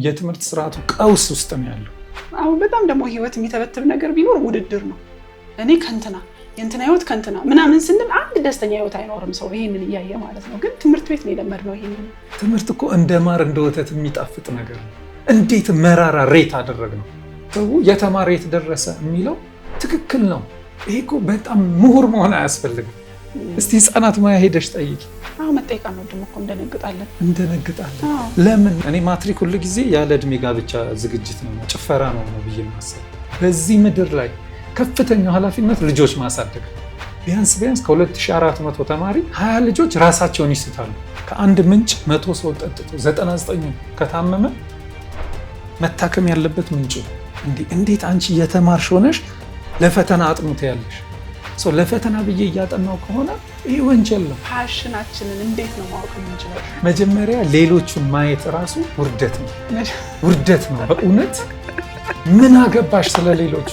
የትምህርት ስርዓቱ ቀውስ ውስጥ ነው ያለው። አሁን በጣም ደግሞ ህይወት የሚተበትብ ነገር ቢኖር ውድድር ነው። እኔ ከንትና የእንትና ህይወት ከንትና ምናምን ስንል አንድ ደስተኛ ህይወት አይኖርም ሰው ይሄንን እያየ ማለት ነው። ግን ትምህርት ቤት ነው የለመድነው ይሄንን። ትምህርት እኮ እንደ ማር እንደ ወተት የሚጣፍጥ ነገር ነው። እንዴት መራራ ሬት አደረግነው። ሰው የተማረ የት ደረሰ የሚለው ትክክል ነው። ይሄ እኮ በጣም ምሁር መሆን አያስፈልግም። እስቲ ህፃናት ሙያ ሄደሽ ጠይቂ። መጠየቅ ነው ደግሞ እኮ እንደነግጣለን። ለምን እኔ ማትሪክ ሁሉ ጊዜ ያለ እድሜ ጋብቻ ዝግጅት ነው ጭፈራ ነው ብዬ ማሰብ። በዚህ ምድር ላይ ከፍተኛው ኃላፊነት ልጆች ማሳደግ። ቢያንስ ከ2400 ተማሪ 20 ልጆች ራሳቸውን ይስታሉ። ከአንድ ምንጭ 100 ሰው ጠጥቶ 99 ከታመመ መታከም ያለበት ምንጩ። እንዴት አንቺ የተማርሽ ሆነሽ ለፈተና አጥኑት ያለሽ ሰው ለፈተና ብዬ እያጠናው ከሆነ ይህ ወንጀል ነው። ፓሽናችንን እንዴት ነው ማወቅ የምንችለው? መጀመሪያ ሌሎቹን ማየት ራሱ ውርደት ነው። በእውነት ምን አገባሽ ስለሌሎቹ?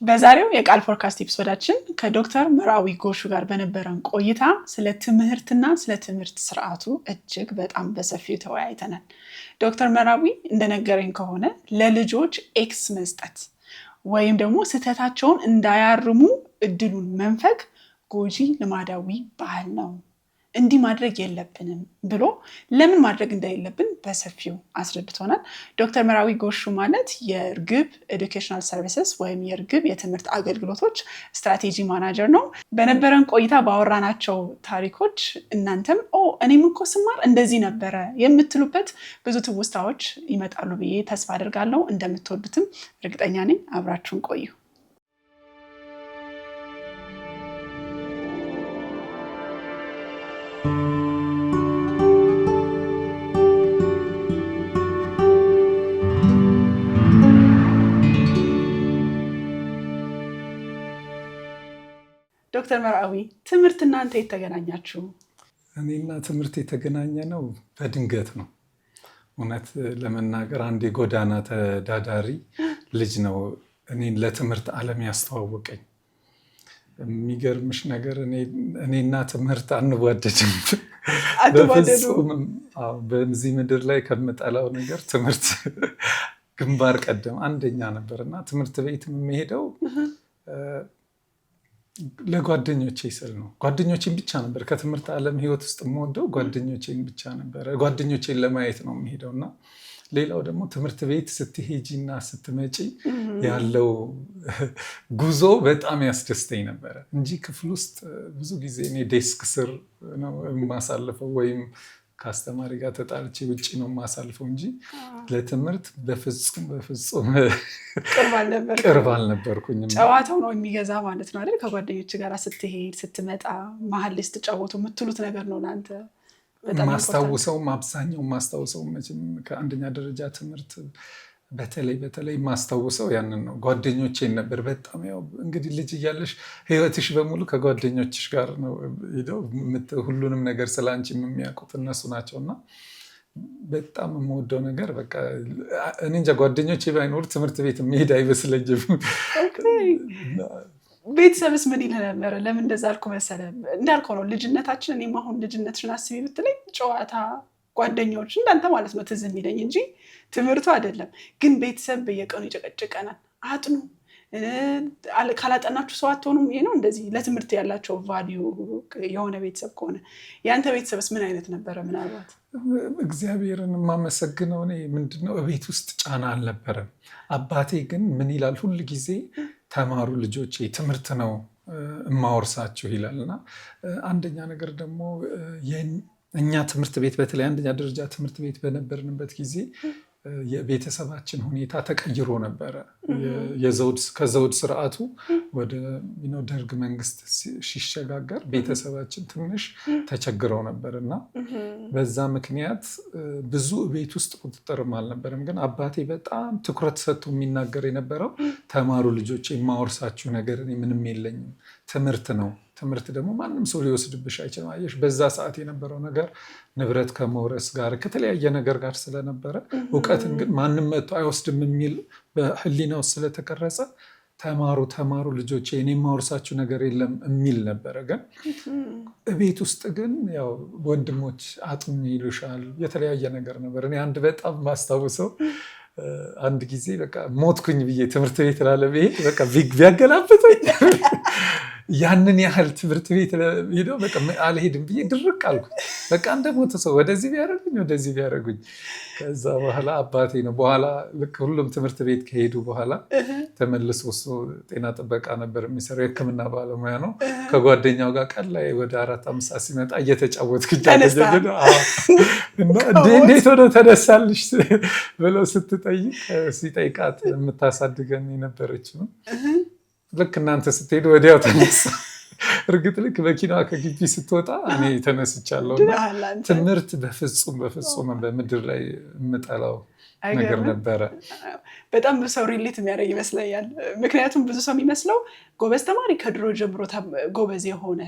በዛሬው የቃል ፖድካስት ኤፒሶዳችን ከዶክተር መራዊ ጎሹ ጋር በነበረን ቆይታ ስለ ትምህርትና ስለ ትምህርት ስርዓቱ እጅግ በጣም በሰፊው ተወያይተናል። ዶክተር መራዊ እንደነገረኝ ከሆነ ለልጆች ኤክስ መስጠት ወይም ደግሞ ስህተታቸውን እንዳያርሙ እድሉን መንፈግ ጎጂ ልማዳዊ ባህል ነው፣ እንዲህ ማድረግ የለብንም ብሎ ለምን ማድረግ እንደሌለብን በሰፊው አስረድቶናል። ዶክተር መራዊ ጎሹ ማለት የእርግብ ኤዱኬሽናል ሰርቪስስ ወይም የእርግብ የትምህርት አገልግሎቶች ስትራቴጂ ማናጀር ነው። በነበረን ቆይታ ባወራናቸው ታሪኮች እናንተም እኔም እኮ ስማር እንደዚህ ነበረ የምትሉበት ብዙ ትውስታዎች ይመጣሉ ብዬ ተስፋ አድርጋለሁ። እንደምትወዱትም እርግጠኛ ነኝ። አብራችሁን ቆዩ። ዶክተር መራዊ ትምህርት እናንተ የተገናኛችሁ? እኔና ትምህርት የተገናኘ ነው በድንገት ነው። እውነት ለመናገር አንድ የጎዳና ተዳዳሪ ልጅ ነው እኔን ለትምህርት ዓለም ያስተዋወቀኝ። የሚገርምሽ ነገር እኔና ትምህርት አንዋደድም። በዚህ ምድር ላይ ከምጠላው ነገር ትምህርት ግንባር ቀደም አንደኛ ነበር እና ትምህርት ቤት የሚሄደው ለጓደኞቼ ስል ነው። ጓደኞቼን ብቻ ነበር ከትምህርት ዓለም ህይወት ውስጥ የምወደው ጓደኞቼን ብቻ ነበር። ጓደኞቼን ለማየት ነው የሚሄደው እና ሌላው ደግሞ ትምህርት ቤት ስትሄጂ እና ስትመጪ ያለው ጉዞ በጣም ያስደስተኝ ነበረ እንጂ ክፍል ውስጥ ብዙ ጊዜ እኔ ዴስክ ስር ነው የማሳልፈው ወይም ከአስተማሪ ጋር ተጣልቼ ውጭ ነው የማሳልፈው እንጂ ለትምህርት በፍጹም ቅርብ አልነበርኩኝም። ጨዋታው ነው የሚገዛ ማለት ነው አይደል? ከጓደኞች ጋር ስትሄድ ስትመጣ መሀል ላይ ስትጫወቱ የምትሉት ነገር ነው ለአንተ አብዛኛው ማስታውሰው መቼም ከአንደኛ ደረጃ ትምህርት በተለይ ማስታውሰው ያንን ነው። ጓደኞቼን ነበር በጣም ያው እንግዲህ ልጅ እያለሽ ህይወትሽ በሙሉ ከጓደኞችሽ ጋር ነው ሄደው ሁሉንም ነገር ስላንቺ የሚያውቁት እነሱ ናቸውና በጣም የምወደው ነገር በቃ እኔ እንጃ ጓደኞቼ ባይኖር ትምህርት ቤት መሄድ አይመስለኝም። ቤተሰብስ ምን ይልህ ነበረ? ለምን እንደዛ አልኩ መሰለህ? እንዳልከው ነው ልጅነታችን። እኔም አሁን ልጅነትሽን አስቢ ብትለኝ ጨዋታ ጓደኞች እንዳንተ ማለት ነው ትዝ የሚለኝ እንጂ ትምህርቱ አይደለም። ግን ቤተሰብ በየቀኑ ይጨቀጭቀናል። አጥኑ፣ ካላጠናችሁ ሰው አትሆኑም። ይሄ ነው እንደዚህ ለትምህርት ያላቸው ቫልዩ የሆነ ቤተሰብ ከሆነ ያንተ ቤተሰብስ ምን አይነት ነበረ? ምናልባት እግዚአብሔርን የማመሰግነው እኔ ምንድነው ቤት ውስጥ ጫና አልነበረም። አባቴ ግን ምን ይላል ሁል ጊዜ ተማሩ ልጆቼ፣ ትምህርት ነው የማወርሳችሁ ይላል። እና አንደኛ ነገር ደግሞ እኛ ትምህርት ቤት በተለይ አንደኛ ደረጃ ትምህርት ቤት በነበርንበት ጊዜ የቤተሰባችን ሁኔታ ተቀይሮ ነበረ። ከዘውድ ስርዓቱ ወደ ደርግ መንግስት ሲሸጋገር ቤተሰባችን ትንሽ ተቸግረው ነበር እና በዛ ምክንያት ብዙ ቤት ውስጥ ቁጥጥርም አልነበረም። ግን አባቴ በጣም ትኩረት ሰጥቶ የሚናገር የነበረው ተማሩ ልጆች፣ የማወርሳችሁ ነገር ምንም የለኝም፣ ትምህርት ነው። ትምህርት ደግሞ ማንም ሰው ሊወስድብሽ አይችልም። አየሽ በዛ ሰዓት የነበረው ነገር ንብረት ከመውረስ ጋር ከተለያየ ነገር ጋር ስለነበረ እውቀትን ግን ማንም መጥቶ አይወስድም የሚል በህሊናው ስለተቀረጸ ተማሩ ልጆቼ፣ እኔ የማወርሳችሁ ነገር የለም የሚል ነበረ። ግን ቤት ውስጥ ግን ያው ወንድሞች አጥኑ ይሉሻል፣ የተለያየ ነገር ነበር። እኔ አንድ በጣም ማስታውሰው አንድ ጊዜ በቃ ሞትኩኝ ብዬ ትምህርት ቤት ላለመሄድ በቃ ቢያገላብጡኝ ያንን ያህል ትምህርት ቤት ሄደው በቃ አልሄድም ብዬ ድርቅ አልኩኝ። በቃ እንደሞተ ሰው ወደዚህ ቢያደርጉኝ። ከዛ በኋላ አባቴ ነው በኋላ ልክ ሁሉም ትምህርት ቤት ከሄዱ በኋላ ተመልሶ እሱ ጤና ጥበቃ ነበር የሚሰራው፣ የሕክምና ባለሙያ ነው። ከጓደኛው ጋር ቀን ላይ ወደ 4-5 ሰዓት ሲመጣ እየተጫወትኩ እንዴት ሆነ ተነሳልሽ ብለው ሲጠይቃት የምታሳድገን የነበረችው ልክ እናንተ ስትሄዱ ወዲያው ተነሳ። እርግጥ ልክ መኪናዋ ከግቢ ስትወጣ እኔ ተነስቻለሁ። ትምህርት በፍጹም በምድር ላይ የምጠላው ነገር ነበረ። በጣም ብዙ ሰው ሪሌት የሚያደርግ ይመስለኛል። ምክንያቱም ብዙ ሰው የሚመስለው ጎበዝ ተማሪ ከድሮ ጀምሮ ጎበዝ የሆነ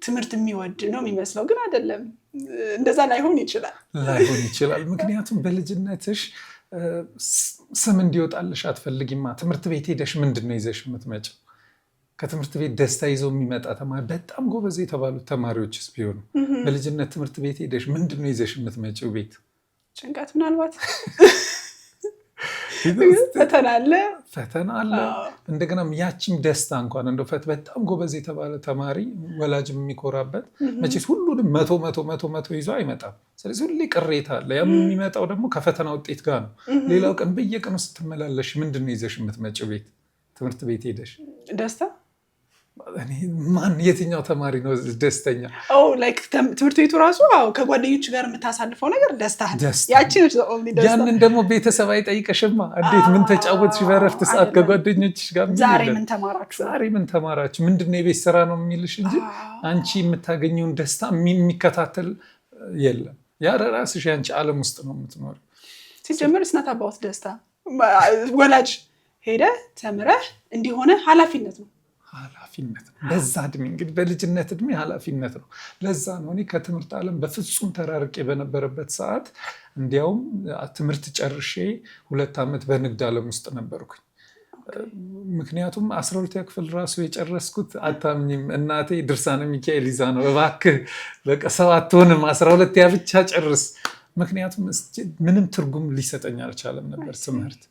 ትምህርት የሚወድ ነው የሚመስለው፣ ግን አይደለም። እንደዛ ላይሆን ይችላል። ምክንያቱም በልጅነትሽ ስም እንዲወጣልሽ አትፈልጊማ። ትምህርት ቤት ሄደሽ ምንድን ነው ይዘሽ የምትመጪው? ከትምህርት ቤት ደስታ ይዘው የሚመጣ ተማሪ በጣም ጎበዝ የተባሉት ተማሪዎችስ ቢሆኑ በልጅነት ትምህርት ቤት ሄደሽ ምንድን ነው ይዘሽ የምትመጪው? ቤት ጭንቀት፣ ምናልባት ፈተና አለ። እንደገና ያቺም ደስታ እንኳን እንደው በጣም ጎበዝ የተባለ ተማሪ ወላጅም የሚኮራበት መቼስ ሁሉንም መቶ ይዞ አይመጣም። ስለዚህ ሁሌ ቅሬታ አለ። ያም የሚመጣው ደግሞ ከፈተና ውጤት ጋር ነው። ሌላው ቀን በየቀኑ ስትመላለሽ ምንድን ነው ይዘሽ የምትመጪው? ቤት ትምህርት ቤት ሄደሽ ደስታ። የትኛው ተማሪ ነው ደስተኛ? ትምህርት ቤቱ ራሱ ከጓደኞች ጋር የምታሳልፈው ነገር ደስታ። ያንን ደግሞ ቤተሰብ አይጠይቀሽማ። እንዴት ምን ተጫወትሽ በረፍት ሰዓት ከጓደኞችሽ ጋር? ዛሬ ምን ተማራችሁ? ምንድነው የቤት ስራ ነው የሚልሽ እንጂ አንቺ የምታገኘውን ደስታ የሚከታተል የለም። ያ ራስሽ ያንቺ ዓለም ውስጥ ነው የምትኖር። ሲጀምር ስናት አባውት ደስታ ወላጅ ሄደ ተምረህ እንዲሆነ ኃላፊነት ነው። በዛ እድሜ እንግዲህ በልጅነት እድሜ ኃላፊነት ነው። ለዛ ነው እኔ ከትምህርት ዓለም በፍጹም ተራርቄ በነበረበት ሰዓት እንዲያውም ትምህርት ጨርሼ 2 ዓመት በንግድ ዓለም ውስጥ ነበርኩኝ። ምክንያቱም 12ኛ ክፍል ራሱ የጨረስኩት አታምኝም፣ እናቴ ድርሳነ ሚካኤል ይዛ ነው። እባክህ በቃ ሰው አትሆንም 12ኛ ብቻ ጨርስ። ምክንያቱም ምንም ትርጉም ሊሰጠኝ አልቻለም ነበር ትምህርት።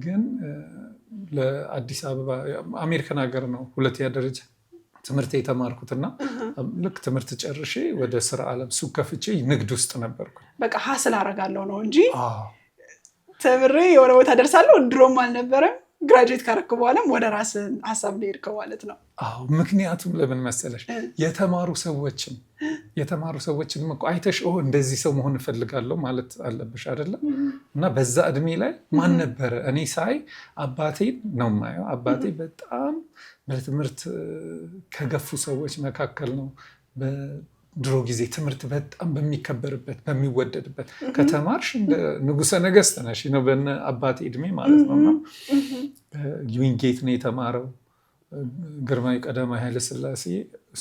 ግን ለአዲስ አበባ አሜሪካን ሀገር ነው 2ኛ ደረጃ ትምህርት የተማርኩትና ልክ ትምህርት ጨርሼ ወደ ስራ ዓለም ሱቅ ከፍቼ ንግድ ውስጥ ነበርኩ። በቃ ሀስል አደርጋለሁ ነው እንጂ ተምሬ የሆነ ቦታ ደርሳለሁ ድሮም አልነበረም። ግራጁዌት ካረክ በኋላም ወደ ራስ ሀሳብ ሊሄድከው ማለት ነው። ምክንያቱም ለምን መሰለሽ የተማሩ ሰዎችን አይተሽ እንደዚህ ሰው መሆን እፈልጋለሁ ማለት አለብሽ አይደለም? እና በዛ እድሜ ላይ ማን ነበረ? እኔ ሳይ አባቴን ነው የማየው። አባቴ በጣም በትምህርት ከገፉ ሰዎች መካከል ነው። ድሮ ጊዜ ትምህርት በጣም በሚከበርበት በሚወደድበት ከተማርሽ እንደ ንጉሰ ነገስት ነሽ ነው በእነ አባቴ እድሜ ማለት ነው። ዊንጌት ነው የተማረው። ግርማዊ ቀዳማዊ ኃይለ ሥላሴ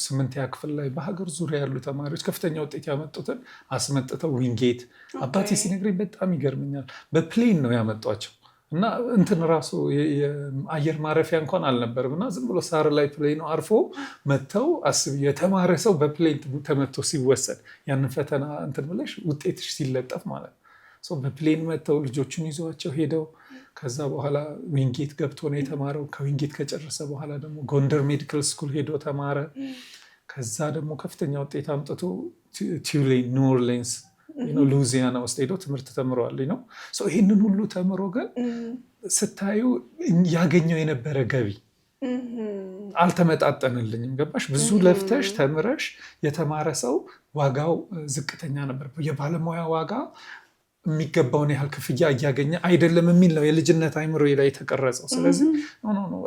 8ኛ ክፍል ላይ በሀገር ዙሪያ ያሉ ተማሪዎች ከፍተኛ ውጤት ያመጡትን አስመጥተው ዊንጌት፣ አባቴ ሲነግረኝ በጣም ይገርመኛል። በፕሌን ነው ያመጧቸው እና እንትን ራሱ የአየር ማረፊያ እንኳን አልነበርም እና ዝም ብሎ ሳር ላይ ፕሌኑ አርፎ መጥተው አስቢ፣ የተማረ ሰው በፕሌን ተመቶ ሲወሰድ ያንን ፈተና እንትን ብለሽ ውጤትሽ ሲለጠፍ ማለት ነው። በፕሌን መጥተው ልጆቹን ይዘዋቸው ሄደው ከዛ በኋላ ዊንጌት ገብቶ ነው የተማረው። ከዊንጌት ከጨረሰ በኋላ ደግሞ ጎንደር ሜዲካል ስኩል ሄዶ ተማረ። ከዛ ደግሞ ከፍተኛ ውጤት አምጥቶ ቱሌን ኒው ኦርሊንስ ሉዚያና ውስጥ ሄዶ ትምህርት ተምረዋል ነው። ይህንን ሁሉ ተምሮ ግን ስታዩ ያገኘው የነበረ ገቢ አልተመጣጠንልኝም። ገባሽ? ብዙ ለፍተሽ ተምረሽ የተማረ ሰው ዋጋው ዝቅተኛ ነበር። የባለሙያ ዋጋ የሚገባውን ያህል ክፍያ እያገኘ አይደለም የሚል ነው የልጅነት አይምሮ ላይ የተቀረጸው። ስለዚህ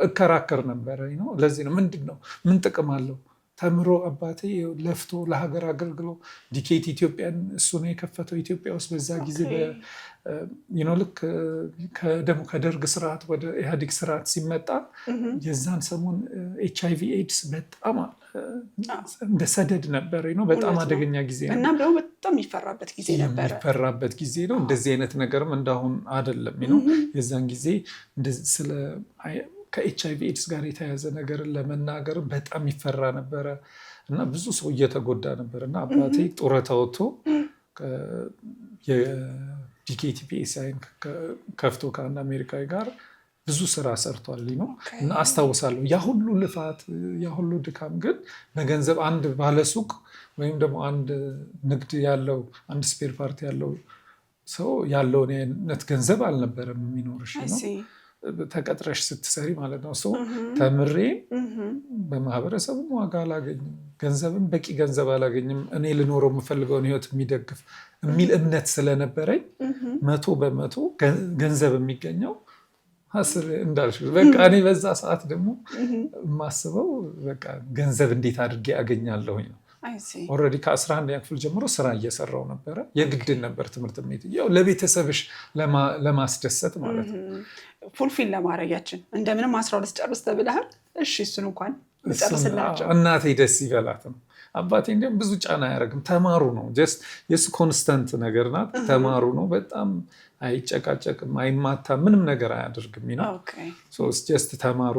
እከራከር ነበረ ነው። ለዚህ ነው ምንድን ነው ምን ጥቅም አለው ተምሮ አባቴ ለፍቶ ለሀገር አገልግሎ ዲኬት ኢትዮጵያን እሱ ነው የከፈተው ኢትዮጵያ ውስጥ በዛ ጊዜ ልክ ደግሞ ከደርግ ስርዓት ወደ ኢህአዴግ ስርዓት ሲመጣ የዛን ሰሞን HIV ኤድስ በጣም እንደ ሰደድ ነበር ነው። በጣም አደገኛ ጊዜ ነው እና ደግሞ በጣም የሚፈራበት ጊዜ ነው። እንደዚህ አይነት ነገርም እንዳሁን አይደለም ነው። የዛን ጊዜ ስለ ከኤችአይቪ ኤድስ ጋር የተያዘ ነገርን ለመናገር በጣም ይፈራ ነበረ እና ብዙ ሰው እየተጎዳ ነበር እና አባቴ ጡረታ ወጥቶ ዲኬቲፒኤስአይን ከፍቶ ከአንድ አሜሪካዊ ጋር ብዙ ስራ ሰርቷል ነው እና አስታውሳለሁ። ያ ሁሉ ልፋት ያ ሁሉ ድካም ግን በገንዘብ አንድ ባለሱቅ ወይም ደግሞ አንድ ንግድ ያለው አንድ ስፔር ፓርት ያለው ሰው ያለውን አይነት ገንዘብ አልነበረም የሚኖርሽ ነው። ተቀጥረሽ ስትሰሪ ማለት ነው። ሰው ተምሬ በማህበረሰቡ ዋጋ አላገኝም፣ ገንዘብም በቂ ገንዘብ አላገኝም፣ እኔ ልኖረው የምፈልገውን ህይወት የሚደግፍ የሚል እምነት ስለነበረኝ 100% ገንዘብ የሚገኘው እንዳልሽ በቃ እኔ በዛ ሰዓት ደግሞ የማስበው በቃ ገንዘብ እንዴት አድርጌ አገኛለሁኝ ነው። ኦልሬዲ ከ11ኛ ክፍል ጀምሮ ስራ እየሰራው ነበረ። የግድን ነበር ትምህርት ቤት ያው ለቤተሰብሽ ለማስደሰት ማለት ነው። ፉልፊል ለማድረጊያችን እንደምንም 12 ጨርስ ተብለሃል። እሺ እሱን እንኳን ጨርስላቸው እናቴ ደስ ይበላትም። አባቴ እንዲያውም ብዙ ጫና አያደርግም። ተማሩ ነው ጀስት የሱ ኮንስታንት ነገር ናት። ተማሩ ነው። በጣም አይጨቃጨቅም፣ አይማታም፣ ምንም ነገር አያደርግም ነው። ጀስት ተማሩ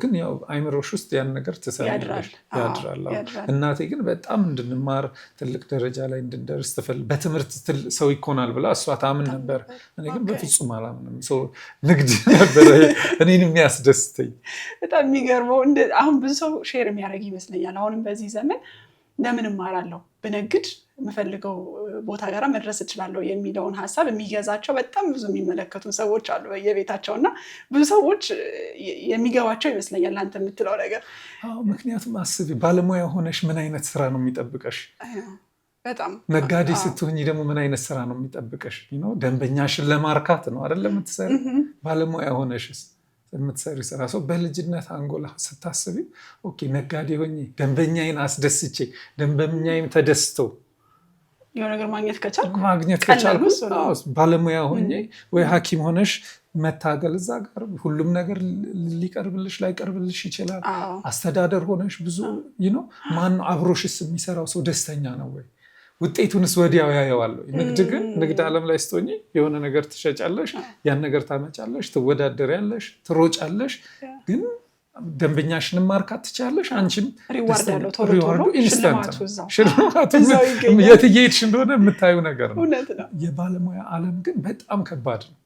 ግን ያው አይምሮሽ ውስጥ ያን ነገር ትሰሪያለሽ፣ ያድራል። እናቴ ግን በጣም እንድንማር ትልቅ ደረጃ ላይ እንድንደርስ ትፈልግ፣ በትምህርት ሰው ይኮናል ብላ እሷ ታምን ነበር። እኔ ግን በፍጹም አላምንም። ንግድ ነበረ እኔን የሚያስደስተኝ። በጣም የሚገርመው አሁን ብዙ ሰው ሼር የሚያደርግ ይመስለኛል። አሁንም በዚህ ዘመን ለምን እማራለሁ ብነግድ የምፈልገው ቦታ ጋር መድረስ እችላለሁ የሚለውን ሀሳብ የሚገዛቸው በጣም ብዙ የሚመለከቱ ሰዎች አሉ በየቤታቸው እና ብዙ ሰዎች የሚገባቸው ይመስለኛል አንተ የምትለው ነገር። ምክንያቱም አስቢ፣ ባለሙያ ሆነሽ ምን አይነት ስራ ነው የሚጠብቀሽ? በጣም ነጋዴ ስትሆኚ ደግሞ ምን አይነት ስራ ነው የሚጠብቀሽ? ደንበኛሽን ለማርካት ነው አይደለም የምትሰሪ። ባለሙያ ሆነሽስ የምትሰሪ ስራ ሰው በልጅነት አንጎላ ስታስቢ ኦኬ ነጋዴ ሆኜ ደንበኛዬን አስደስቼ ደንበኛዬም ተደስቶ የሆነ ነገር ማግኘት ከቻልኩ ባለሙያ ሆኜ ወይ ሐኪም ሆነሽ መታገል እዛ ጋር ሁሉም ነገር ሊቀርብልሽ ላይቀርብልሽ ይችላል። አስተዳደር ሆነሽ ብዙ ማን ነው አብሮሽስ የሚሰራው ሰው ደስተኛ ነው ወይ? ውጤቱንስ ወዲያው ያየዋል? ንግድ ግን ንግድ ዓለም ላይ ስትሆኚ የሆነ ነገር ትሸጫለሽ፣ ያን ነገር ታመጫለሽ፣ ትወዳደሪያለሽ፣ ትሮጫለሽ፣ ግን ደንበኛሽንም ማርካት ትችላለሽ። አንቺም ሪዋርዱ ኢንስታንት ነው። ሽልማቱ የት እየሄድሽ እንደሆነ የምታዩ ነገር ነው። የባለሙያ ዓለም ግን በጣም ከባድ ነው።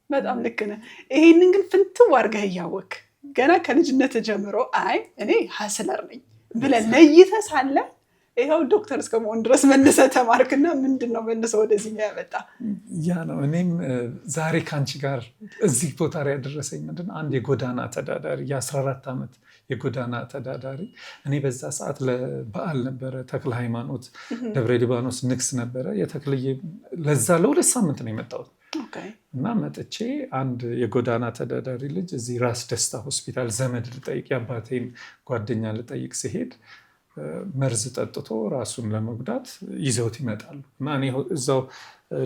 በጣም ልክ ነህ። ይሄንን ግን ፍንትው አድርገህ እያወቅህ ገና ከልጅነት ጀምሮ አይ እኔ ሀስለር ነኝ ብለህ ለይተህ ሳለ ይኸው ዶክተር እስከመሆን ድረስ መልሰህ ተማርክና ምንድን ነው መልሰህ ወደዚህ ያመጣ? ያ ነው እኔም ዛሬ ከአንቺ ጋር እዚህ ቦታ ላይ ያደረሰኝ ምንድን ነው፣ አንድ የጎዳና ተዳዳሪ የ14 ዓመት የጎዳና ተዳዳሪ፣ እኔ በዛ ሰዓት ለበዓል ነበረ ተክለ ሃይማኖት ደብረ ሊባኖስ ንግስ ነበረ። የተክልዬ ለዛ ለ2 ሳምንት ነው የመጣሁት እና መጥቼ አንድ የጎዳና ተዳዳሪ ልጅ እዚህ ራስ ደስታ ሆስፒታል ዘመድ ልጠይቅ የአባቴን ጓደኛ ልጠይቅ ሲሄድ መርዝ ጠጥቶ ራሱን ለመጉዳት ይዘውት ይመጣሉ እና እኔ እዛው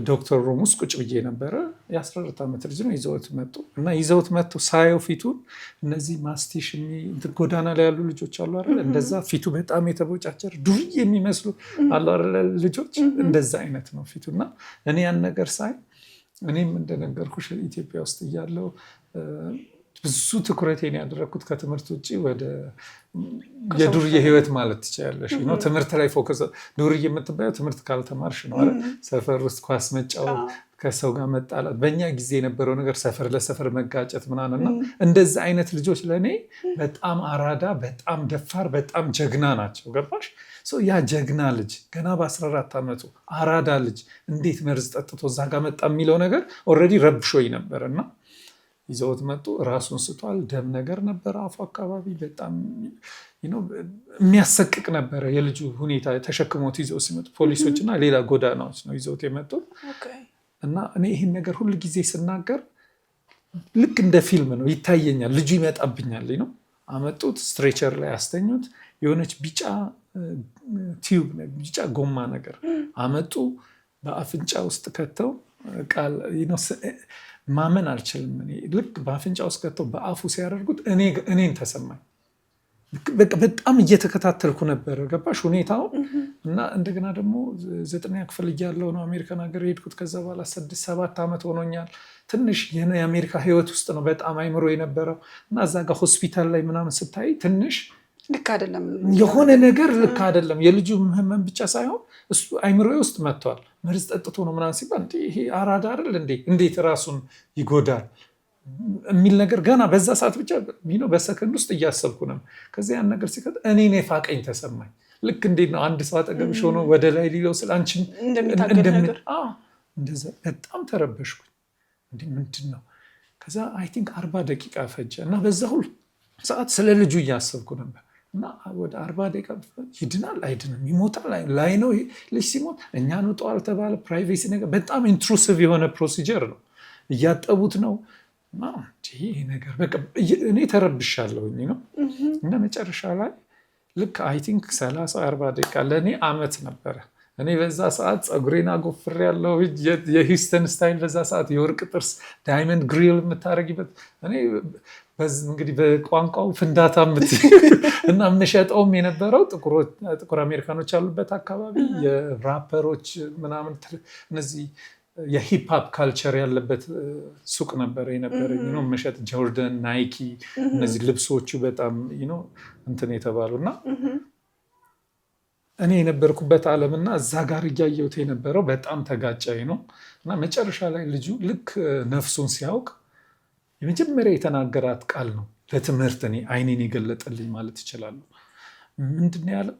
ዶክተር ሩም ውስጥ ቁጭ ብዬ ነበረ። የ14 ዓመት ልጅ ነው። ይዘውት መጡ እና ይዘውት መጡ ሳየው ፊቱን እነዚህ ማስቲሽ ጎዳና ላይ ያሉ ልጆች አሉ አይደል? እንደዛ ፊቱ በጣም የተቦጫጨር ዱርዬ የሚመስሉ አሉ አይደል ልጆች? እንደዛ አይነት ነው ፊቱና እኔ ያን ነገር ሳይ እኔም እንደነገርኩሽ ኢትዮጵያ ውስጥ እያለሁ ብዙ ትኩረቴን ያደረግኩት ከትምህርት ውጭ ወደ የዱርዬ ህይወት ማለት ትችላለሽ። ትምህርት ላይ ፎከስ ዱርዬ የምትባየው ትምህርት ካልተማርሽ ነው አይደል? ሰፈር ውስጥ ኳስ መጫወት፣ ከሰው ጋር መጣላት፣ በእኛ ጊዜ የነበረው ነገር ሰፈር ለሰፈር መጋጨት ምናምንና እንደዛ አይነት ልጆች ለእኔ በጣም አራዳ፣ በጣም ደፋር፣ በጣም ጀግና ናቸው። ገባሽ? ያ ጀግና ልጅ ገና በ14 ዓመቱ አራዳ ልጅ እንዴት መርዝ ጠጥቶ እዛ ጋር መጣ የሚለው ነገር ኦልሬዲ ረብሾኝ ነበር እና ይዘውት መጡ። ራሱን ስቷል። ደም ነገር ነበረ አፉ አካባቢ። በጣም የሚያሰቅቅ ነበረ የልጁ ሁኔታ። ተሸክሞት ይዘው ሲመጡ ፖሊሶች እና ሌላ ጎዳናዎች ነው ይዘውት የመጡት እና እኔ ይህን ነገር ሁል ጊዜ ስናገር ልክ እንደ ፊልም ነው ይታየኛል። ልጁ ይመጣብኛል ነው። አመጡት፣ ስትሬቸር ላይ አስተኙት። የሆነች ቢጫ ቲዩብ ቢጫ ጎማ ነገር አመጡ። በአፍንጫ ውስጥ ከተው ቃል ማመን አልችልም። ልክ በአፍንጫ ውስጥ ከተው በአፉ ሲያደርጉት እኔን ተሰማኝ። በጣም እየተከታተልኩ ነበረ። ገባሽ ሁኔታውን? እና እንደገና ደግሞ 9ኛ ክፍል እያለሁ ነው አሜሪካን ሀገር የሄድኩት። ከዛ በኋላ 6-7 ዓመት ሆኖኛል። ትንሽ የአሜሪካ ህይወት ውስጥ ነው በጣም አይምሮ የነበረው እና እዛ ጋር ሆስፒታል ላይ ምናምን ስታይ ትንሽ ልክ አይደለም፣ የሆነ ነገር ልክ አይደለም። የልጁ ህመም ብቻ ሳይሆን እሱ አይምሮዬ ውስጥ መጥቷል። መርዝ ጠጥቶ ነው ምናምን ሲባል ይሄ አራዳ አይደል እንዴ እንዴት ራሱን ይጎዳል የሚል ነገር ገና በዛ ሰዓት ብቻ በሰከንድ ውስጥ እያሰብኩ ነው። ከዚያ ያን ነገር ሲከት እኔን የፋቀኝ ተሰማኝ። ልክ እንዴት ነው አንድ ሰው አጠገብሽ ሆኖ ወደ ላይ ሊለው ስለ አንቺን እንደዛ በጣም ተረበሽኩኝ። እንዴ ምንድን ነው? ከዛ አይ ቲንክ 40 ደቂቃ ፈጀ እና በዛ ሁሉ ሰዓት ስለ ልጁ እያሰብኩ ነበር። እና ወደ 40 ደቂቃ ይድናል አይድንም፣ ይሞታል ላይ ነው ልጅ ሲሞት እኛ እንውጠዋል ተባለ። ፕራይቬሲ ነገር በጣም ኢንትሩሲቭ የሆነ ፕሮሲጀር ነው። እያጠቡት ነው እና ይሄ ነገር በቃ እኔ ተረብሻለሁኝ ነው። እና መጨረሻ ላይ ልክ አይ ቲንክ 30-40 ደቂቃ ለእኔ አመት ነበረ። እኔ በዛ ሰዓት ፀጉሬን አጎፍሬ ያለው የሂውስተን ስታይል በዛ ሰዓት የወርቅ ጥርስ ዳይመንድ ግሪል የምታደርጊበት እኔ እንግዲህ በቋንቋው ፍንዳታ እና የምሸጠውም የነበረው ጥቁር አሜሪካኖች ያሉበት አካባቢ የራፐሮች ምናምን እነዚህ የሂፕሆፕ ካልቸር ያለበት ሱቅ ነበረ የነበረኝ መሸጥ ጆርደን፣ ናይኪ እነዚህ ልብሶቹ በጣም እንትን የተባሉ እና እኔ የነበርኩበት ዓለምና እዛ ጋር እያየሁት የነበረው በጣም ተጋጫይ ነው። እና መጨረሻ ላይ ልጁ ልክ ነፍሱን ሲያውቅ የመጀመሪያ የተናገራት ቃል ነው ለትምህርት እኔ አይኔን የገለጠልኝ ማለት ይችላሉ። ምንድን ነው ያለው?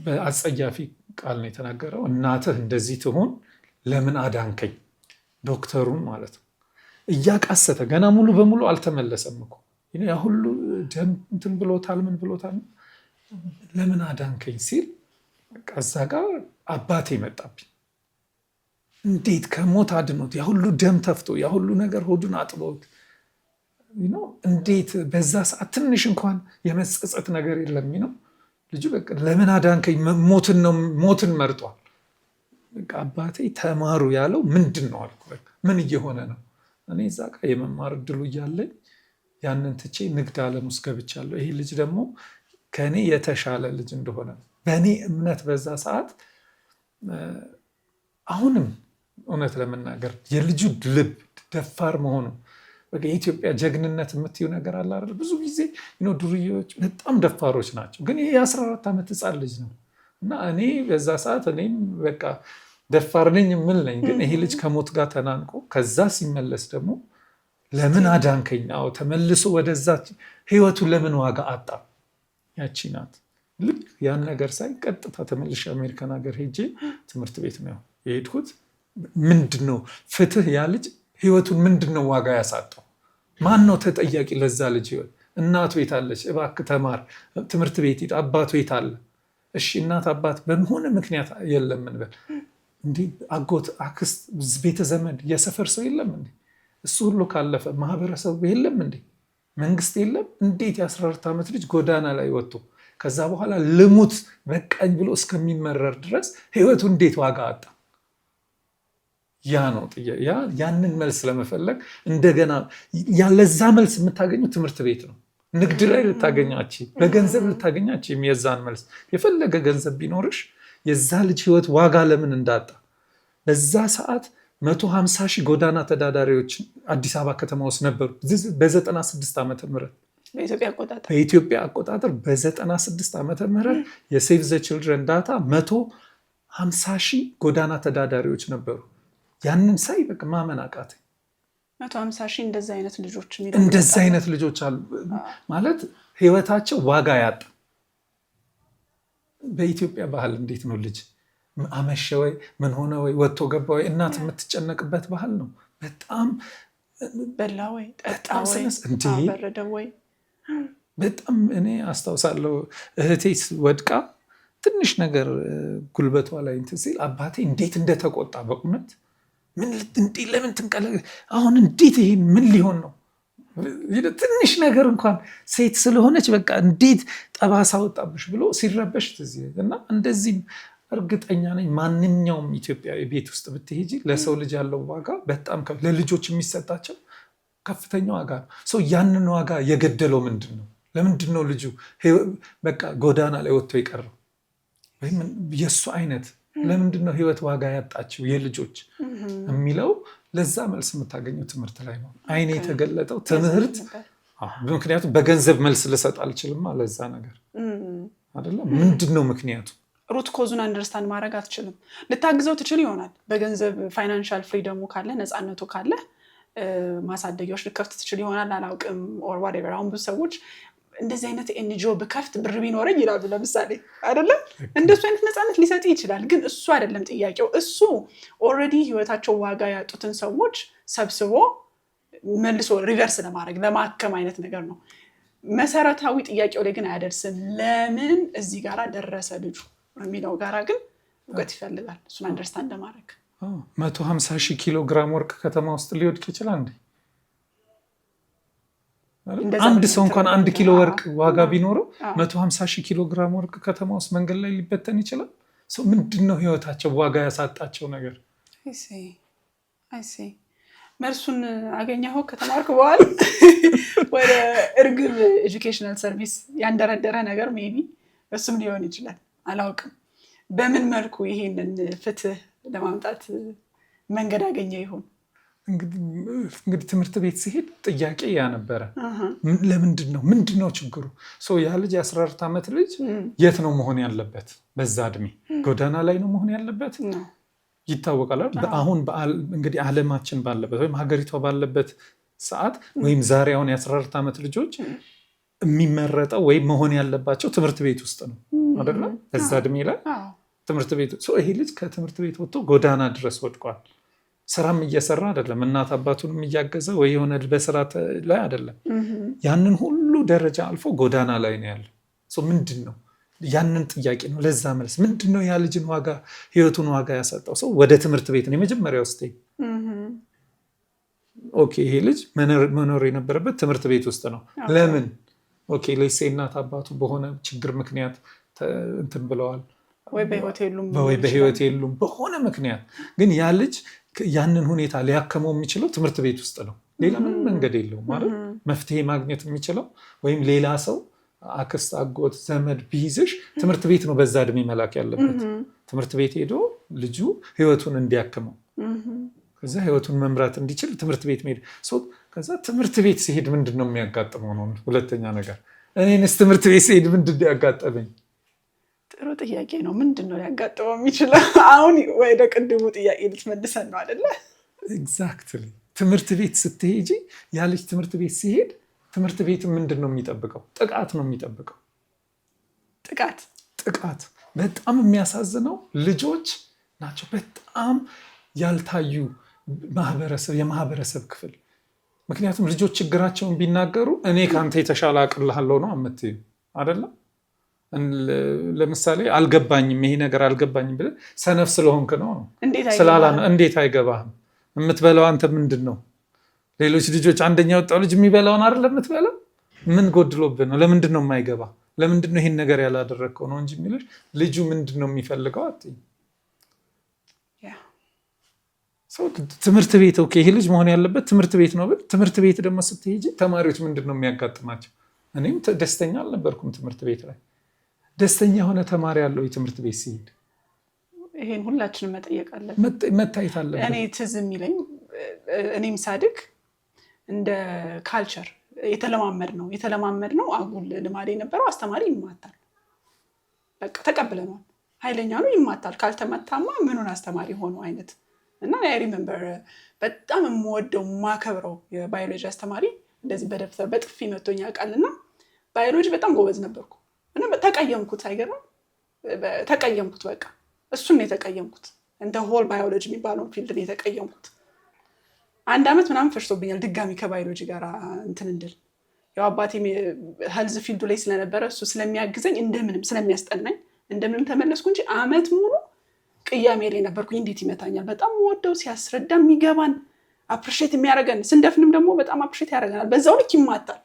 በአጸያፊ ቃል ነው የተናገረው። እናትህ እንደዚህ ትሆን ለምን አዳንከኝ? ዶክተሩን ማለት ነው እያቃሰተ ገና ሙሉ በሙሉ አልተመለሰም እኮ ያ ሁሉ ደም እንትን ብሎታል ምን ብሎታል ለምን አዳንከኝ ሲል እዛ ጋር አባቴ መጣብኝ። እንዴት ከሞት አድኖት ያ ሁሉ ደም ተፍቶ ያ ሁሉ ነገር ሆዱን አጥቦት እንዴት በዛ ሰዓት ትንሽ እንኳን የመጸጸት ነገር የለም ነው ልጁ በቃ ለምን አዳንከኝ ሞትን መርጧል። በቃ አባቴ ተማሩ ያለው ምንድን ነው አልኩ። በቃ ምን እየሆነ ነው? እኔ እዛ ጋር የመማር እድሉ እያለኝ ያንን ትቼ ንግድ ዓለም ውስጥ ገብቻለሁ። ይሄ ልጅ ደግሞ ከእኔ የተሻለ ልጅ እንደሆነ በእኔ እምነት በዛ ሰዓት አሁንም እውነት ለመናገር የልጁ ልብ ደፋር መሆኑ የኢትዮጵያ ጀግንነት የምትዩ ነገር አለ አይደል? ብዙ ጊዜ ዱርዬዎች በጣም ደፋሮች ናቸው፣ ግን ይሄ የ14 ዓመት ህፃን ልጅ ነው እና እኔ በዛ ሰዓት እኔም በቃ ደፋር ነኝ የምል ነኝ። ግን ይሄ ልጅ ከሞት ጋር ተናንቆ ከዛ ሲመለስ ደግሞ ለምን አዳንከኝ? አዎ ተመልሶ ወደዛ ህይወቱ ለምን ዋጋ አጣ? ያቺ ናት። ልክ ያን ነገር ሳይ ቀጥታ ተመልሼ አሜሪካን ሀገር ሄጄ ትምህርት ቤት ነው የሄድኩት። ምንድነው ፍትህ? ያ ልጅ ህይወቱን ምንድነው ዋጋ ያሳጣው? ማን ነው ተጠያቂ ለዛ ልጅ ህይወት? እናቱ የት አለች? እባክህ ተማር፣ ትምህርት ቤት ሂድ። አባቱ የት አለ? እሺ እናት አባት በሆነ ምክንያት የለም እንበል እንዴ፣ አጎት፣ አክስት፣ ቤተ ዘመድ፣ የሰፈር ሰው የለም እንዴ? እሱ ሁሉ ካለፈ ማህበረሰቡ የለም እንዴ? መንግስት የለም? እንዴት የ14 ዓመት ልጅ ጎዳና ላይ ወጥቶ ከዛ በኋላ ልሙት በቃኝ ብሎ እስከሚመረር ድረስ ህይወቱ እንዴት ዋጋ አጣ? ያ ነው ያንን መልስ ለመፈለግ እንደገና ለዛ መልስ የምታገኙ ትምህርት ቤት ነው። ንግድ ላይ ልታገኛች፣ በገንዘብ ልታገኛች የዛን መልስ የፈለገ ገንዘብ ቢኖርሽ የዛ ልጅ ህይወት ዋጋ ለምን እንዳጣ በዛ ሰዓት 150 ሺህ ጎዳና ተዳዳሪዎች አዲስ አበባ ከተማ ውስጥ ነበሩ። በ96 ዓመተ ምህረት በኢትዮጵያ አቆጣጠር በ96 ዓመተ ምህረት የሴቭ ዘ ችልድረን ዳታ 150 ሺህ ጎዳና ተዳዳሪዎች ነበሩ። ያንን ሳይ በቃ ማመን አቃተኝ። 150 ሺህ እንደዚህ አይነት ልጆች አሉ ማለት ህይወታቸው ዋጋ ያጣ። በኢትዮጵያ ባህል እንዴት ነው ልጅ አመሸ ወይ ምን ሆነ ወይ ወጥቶ ገባ ወይ እናት የምትጨነቅበት ባህል ነው። በጣም በላ ወይ ጠጣ ወይ በረደ ወይ በጣም እኔ አስታውሳለሁ እህቴ ወድቃ ትንሽ ነገር ጉልበቷ ላይ እንትን ሲል አባቴ እንዴት እንደተቆጣ በእውነት ለምን ትንቀለ አሁን እንዴት ይሄ ምን ሊሆን ነው? ትንሽ ነገር እንኳን ሴት ስለሆነች በቃ እንዴት ጠባሳ ወጣብሽ ብሎ ሲረበሽ ትዝ እና እንደዚህም እርግጠኛ ነኝ ማንኛውም ኢትዮጵያዊ ቤት ውስጥ ብትሄጂ ለሰው ልጅ ያለው ዋጋ በጣም ለልጆች የሚሰጣቸው ከፍተኛ ዋጋ ነው። ሰው ያንን ዋጋ የገደለው ምንድን ነው? ለምንድን ነው ልጁ በቃ ጎዳና ላይ ወጥቶ የቀረው? ወይም የእሱ አይነት ለምንድን ነው ህይወት ዋጋ ያጣችው የልጆች የሚለው ለዛ መልስ የምታገኘው ትምህርት ላይ ነው። አይኔ የተገለጠው ትምህርት ምክንያቱም በገንዘብ መልስ ልሰጥ አልችልም ለዛ ነገር አይደለም። ምንድነው ምክንያቱ? ሩት ኮዙን አንደርስታንድ ማድረግ አትችልም። ልታግዘው ትችል ይሆናል በገንዘብ ፋይናንሻል ፍሪደሙ ካለ ነፃነቱ ካለ ማሳደጊያዎች ልከፍት ትችል ይሆናል አላውቅም or whatever። አሁን ብዙ ሰዎች እንደዚህ አይነት ኤንጂኦ ብከፍት ብር ቢኖረኝ ይላሉ ለምሳሌ አይደለም። እንደሱ አይነት ነፃነት ሊሰጥ ይችላል፣ ግን እሱ አይደለም ጥያቄው። እሱ ኦልሬዲ ህይወታቸው ዋጋ ያጡትን ሰዎች ሰብስቦ መልሶ ሪቨርስ ለማድረግ ለማከም አይነት ነገር ነው። መሰረታዊ ጥያቄው ላይ ግን አያደርስም። ለምን እዚህ ጋራ ደረሰ ልጁ የሚለው ጋራ ግን እውቀት ይፈልጋል እሱን አንደርስታንድ ለማድረግ። 150,000 ኪሎ ግራም ወርቅ ከተማ ውስጥ ሊወድቅ ይችላል እንዴ? አንድ ሰው እንኳን 1 ኪሎ ወርቅ ዋጋ ቢኖረው 150,000 ኪሎ ግራም ወርቅ ከተማ ውስጥ መንገድ ላይ ሊበተን ይችላል። ሰው ምንድነው ህይወታቸው ዋጋ ያሳጣቸው ነገር? አይሲ መልሱን አገኘኸው ከተማርክ በኋላ ወደ እርግብ ኤጁኬሽናል ሰርቪስ ያንደረደረ ነገር ሜቢ እሱም ሊሆን ይችላል አላውቅም። በምን መልኩ ይሄንን ፍትህ ለማምጣት መንገድ አገኘ ይሆን? እንግዲህ ትምህርት ቤት ሲሄድ ጥያቄ ያ ነበረ። ምንድነው ችግሩ? ያ ልጅ የ14 ዓመት ልጅ የት ነው መሆን ያለበት? በዛ እድሜ ጎዳና ላይ ነው መሆን ያለበት? ይታወቃል። አሁን እንግዲህ ዓለማችን ባለበት ወይም ሀገሪቷ ባለበት ሰዓት ወይም ዛሬ አሁን የ14 ዓመት ልጆች የሚመረጠው ወይም መሆን ያለባቸው ትምህርት ቤት ውስጥ ነው አይደለ? በዛ እድሜ ላይ ትምህርት ቤት ይሄ ልጅ ከትምህርት ቤት ወጥቶ ጎዳና ድረስ ወድቋል። ስራም እየሰራ አይደለም፣ እናት አባቱንም እያገዘ ወይ የሆነ በስራ ላይ አይደለም። ያንን ሁሉ ደረጃ አልፎ ጎዳና ላይ ነው ያለው። ምንድን ነው ያንን ጥያቄ ነው። ለዛ መልስ ምንድነው ያ ልጅን ዋጋ ህይወቱን ዋጋ ያሰጣው? ሰው ወደ ትምህርት ቤት ነው የመጀመሪያው ስቴፕ። ኦኬ ይሄ ልጅ መኖር የነበረበት ትምህርት ቤት ውስጥ ነው። ለምን? ኦኬ ለሴ እናት አባቱ በሆነ ችግር ምክንያት እንትን ብለዋል ወይ በህይወት የሉም በሆነ ምክንያት፣ ግን ያ ልጅ ያንን ሁኔታ ሊያከመው የሚችለው ትምህርት ቤት ውስጥ ነው። ሌላ ምንም መንገድ የለውም ማለት መፍትሄ ማግኘት የሚችለው ወይም ሌላ ሰው አክስት አጎት ዘመድ ቢይዝሽ ትምህርት ቤት ነው በዛ እድሜ መላክ ያለበት። ትምህርት ቤት ሄዶ ልጁ ህይወቱን እንዲያክመው ከዛ ህይወቱን መምራት እንዲችል ትምህርት ቤት መሄድ። ከዛ ትምህርት ቤት ሲሄድ ምንድነው የሚያጋጥመው ነው ሁለተኛ ነገር። እኔንስ ትምህርት ቤት ሲሄድ ምንድነው ያጋጠመኝ? ጥሩ ጥያቄ ነው። ምንድነው ሊያጋጥመው የሚችለው? አሁን ወደ ቅድሙ ጥያቄ ልትመልሰን ነው አይደለ? ኤግዛክትሊ። ትምህርት ቤት ስትሄጂ ያ ልጅ ትምህርት ቤት ሲሄድ ትምህርት ቤት ምንድን ነው የሚጠብቀው? ጥቃት ነው የሚጠብቀው። ጥቃት በጣም የሚያሳዝነው ልጆች ናቸው። በጣም ያልታዩ የማህበረሰብ ክፍል። ምክንያቱም ልጆች ችግራቸውን ቢናገሩ እኔ ከአንተ የተሻለ አቅልሃለሁ ነው የምትይው አይደለም። ለምሳሌ አልገባኝም፣ ይሄ ነገር አልገባኝም ብለህ ሰነፍ ስለሆንክ ነው። እንዴት አይገባህም? የምትበላው አንተ ምንድን ነው? ሌሎች ልጆች አንደኛ ወጣው ልጅ የሚበላውን አይደለም የምትበላው። ምን ጎድሎብህ ነው? ለምንድን ነው የማይገባ? ለምንድን ነው ይሄን ነገር ያላደረግከው ነው እንጂ የሚልሽ ልጁ ምንድን ነው የሚፈልገው አትይም። ትምህርት ቤት ኦኬ ይሄ ልጅ መሆን ያለበት ትምህርት ቤት ነው ብል፣ ትምህርት ቤት ደግሞ ስትሄጂ ተማሪዎች ምንድን ነው የሚያጋጥማቸው? እኔም ደስተኛ አልነበርኩም ትምህርት ቤት ላይ። ደስተኛ የሆነ ተማሪ ያለው የትምህርት ቤት ሲሄድ ይሄን ሁላችንም መጠየቅ አለን፣ መታየት አለበት። እኔ ትዝ የሚለኝ እኔም ሳድግ እንደ ካልቸር የተለማመድ ነው አጉል ልማድ የነበረው አስተማሪ ይማታል። በቃ ተቀብለናል። ኃይለኛ ነው ይማታል፣ ካልተመታማ ምኑን አስተማሪ ሆኖ አይነት እና አይ ሪሜምበር በጣም የምወደው የማከብረው የባዮሎጂ አስተማሪ እንደዚህ በደብተር በጥፊ መቶኝ ያውቃልና ባዮሎጂ በጣም ጎበዝ ነበርኩ እና ተቀየምኩት። አይገርም? ተቀየምኩት። በቃ እሱን ነው የተቀየምኩት። እንደ ሆል ባዮሎጂ የሚባለው ፊልድ ነው የተቀየምኩት። 1 ዓመት ምናምን ፈጅቶብኛል ድጋሚ ከባዮሎጂ ጋር እንትን እንድል። ያው አባቴ ሄልዝ ፊልዱ ላይ ስለነበረ እሱ ስለሚያግዘኝ እንደምንም ስለሚያስጠናኝ እንደምንም ተመለስኩ እንጂ ዓመት ሙሉ ቅያሜ ላይ ነበርኩኝ። እንዴት ይመታኛል? በጣም ወደው ሲያስረዳ የሚገባን አፕሪሼት የሚያደርገን፣ ስንደፍንም ደግሞ በጣም አፕሪሼት ያደርገናል። በዛው ልክ ይማታል።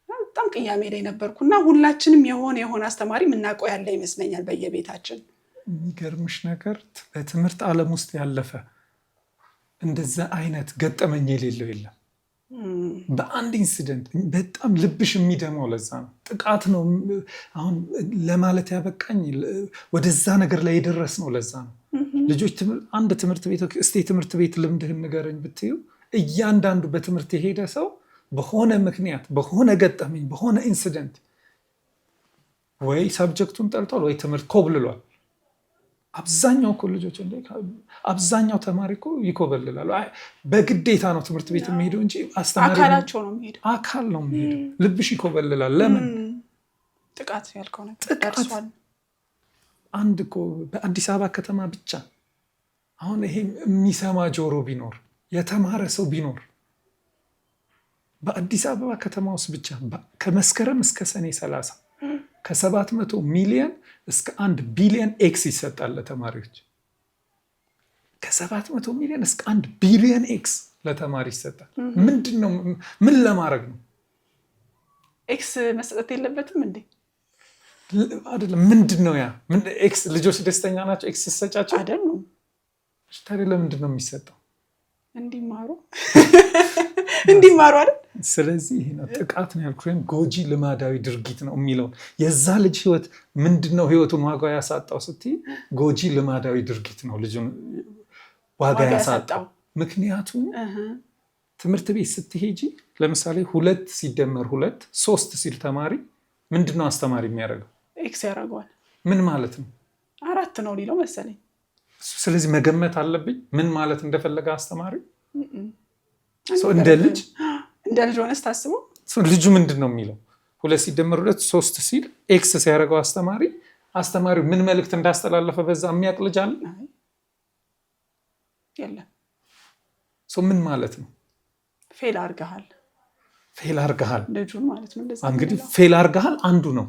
በጣም ቅያሜ ላይ ነበርኩና ሁላችንም የሆነ አስተማሪ የምናውቀው ያለ ይመስለኛል በየቤታችን። የሚገርምሽ ነገር በትምህርት ዓለም ውስጥ ያለፈ እንደዛ አይነት ገጠመኝ የሌለው የለም። በአንድ ኢንሲደንት በጣም ልብሽ የሚደማው ለዛ ነው። ጥቃት ነው አሁን ለማለት ያበቃኝ ወደዛ ነገር ላይ የደረስ ነው ለዛ ነው። ልጆች አንድ ትምህርት ቤት እስቲ ትምህርት ቤት ልምድህን ንገረኝ ብትዩ እያንዳንዱ በትምህርት የሄደ ሰው በሆነ ምክንያት በሆነ ገጠመኝ በሆነ ኢንሲደንት ወይ ሰብጀክቱን ጠልቷል ወይ ትምህርት ኮብልሏል። አብዛኛው እኮ ልጆች አብዛኛው ተማሪ እኮ ይኮበልላሉ። በግዴታ ነው ትምህርት ቤት የሚሄደው እንጂ አስተማሪ አካላቸው ነው የሚሄደው። አካል ነው የሚሄደው። ልብሽ ይኮበልላል። ለምን? ጥቃት ያልከው ነገር ደርሷል። አንድ እኮ በአዲስ አበባ ከተማ ብቻ አሁን ይሄ የሚሰማ ጆሮ ቢኖር የተማረ ሰው ቢኖር በአዲስ አበባ ከተማ ውስጥ ብቻ ከመስከረም እስከ ሰኔ 30 ከ700 ሚሊዮን እስከ 1 ቢሊዮን ኤክስ ይሰጣል ለተማሪዎች። ከ700 ሚሊዮን እስከ 1 ቢሊዮን ኤክስ ለተማሪ ይሰጣል። ምንድነው? ምን ለማድረግ ነው? ኤክስ መስጠት የለበትም እንዴ? አይደለም። ምንድነው ያ? ኤክስ ልጆች ደስተኛ ናቸው ኤክስ ሲሰጫቸው አይደለም። ታዲያ ለምንድን ነው የሚሰጠው? እንዲማሩ አይደል? ስለዚህ ይሄ ነው ጥቃት ነው ያልኩት። ጎጂ ልማዳዊ ድርጊት ነው የሚለው የዛ ልጅ ህይወት ምንድነው ህይወቱን ዋጋ ያሳጣው ስትይ ጎጂ ልማዳዊ ድርጊት ነው ልጁን ዋጋ ያሳጣው። ምክንያቱም ትምህርት ቤት ስትሄጂ ለምሳሌ 2 ሲደመር 2 3 ሲል ተማሪ ምንድነው አስተማሪ የሚያደርገው? ኤክስ ያደርገዋል። ምን ማለት ነው? 4 ነው ሊለው መሰለኝ። ስለዚህ መገመት አለብኝ ምን ማለት እንደፈለገ አስተማሪ። እንደ ልጅ ሆነስ ታስበው ልጁ ምንድን ነው የሚለው? 2 ሲደመር 2 3 ሲል ኤክስ ሲያደርገው አስተማሪው ምን መልእክት እንዳስተላለፈ በዛ የሚያውቅ ልጅ አለ? የለም። ምን ማለት ነው? ፌል አድርገሃል ልጁን ማለት ነው። እንግዲህ ፌል አድርገሃል አንዱ ነው።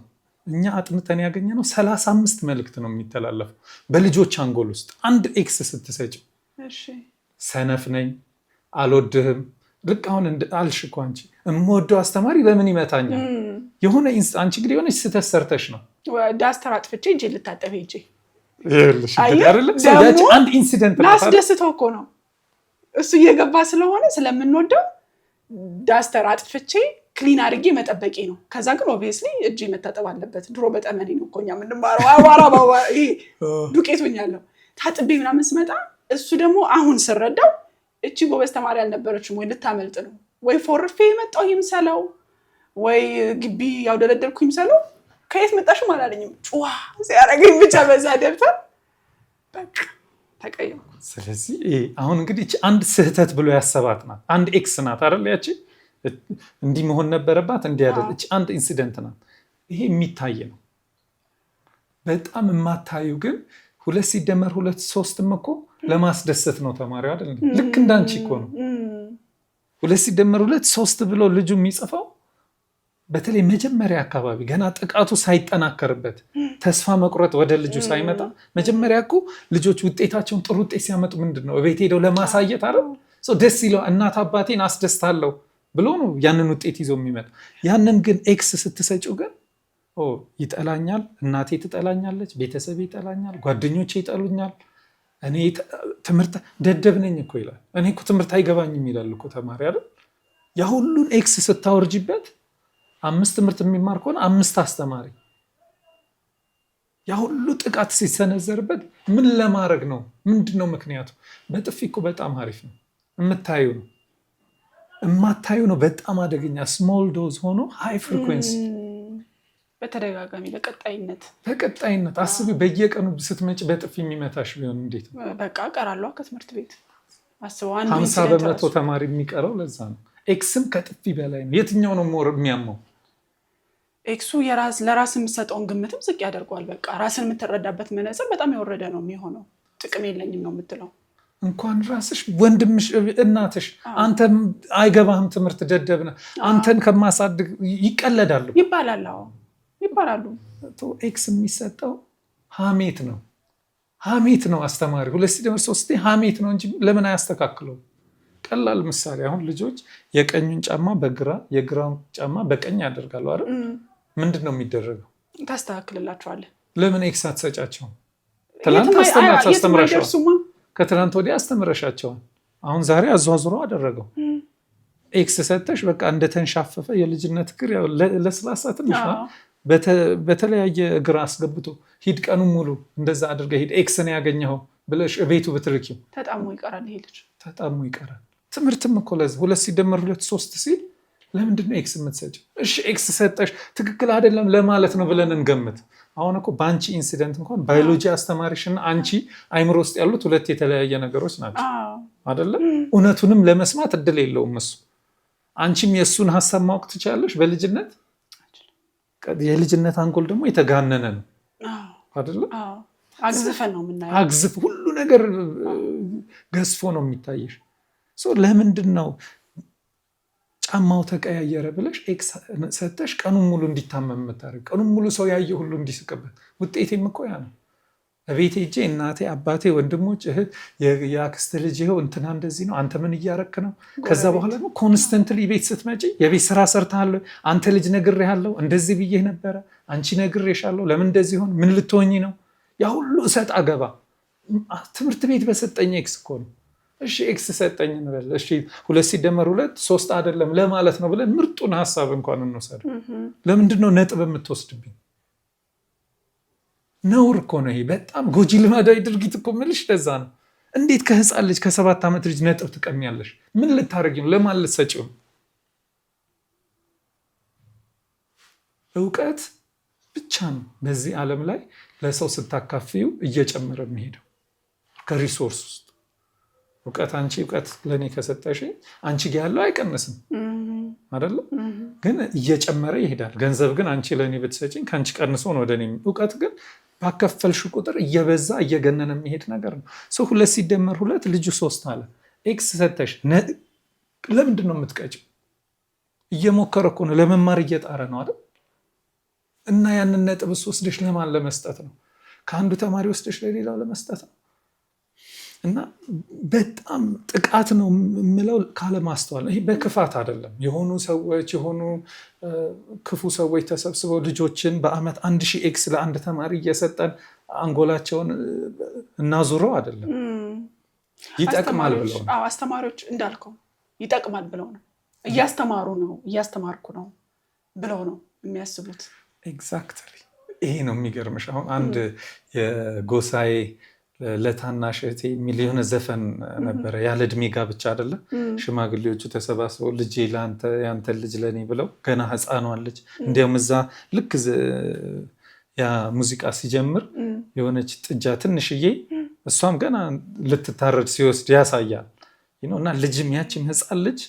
እኛ አጥንተን ያገኘነው 35 መልእክት ነው የሚተላለፈው በልጆች አንጎል ውስጥ አንድ ኤክስ ስትሰጪው። ሰነፍ ነኝ፣ አልወድህም። ልክ አሁን አልሽ እኮ አንቺ የምወደው አስተማሪ ለምን ይመታኛል? የሆነ አንቺ እንግዲህ የሆነች ስህተት ሰርተሽ ነው። ዳስተር አጥፍቼ እጄ ልታጠብ ሄጄ አንድ ኢንሲደንት ላስደስተው እኮ ነው እሱ እየገባ ስለሆነ ስለምንወደው ዳስተር አጥፍቼ ክሊን አድርጌ መጠበቄ ነው። ከዛ ግን ኦብቪየስሊ እጄ መታጠብ አለበት። ድሮ በጠመኔ ነው እኮ እኛ የምንማረው። አዋራ ይሄ ዱቄት ሆኛለሁ ታጥቤ ምናምን ስመጣ እሱ ደግሞ አሁን ስረዳው እቺ ጎበዝ ተማሪ አልነበረችም ወይ ልታመልጥ ነው ወይ ፎርፌ የመጣው ይምሰለው ወይ ግቢ ያውደለደልኩ ይምሰለው ከየት መጣሽም አላለኝም። ጩዋ ሲያረገኝ ብቻ በዛ ደብተር በቃ ተቀየምኩ። ስለዚህ አሁን እንግዲህ እቺ አንድ ስህተት ብሎ ያሰባት ናት። አንድ ኤክስ ናት አይደል? ያቺ እንዲህ መሆን ነበረባት እንዲህ አይደል? እቺ አንድ ኢንሲደንት ናት። ይሄ የሚታይ ነው። በጣም የማታዩ ግን 2 ሲደመር 2 3 እኮ ለማስደሰት ነው ተማሪው አይደል? ልክ እንዳንቺ እኮ ነው። 2 ሲደመር 2 3 ብሎ ልጁ የሚጽፈው በተለይ መጀመሪያ አካባቢ ገና ጥቃቱ ሳይጠናከርበት ተስፋ መቁረጥ ወደ ልጁ ሳይመጣ መጀመሪያ እኮ ልጆች ውጤታቸውን ጥሩ ውጤት ሲያመጡ ምንድነው እቤት ሄደው ለማሳየት አይደል? ደስ ይለው እናት አባቴን አስደስታለሁ ብሎ ነው ያንን ውጤት ይዞ የሚመጣ። ያንን ግን ኤክስ ስትሰጪው ግን ይጠላኛል፣ እናቴ ትጠላኛለች፣ ቤተሰብ ይጠላኛል፣ ጓደኞቼ ይጠሉኛል፣ እኔ ትምህርት ደደብ ነኝ እኮ ይላል። እኔ እኮ ትምህርት አይገባኝም ይላል እኮ ተማሪ አይደል? ያ ሁሉን ኤክስ ስታወርጂበት 5 ትምህርት የሚማር ከሆነ 5 አስተማሪ ያ ሁሉ ጥቃት ሲሰነዘርበት ምን ለማድረግ ነው? ምንድነው ምክንያቱ? በጥፊ እኮ በጣም አሪፍ ነው የምታዩ ነው የማታዩ ነው በጣም አደገኛ ስሞል ዶዝ ሆኖ ሃይ ፍሪኩዌንሲ በተደጋጋሚ በቀጣይነት አስቢ። በየቀኑ ስትመጪ በጥፊ የሚመታሽ ቢሆን እንዴት ነው? በቃ ቀራለሁ ከትምህርት ቤት አስበው። 50% ተማሪ የሚቀረው ለዛ ነው። ኤክስም ከጥፊ በላይ ነው። የትኛው ነው ሞር የሚያመው? ኤክሱ ለራስ የምትሰጠውን ግምትም ዝቅ ያደርገዋል። በቃ ራስን የምትረዳበት መነጽር በጣም የወረደ ነው የሚሆነው። ጥቅም የለኝም ነው የምትለው። እንኳን ራስሽ ወንድምሽ፣ እናትሽ አንተ አይገባህም ትምህርት ደደብ ነህ አንተን ከማሳድግ ይቀለዳሉ ይባላሉ። ኤክስ የሚሰጠው ሀሜት ነው አስተማሪ 2 ሲደመር 3 ሀሜት ነው እንጂ ለምን አያስተካክለው? ቀላል ምሳሌ አሁን ልጆች የቀኙን ጫማ በግራ የግራውን ጫማ በቀኝ ያደርጋሉ አይደል? ምንድን ነው የሚደረገው? ታስተካክልላቸዋለህ። ለምን ኤክስ አትሰጫቸውም? ትናንት አስተምራቸዋል፣ ከትናንት ወዲያ አስተምረሻቸዋል። አሁን ዛሬ አዟዙረው አደረገው። ኤክስ ሰተሽ በቃ እንደተንሻፈፈ የልጅነት እግር ለስላሳ ትንሽ በተለያየ እግር አስገብቶ ሂድ ቀኑን ሙሉ እንደዛ አድርገህ ሂድ ኤክስን ያገኘኸው ብለሽ ቤቱ ብትርኪው ተጣሙ ይቀራል። ይሄ ልጅ ተጣሙ ይቀራል። ትምህርትም እኮ ለዚህ 2 ሲደመር 2 3 ሲል ለምንድን ነው ኤክስ የምትሰጪው? እሺ ኤክስ ሰጠሽ ትክክል አይደለም ለማለት ነው ብለን እንገምት። አሁን እኮ በአንቺ ኢንሲደንት እንኳን ባዮሎጂ አስተማሪሽና አንቺ አይምሮ ውስጥ ያሉት ሁለት የተለያየ ነገሮች ናቸው አይደለም? እውነቱንም ለመስማት እድል የለውም እሱ። አንቺም የእሱን ሀሳብ ማወቅ ትችላለሽ በልጅነት። የልጅነት አንጎል ደግሞ የተጋነነ ነው አይደለም? አግዝፈን ነው የምናየው። አግዝፍ ሁሉ ነገር ገዝፎ ነው የሚታየሽ። ለምንድን ነው ጫማው ተቀያየረ ብለሽ ኤክስ ሰተሽ ቀኑን ሙሉ እንዲታመም የምታደርግ? ቀኑን ሙሉ ሰው ያየ ሁሉ እንዲስቅበት። ውጤቴም እኮ ያ ነው። በቤቴ ሄጄ እናቴ፣ አባቴ፣ ወንድሞች፣ እህት፣ የአክስት ልጅ ይኸው እንትና እንደዚህ ነው፣ አንተ ምን እያረክ ነው? ከዛ በኋላ ደግሞ ኮንስተንትሊ ቤት ስትመጪ የቤት ስራ ሰርተሃለሁ፣ አንተ ልጅ ነግሬሃለሁ፣ እንደዚህ ብዬ ነበረ፣ አንቺ ነግሬሻለሁ፣ ለምን እንደዚህ ሆን፣ ምን ልትሆኚ ነው? ያ ሁሉ እሰጥ አገባ ትምህርት ቤት በሰጠኝ ኤክስ እኮ ነው። እሺ ኤክስ ሰጠኝ እንበል። እሺ 2 ሲደመር 2 3 አይደለም ለማለት ነው ብለን ምርጡን ሀሳብ እንኳን እንወሰድ። ለምንድን ነው ነጥብ የምትወስድብኝ? ነውር እኮ ነው ይሄ። በጣም ጎጂ ልማዳዊ ድርጊት እኮ የምልሽ ለዛ ነው። እንዴት ከህፃን ልጅ ከ7 ዓመት ልጅ ነጥብ ትቀሚያለሽ? ምን ልታደርጊ ነው? ለማን ልትሰጪው? እውቀት ብቻ ነው በዚህ ዓለም ላይ ለሰው ስታካፍዩ እየጨመረ የሚሄደው ከሪሶርስ ውስጥ። እውቀት አንቺ እውቀት ለእኔ ከሰጠሽ አንቺ ጋ ያለው አይቀንስም አይደለም፣ ግን እየጨመረ ይሄዳል። ገንዘብ ግን አንቺ ለእኔ ብትሰጪኝ ከአንቺ ቀንሶ ነው ወደ እኔ። እውቀት ግን ባከፈልሽ ቁጥር እየበዛ እየገነነ የሚሄድ ነገር ነው። 2 ሲደመር 2 ልጁ 3 አለ። ኤክስ ሰጠሽ፣ ለምንድን ነው የምትቀጭው? እየሞከረ እኮ ነው፣ ለመማር እየጣረ ነው አይደል? እና ያንን ነጥብ ወስደሽ ለማን ለመስጠት ነው? ከአንዱ ተማሪ ወስደሽ ለሌላው ለመስጠት ነው። እና በጣም ጥቃት ነው የምለው ካለማስተዋል ነው። ይሄ በክፋት አይደለም። የሆኑ ሰዎች የሆኑ ክፉ ሰዎች ተሰብስበው ልጆችን በአመት 1000 ኤክስ ለአንድ ተማሪ እየሰጠን አንጎላቸውን እናዙረው አይደለም። ይጠቅማል ብለው ነው። አስተማሪዎች እንዳልከው ይጠቅማል ብለው ነው፣ እያስተማሩ ነው፣ እያስተማርኩ ነው ብለው ነው የሚያስቡት። ኤግዛክትሊ ይሄ ነው የሚገርምሽ። አሁን አንድ የጎሳዬ ለታናሽ እህቴ የሚል የሆነ ዘፈን ነበረ። ያለ እድሜ ጋብቻ አይደለም። ሽማግሌዎቹ ተሰባስበው ልጄ ለአንተ ያንተ ልጅ ለእኔ ብለው ገና ህፃኗን ልጅ እንዲያውም እዛ ልክ ያ ሙዚቃ ሲጀምር የሆነች ጥጃ ትንሽዬ እሷም ገና ልትታረድ ሲወስድ ያሳያል እና ልጅም ያችም ህፃን ልጅ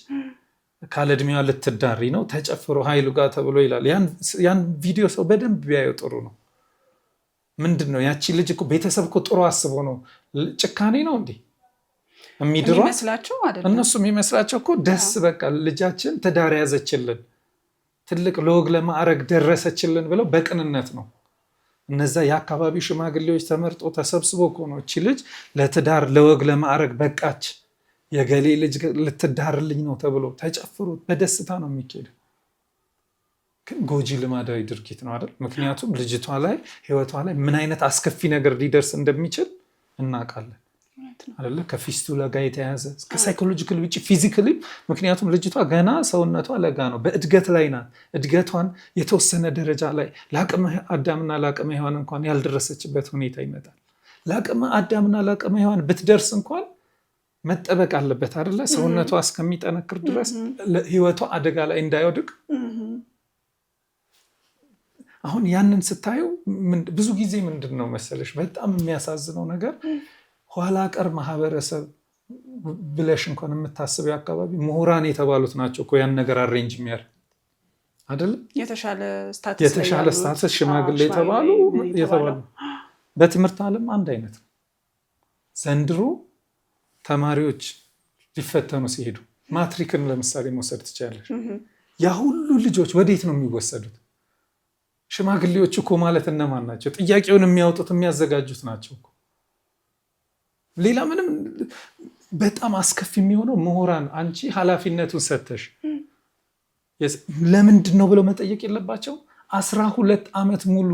ካለ እድሜዋ ልትዳሪ ነው ተጨፍሮ ኃይሉ ጋር ተብሎ ይላል። ያን ቪዲዮ ሰው በደንብ ቢያየው ጥሩ ነው። ምንድን ነው ያቺ ልጅ እኮ ቤተሰብ እኮ ጥሩ አስቦ ነው። ጭካኔ ነው እንዴ የሚድሯ? እነሱ የሚመስላቸው እኮ ደስ በቃ ልጃችን ትዳር ያዘችልን፣ ትልቅ ለወግ ለማዕረግ ደረሰችልን ብለው በቅንነት ነው። እነዛ የአካባቢው ሽማግሌዎች ተመርጦ ተሰብስቦ እኮ ነው እቺ ልጅ ለትዳር ለወግ ለማዕረግ በቃች፣ የገሌ ልጅ ልትዳርልኝ ነው ተብሎ ተጨፍሮ በደስታ ነው የሚካሄደው። ግን ጎጂ ልማዳዊ ድርጊት ነው አይደል? ምክንያቱም ልጅቷ ላይ ህይወቷ ላይ ምን አይነት አስከፊ ነገር ሊደርስ እንደሚችል እናውቃለን አይደለ? ከፊስቱላ ጋር የተያዘ ከሳይኮሎጂካል ውጭ ፊዚካሊ። ምክንያቱም ልጅቷ ገና ሰውነቷ ለጋ ነው፣ በእድገት ላይ ናት። እድገቷን የተወሰነ ደረጃ ላይ ለአቅመ አዳምና ለአቅመ ሔዋን እንኳን ያልደረሰችበት ሁኔታ ይመጣል። ለአቅመ አዳምና ለአቅመ ሔዋን ብትደርስ እንኳን መጠበቅ አለበት አይደለ? ሰውነቷ እስከሚጠነክር ድረስ ህይወቷ አደጋ ላይ እንዳይወድቅ። አሁን ያንን ስታዩ ብዙ ጊዜ ምንድን ነው መሰለሽ በጣም የሚያሳዝነው ነገር ኋላ ቀር ማህበረሰብ ብለሽ እንኳን የምታስበው አካባቢ ምሁራን የተባሉት ናቸው እኮ ያን ነገር አሬንጅ የሚያደርግ አይደለም። የተሻለ ስታተስ ሽማግሌ የተባሉ በትምህርት ዓለም አንድ አይነት ነው። ዘንድሮ ተማሪዎች ሊፈተኑ ሲሄዱ ማትሪክን ለምሳሌ መውሰድ ትችላለሽ። ያ ሁሉ ልጆች ወዴት ነው የሚወሰዱት? ሽማግሌዎች እኮ ማለት እነማን ናቸው? ጥያቄውን የሚያወጡት የሚያዘጋጁት ናቸው እኮ። ሌላ ምንም። በጣም አስከፊ የሚሆነው ምሁራን አንቺ ኃላፊነቱን ሰተሽ ለምንድን ነው ብለው መጠየቅ የለባቸው? 12 ዓመት ሙሉ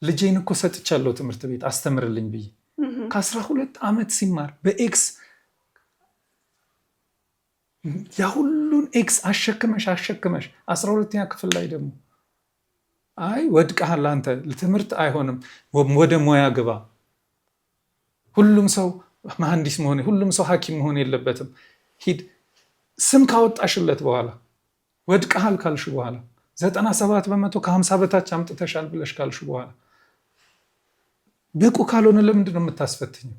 ልጄን እኮ ሰጥቻለሁ ትምህርት ቤት አስተምርልኝ ብዬ ከ12 ዓመት ሲማር በኤክስ ያ ሁሉን ኤክስ አሸክመሽ 12ኛ ክፍል ላይ ደግሞ አይ ወድቀሃል አንተ ለትምህርት አይሆንም ወደ ሙያ ግባ፣ ሁሉም ሰው መሐንዲስ መሆን ሁሉም ሰው ሐኪም መሆን የለበትም ሂድ፣ ስም ካወጣሽለት በኋላ ወድቀሃል ካልሽ በኋላ 97% ከ50 በታች አምጥተሻል ብለሽ ካልሽ በኋላ ብቁ ካልሆነ ለምንድን ነው የምታስፈትኝው?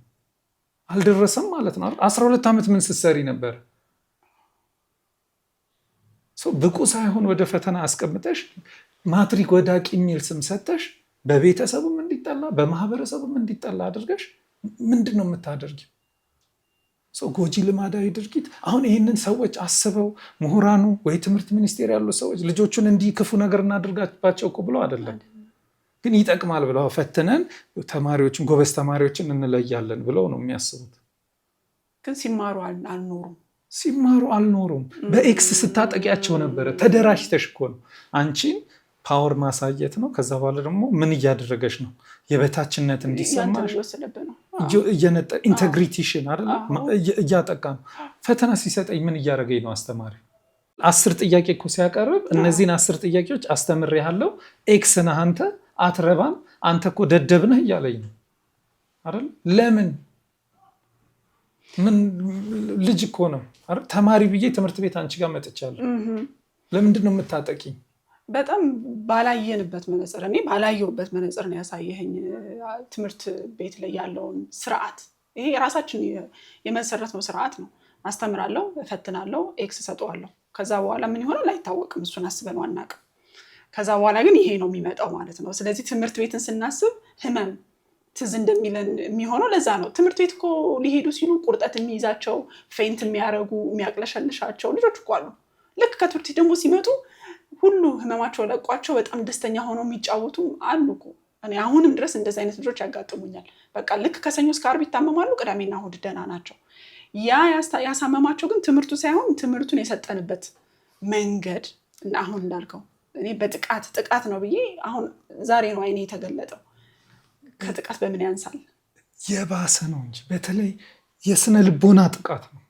አልደረሰም ማለት ነው። 12 ዓመት ምን ስትሰሪ ነበር? ብቁ ሳይሆን ወደ ፈተና አስቀምጠሽ ማትሪክ ወዳቂ የሚል ስም ሰተሽ በቤተሰቡም እንዲጠላ በማህበረሰቡም እንዲጠላ አድርገሽ ምንድን ነው የምታደርጊው? ጎጂ ልማዳዊ ድርጊት። አሁን ይህንን ሰዎች አስበው ምሁራኑ ወይ ትምህርት ሚኒስቴር ያሉ ሰዎች ልጆቹን እንዲህ ክፉ ነገር እናድርጋባቸው እኮ ብለው አይደለም፣ ግን ይጠቅማል ብለው ፈትነን ተማሪዎችን ጎበዝ ተማሪዎችን እንለያለን ብለው ነው የሚያስቡት። ግን ሲማሩ አልኖሩም። በኤክስ ስታጠቂያቸው ነበረ። ተደራጅተሽ እኮ ነው። አንቺን ፓወር ማሳየት ነው። ከዛ በኋላ ደግሞ ምን እያደረገች ነው? የበታችነት እንዲሰማሽ ኢንቴግሪቲሽን አይደለ እያጠቃ ነው። ፈተና ሲሰጠኝ ምን እያደረገኝ ነው አስተማሪ? 10 ጥያቄ እኮ ሲያቀርብ እነዚህን 10 ጥያቄዎች አስተምሬሃለሁ፣ ኤክስ ነህ አንተ፣ አትረባም፣ አንተ እኮ ደደብ ነህ እያለኝ ነው አይደል? ለምን? ምን ልጅ እኮ ነው ተማሪ ብዬ ትምህርት ቤት አንቺ ጋር መጥቻለሁ። ለምንድን ነው የምታጠቂኝ? በጣም ባላየንበት መነጽር፣ እኔ ባላየሁበት መነጽር ነው ያሳየኸኝ ትምህርት ቤት ላይ ያለውን ስርዓት። ይሄ የራሳችን የመሰረትነው ስርዓት ነው። አስተምራለሁ፣ እፈትናለሁ፣ ኤክስ ሰጠዋለሁ። ከዛ በኋላ ምን ይሆናል አይታወቅም። እሱን አስበን አናውቅም። ከዛ በኋላ ግን ይሄ ነው የሚመጣው ማለት ነው። ስለዚህ ትምህርት ቤትን ስናስብ ህመም ትዝ እንደሚለን የሚሆነው ለዛ ነው። ትምህርት ቤት እኮ ሊሄዱ ሲሉ ቁርጠት የሚይዛቸው ፌንት የሚያረጉ የሚያቅለሸልሻቸው ልጆች እኮ አሉ። ልክ ከትምህርት ቤት ደግሞ ሲመጡ ሁሉ ህመማቸው ለቋቸው በጣም ደስተኛ ሆነው የሚጫወቱ አሉ እኮ። እኔ አሁንም ድረስ እንደዚህ አይነት ልጆች ያጋጥሙኛል። በቃ ልክ ከሰኞ እስከ ዓርብ ይታመማሉ፣ ቅዳሜና እሑድ ደህና ናቸው። ያሳመማቸው ግን ትምህርቱ ሳይሆን ትምህርቱን የሰጠንበት መንገድ እና አሁን እንዳልከው እኔ ጥቃት ነው ብዬ አሁን ዛሬ ነው አይኔ የተገለጠው። ከጥቃት በምን ያንሳል? የባሰ ነው እንጂ በተለይ የስነ ልቦና ጥቃት ነው።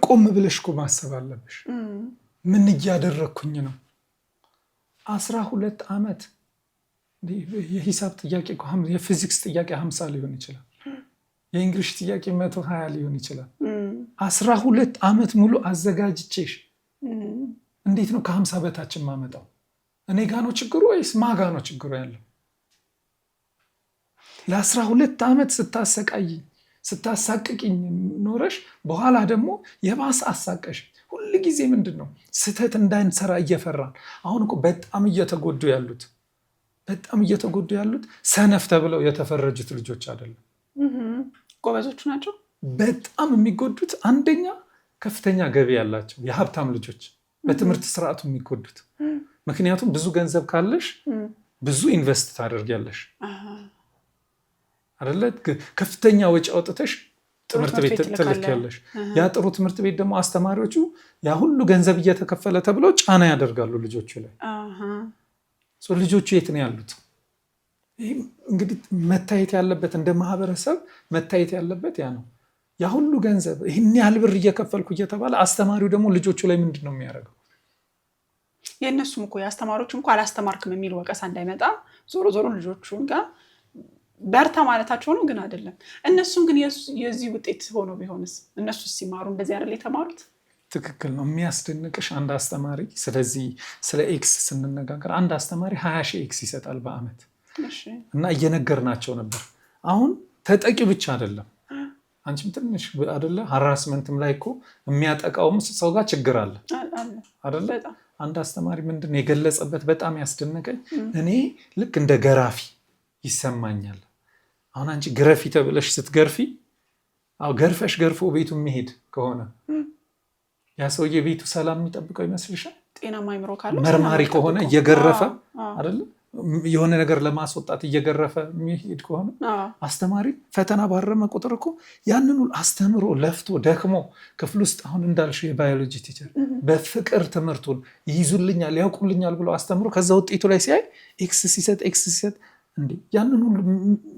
ቆም ብለሽ እኮ ማሰብ አለብሽ። ምን እያደረግኩኝ ነው? 12 ዓመት የሂሳብ ጥያቄ፣ የፊዚክስ ጥያቄ 50 ሊሆን ይችላል። የእንግሊሽ ጥያቄ 120 ሊሆን ይችላል። 12 ዓመት ሙሉ አዘጋጅቼሽ እንዴት ነው ከ50 በታችን ማመጣው? እኔ ጋ ነው ችግሩ ወይስ ማጋ ነው ችግሩ ያለው? ለ12 ዓመት ስታሳቅቅኝ ኖረሽ በኋላ ደግሞ የባሰ አሳቀሽ። ሁል ጊዜ ምንድን ነው ስህተት እንዳንሰራ እየፈራን። አሁን እኮ በጣም እየተጎዱ ያሉት ሰነፍ ተብለው የተፈረጁት ልጆች አይደለም፣ ጎበዞቹ ናቸው። በጣም የሚጎዱት አንደኛ ከፍተኛ ገቢ ያላቸው የሀብታም ልጆች በትምህርት ስርዓቱ የሚጎዱት። ምክንያቱም ብዙ ገንዘብ ካለሽ ብዙ ኢንቨስት ታደርጊያለሽ አይደለ? ከፍተኛ ወጪ አውጥተሽ ትምህርት ቤት ትልኪያለሽ። ያ ጥሩ ትምህርት ቤት ደግሞ አስተማሪዎቹ ያ ሁሉ ገንዘብ እየተከፈለ ተብለው ጫና ያደርጋሉ ልጆቹ ላይ። ልጆቹ የት ነው ያሉት? እንግዲህ መታየት ያለበት እንደ ማህበረሰብ መታየት ያለበት ያ ነው። ያ ሁሉ ገንዘብ ይህን ያህል ብር እየከፈልኩ እየተባለ አስተማሪው ደግሞ ልጆቹ ላይ ምንድን ነው የሚያደርገው? የእነሱም እኮ የአስተማሪዎችም እኮ አላስተማርክም የሚል ወቀሳ እንዳይመጣ ዞሮ ልጆቹን ጋር በርታ ማለታቸው ነው። ግን አይደለም። እነሱም ግን የዚህ ውጤት ሆኖ ቢሆንስ? እነሱስ ሲማሩ እንደዚህ አይደል የተማሩት? ትክክል ነው። የሚያስደንቅሽ አንድ አስተማሪ፣ ስለዚህ ስለ ኤክስ ስንነጋገር አንድ አስተማሪ 20,000 ኤክስ ይሰጣል በአመት እና እየነገርናቸው ነበር። አሁን ተጠቂ ብቻ አይደለም፣ አንቺም ትንሽ አይደለ ሃራስመንትም ላይ እኮ የሚያጠቃውም ሰው ጋር ችግር አለ አይደለ? አንድ አስተማሪ ምንድን ነው የገለጸበት በጣም ያስደነቀኝ፣ እኔ ልክ እንደ ገራፊ ይሰማኛል። አሁን አንቺ ግረፊ ተብለሽ ስትገርፊ፣ ገርፈሽ ገርፎ ቤቱ የሚሄድ ከሆነ ያ ሰውዬ ቤቱ ሰላም የሚጠብቀው ይመስልሻል? ጤናማ አይምሮ ካለው መርማሪ ከሆነ እየገረፈ አይደለ የሆነ ነገር ለማስወጣት እየገረፈ የሚሄድ ከሆነ አስተማሪ ፈተና ባረመ ቁጥር እኮ ያንኑ አስተምሮ ለፍቶ ደክሞ ክፍል ውስጥ አሁን እንዳልሽ የባዮሎጂ ቲቸር በፍቅር ትምህርቱን ይይዙልኛል ያውቁልኛል ብሎ አስተምሮ ከዛ ውጤቱ ላይ ሲያይ ኤክስ ሲሰጥ እንዴ ያንን ሁሉ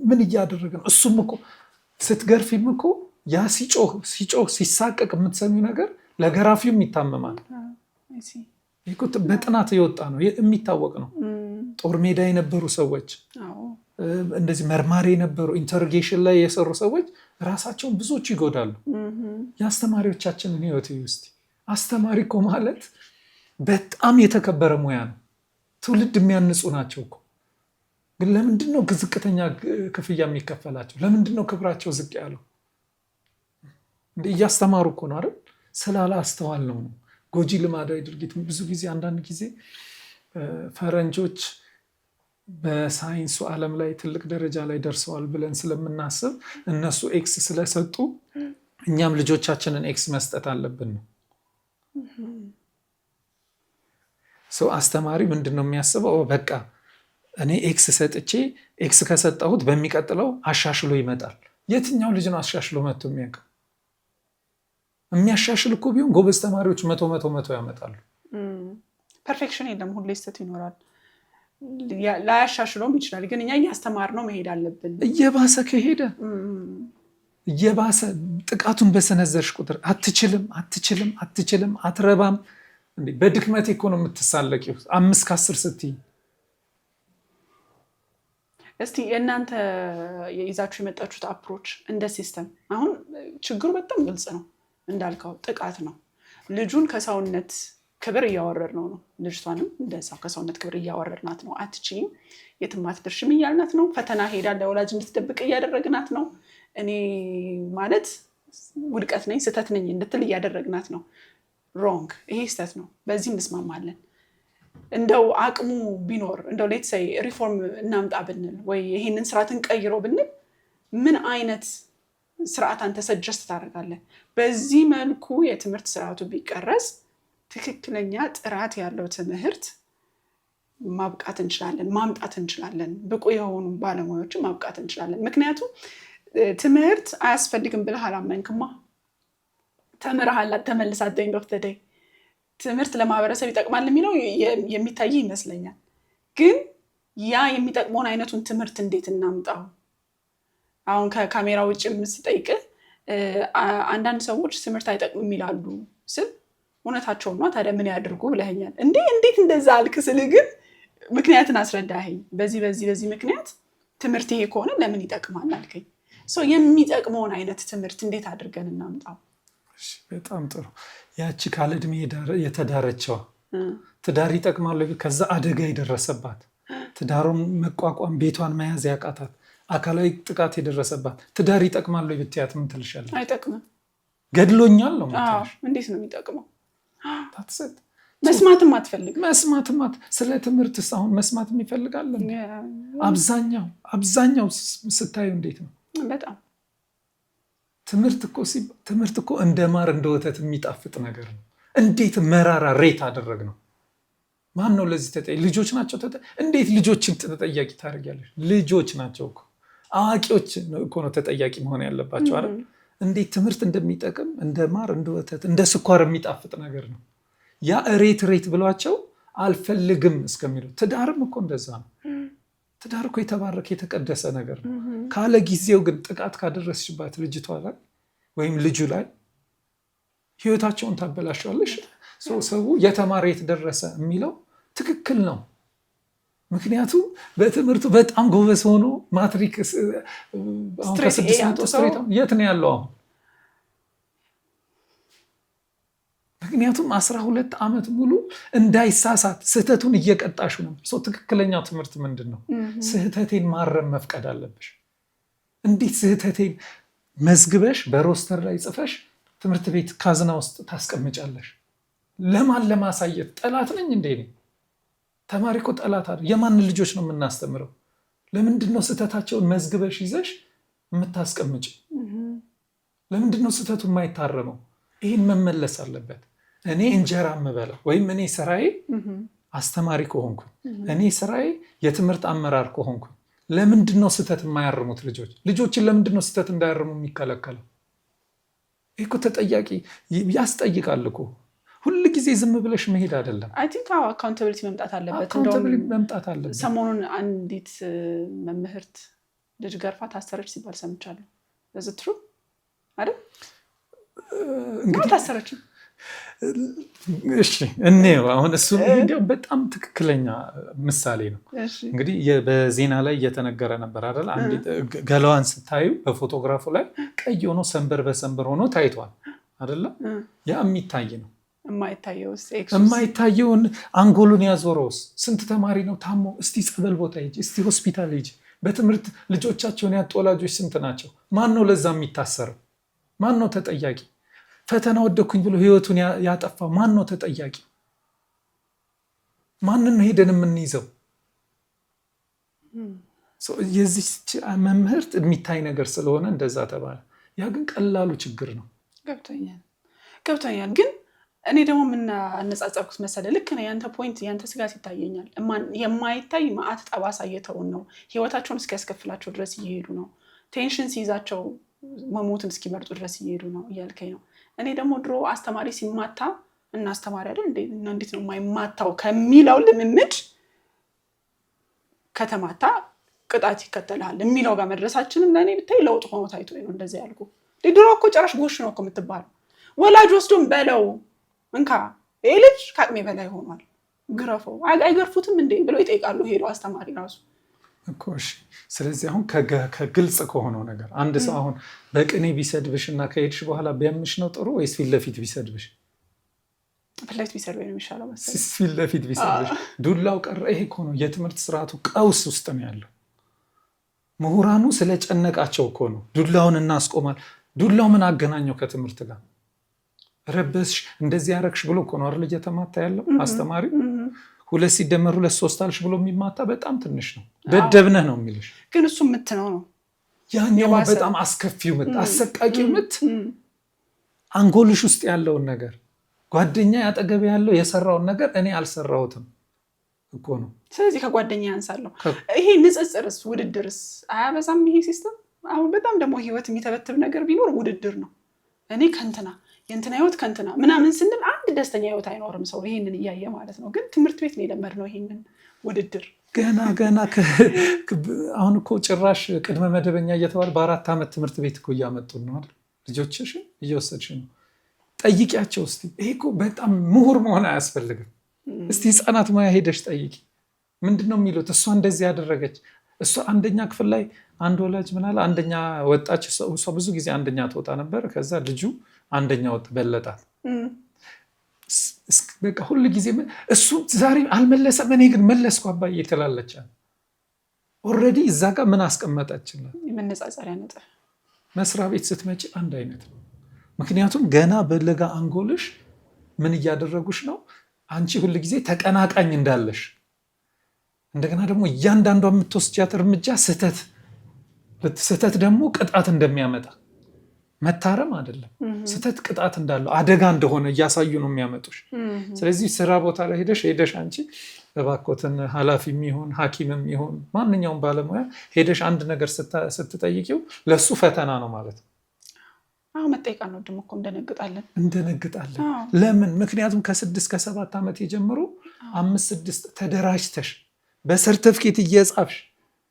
ምን እያደረገ ነው? እሱም እኮ ስትገርፊም እኮ ያ ሲጮህ ሲሳቀቅ የምትሰሚው ነገር ለገራፊውም ይታመማል። በጥናት የወጣ ነው የሚታወቅ ነው። ጦር ሜዳ የነበሩ ሰዎች እንደዚህ መርማሪ የነበሩ ኢንተሮጌሽን ላይ የሰሩ ሰዎች ራሳቸውን ብዙዎቹ ይጎዳሉ። የአስተማሪዎቻችንን ህይወት ውስጥ አስተማሪ እኮ ማለት በጣም የተከበረ ሙያ ነው። ትውልድ የሚያንጹ ናቸው እኮ። ግን ለምንድን ነው ዝቅተኛ ክፍያ የሚከፈላቸው? ለምንድን ነው ክብራቸው ዝቅ ያለው? እያስተማሩ እኮ ነው አይደል? ስላላስተዋል ነው። ጎጂ ልማዳዊ ድርጊት ብዙ ጊዜ አንዳንድ ጊዜ ፈረንጆች በሳይንሱ ዓለም ላይ ትልቅ ደረጃ ላይ ደርሰዋል ብለን ስለምናስብ እነሱ ኤክስ ስለሰጡ እኛም ልጆቻችንን ኤክስ መስጠት አለብን ነው። ሰው አስተማሪ ምንድን ነው የሚያስበው? በቃ እኔ ኤክስ ሰጥቼ ኤክስ ከሰጠሁት በሚቀጥለው አሻሽሎ ይመጣል። የትኛው ልጅ ነው አሻሽሎ መጥቶ የሚያውቀው? የሚያሻሽል እኮ ቢሆን ጎበዝ ተማሪዎች መቶ ያመጣሉ። ፐርፌክሽን የለም፣ ሁሌ ስህተት ይኖራል። ላያሻሽሎም ይችላል። ግን እኛ እያስተማር ነው መሄድ አለብን። እየባሰ ከሄደ እየባሰ ጥቃቱን በሰነዘርሽ ቁጥር አትችልም፣ አትረባም። በድክመቴ እኮ ነው የምትሳለቂው 5 ከ10 ስትይ። እስቲ የእናንተ ይዛችሁ የመጣችሁት አፕሮች እንደ ሲስተም፣ አሁን ችግሩ በጣም ግልጽ ነው እንዳልከው ጥቃት ነው። ልጁን ከሰውነት ክብር እያወረድ ነው። ልጅቷንም እንደዛው ከሰውነት ክብር እያወረድናት ነው። አትችይም፣ የትም አትደርሽም እያልናት ነው። ፈተና ሄዳ ለወላጅ እንድትደብቅ እያደረግናት ነው። እኔ ማለት ውድቀት ነኝ ስህተት ነኝ እንድትል እያደረግናት ነው። ሮንግ፣ ይሄ ስህተት ነው። በዚህ እንስማማለን። እንደው አቅሙ ቢኖር እንደው ሌት ሳይ ሪፎርም እናምጣ ብንል ወይ ይሄንን ስርዓትን ቀይሮ ብንል ምን አይነት ስርዓት አንተ ሰጀስት ታደርጋለህ? በዚህ መልኩ የትምህርት ስርዓቱ ቢቀረጽ ትክክለኛ ጥራት ያለው ትምህርት ማብቃት እንችላለን፣ ማምጣት እንችላለን። ብቁ የሆኑ ባለሙያዎችን ማብቃት እንችላለን። ምክንያቱም ትምህርት አያስፈልግም ብለህ አላመንክማ። ተምረሃል፣ ተመልሳት ደኝ ኦፍ ዘ ዴይ ትምህርት ለማህበረሰብ ይጠቅማል የሚለው የሚታይ ይመስለኛል። ግን ያ የሚጠቅመውን አይነቱን ትምህርት እንዴት እናምጣው? አሁን ከካሜራ ውጭ ስጠይቅህ አንዳንድ ሰዎች ትምህርት አይጠቅምም ይላሉ ስል እውነታቸው ነው። ታዲያ ምን ያድርጉ ብለኸኛል። እንዴት እንደዛ አልክ ስልህ ግን ምክንያትን አስረዳኸኝ። በዚህ ምክንያት ትምህርት ይሄ ከሆነ ለምን ይጠቅማል አልከኝ። የሚጠቅመውን አይነት ትምህርት እንዴት አድርገን እናምጣው? በጣም ጥሩ። ያቺ ካለ ዕድሜ የተዳረችዋ ትዳር ይጠቅማል። ከዛ አደጋ የደረሰባት ትዳሩን መቋቋም ቤቷን መያዝ ያቃታት አካላዊ ጥቃት የደረሰባት ትዳር ይጠቅማል ብትያት ምን ትልሻለች? አይጠቅምም። ገድሎኛል ነው የምትልሽ። እንዴት ነው የሚጠቅመው? ታትሰጥ መስማትም አትፈልግም። ስለ ትምህርት አሁን መስማት የሚፈልጋለን አብዛኛው ስታዩ እንዴት ነው? በጣም ትምህርት እኮ እንደ ማር እንደ ወተት የሚጣፍጥ ነገር ነው። እንዴት መራራ ሬት አደረግ ነው። ማን ነው ለዚህ ተጠያቂ? ልጆች ናቸው። እንዴት ልጆችን ተጠያቂ ታደርጊያለሽ? ልጆች ናቸው እኮ። አዋቂዎች እኮ ነው ተጠያቂ መሆን ያለባቸው አይደል? እንዴት ትምህርት እንደሚጠቅም እንደ ማር እንደ ወተት እንደ ስኳር የሚጣፍጥ ነገር ነው። ያ ሬት ብሏቸው አልፈልግም እስከሚለው። ትዳርም እኮ እንደዛ ነው። ትዳር እኮ የተባረከ የተቀደሰ ነገር ነው። ካለ ጊዜው ግን ጥቃት ካደረስሽባት ልጅቷ ላይ ወይም ልጁ ላይ ህይወታቸውን ታበላሸዋለሽ። ሰው የተማረ የተደረሰ የሚለው ትክክል ነው። ምክንያቱም በትምህርቱ በጣም ጎበዝ ሆኖ ማትሪክ ከ6 የት ነው ያለው አሁን? ምክንያቱም 12 ዓመት ሙሉ እንዳይሳሳት ስህተቱን እየቀጣሹ ነው። ትክክለኛው ትምህርት ምንድን ነው? ስህተቴን ማረም መፍቀድ አለብሽ። እንዴት ስህተቴን መዝግበሽ በሮስተር ላይ ጽፈሽ ትምህርት ቤት ካዝና ውስጥ ታስቀምጫለሽ? ለማን ለማሳየት? ጠላት ነኝ እንዴ? ተማሪ እኮ ጠላት አይደል። የማንን ልጆች ነው የምናስተምረው? ለምንድን ነው ስህተታቸውን መዝግበሽ ይዘሽ የምታስቀምጭ? ለምንድን ነው ስህተቱ የማይታረመው? ይህን መመለስ አለበት። እኔ እንጀራ የምበላው ወይም እኔ ስራዬ አስተማሪ ከሆንኩ እኔ ስራዬ የትምህርት አመራር ከሆንኩ ለምንድን ነው ስህተት የማያርሙት ልጆችን ለምንድን ነው ስህተት እንዳያርሙ የሚከለከለው? ይህ እኮ ተጠያቂ ያስጠይቃል እኮ። ሁል ጊዜ ዝም ብለሽ መሄድ አይደለም። አይ ቲንክ አካውንታቢሊቲ መምጣት አለበት። ሰሞኑን አንዲት መምህርት ልጅ ገርፋ ታሰረች ሲባል ሰምቻለሁ። ለዚህ ትሩ አይደል? እንግዲህ ታሰረች። እሺ እኔው አሁን እሱ እንዲያው በጣም ትክክለኛ ምሳሌ ነው። እንግዲህ በዜና ላይ እየተነገረ ነበር አይደል? አንዲ ገላዋን ስታዩ በፎቶግራፉ ላይ ቀይ ሆኖ ሰንበር በሰንበር ሆኖ ታይቷል አይደል? ያ የሚታይ ነው። የማይታየውን አንጎሉን ያዞረውስ ስንት ተማሪ ነው ታሞ? እስቲ ጸበል ቦታ ሂጂ፣ እስቲ ሆስፒታል ሂጂ። በትምህርት ልጆቻቸውን ያጡ ወላጆች ስንት ናቸው? ማን ነው ለዛ የሚታሰረው? ማን ነው ተጠያቂ? ፈተና ወደኩኝ ብሎ ህይወቱን ያጠፋ ማን ነው ተጠያቂ? ማንን ነው ሄደን የምንይዘው? የዚህ መምህርት የሚታይ ነገር ስለሆነ እንደዛ ተባለ። ያ ግን ቀላሉ ችግር ነው። ገብቶኛል። ግን እኔ ደግሞ ምን አነጻጸርኩት መሰለህ? ልክ ነው ያንተ ፖይንት፣ ያንተ ስጋት ይታየኛል። የማይታይ መዓት ጠባሳ እየተውን ነው። ህይወታቸውን እስኪያስከፍላቸው ድረስ እየሄዱ ነው። ቴንሽን ሲይዛቸው መሞትን እስኪመርጡ ድረስ እየሄዱ ነው እያልከኝ ነው። እኔ ደግሞ ድሮ አስተማሪ ሲማታ እና አስተማሪ አይደል እንዴት ነው የማይማታው ከሚለው ልምምድ ከተማታ ቅጣት ይከተልሃል የሚለው ጋር መድረሳችንን ለእኔ ብታይ ለውጥ ሆኖ ታይቶ ነው እንደዚህ ያልኩ። ድሮ እኮ ጭራሽ ጎሽ ነው እኮ የምትባለው። ወላጅ ወስዶም በለው እንካ ይሄ ልጅ ከአቅሜ በላይ ሆኗል ግረፈው፣ አይገርፉትም እንዴ ብለው ይጠይቃሉ ሄዶ አስተማሪ ራሱ እኮ። እሺ ስለዚህ አሁን ከግልጽ ከሆነው ነገር አንድ ሰው አሁን በቅኔ ቢሰድብሽ እና ከሄድሽ በኋላ ቢያምሽ ነው ጥሩ ወይስ ፊት ለፊት ቢሰድብሽ? ፊት ለፊት ቢሰድብሽ ነው የሚሻለው መሰለኝ። ፊት ለፊት ቢሰድብሽ ዱላው ቀረ። ይሄ እኮ ነው የትምህርት ስርዓቱ ቀውስ ውስጥ ነው ያለው። ምሁራኑ ስለጨነቃቸው እኮ ነው ዱላውን እናስቆማል። ዱላው ምን አገናኘው ከትምህርት ጋር? ረበስሽ እንደዚህ ያረግሽ ብሎ እኮ ነው አይደል እየተማታ ያለው አስተማሪ። 2 ሲደመር 2 3 አልሽ ብሎ የሚማታ በጣም ትንሽ ነው። ደደብነህ ነው የሚልሽ። ግን እሱ ምት ነው ያኛው በጣም አስከፊው ምት፣ አሰቃቂው ምት አንጎልሽ ውስጥ ያለውን ነገር ጓደኛ ያጠገብ ያለው የሰራውን ነገር እኔ አልሰራሁትም እኮ ነው። ስለዚህ ከጓደኛ ያንሳለሁ። ይሄ ንጽጽርስ ውድድርስ አያበዛም ይሄ ሲስተም? አሁን በጣም ደግሞ ህይወት የሚተበትብ ነገር ቢኖር ውድድር ነው። እኔ ከንትና የእንትና ህይወት ከንትና ምናምን ስንል አንድ ደስተኛ ህይወት አይኖርም ሰው ይሄንን እያየ ማለት ነው። ግን ትምህርት ቤት ነው የለመድነው ይሄንን ውድድር ገና አሁን እኮ ጭራሽ ቅድመ መደበኛ እየተባለ በ4 ዓመት ትምህርት ቤት እኮ እያመጡን ነው አይደል? ልጆችሽን እየወሰድሽ ነው። ጠይቂያቸው እስቲ። ይሄ እኮ በጣም ምሁር መሆን አያስፈልግም። እስቲ ህፃናት ሙያ ሄደሽ ጠይቂ። ምንድነው የሚሉት? እሷ እንደዚህ ያደረገች፣ እሷ አንደኛ ክፍል ላይ አንድ ወላጅ ምናለ አንደኛ ወጣች። እሷ ብዙ ጊዜ አንደኛ ትወጣ ነበር። ከዛ ልጁ አንደኛ ወጥ በለጣት። በቃ ሁሉ ጊዜ እሱ ዛሬ አልመለሰም፣ እኔ ግን መለስኩ አባዬ ትላለች። ኦልሬዲ እዛ ጋር ምን አስቀመጠችላት? የመነጻጸሪያ ነጥብ። መስሪያ ቤት ስትመጪ አንድ አይነት ነው። ምክንያቱም ገና በለጋ አንጎልሽ ምን እያደረጉሽ ነው? አንቺ ሁሉ ጊዜ ተቀናቃኝ እንዳለሽ፣ እንደገና ደግሞ እያንዳንዷ የምትወስጃት እርምጃ ስህተት ደግሞ ቅጣት እንደሚያመጣ መታረም አይደለም፣ ስህተት ቅጣት እንዳለው አደጋ እንደሆነ እያሳዩ ነው የሚያመጡሽ። ስለዚህ ስራ ቦታ ላይ ሄደሽ አንቺ እባክዎትን ኃላፊ የሚሆን ሐኪም የሚሆን ማንኛውም ባለሙያ ሄደሽ አንድ ነገር ስትጠይቂው ለሱ ፈተና ነው ማለት ነው። መጠይቃ ነው ደግሞ እኮ እንደነግጣለን። ለምን? ምክንያቱም ከ6 ከ7 ዓመት የጀምሮ 5 6 ተደራጅተሽ በሰርተፍኬት እየጻፍሽ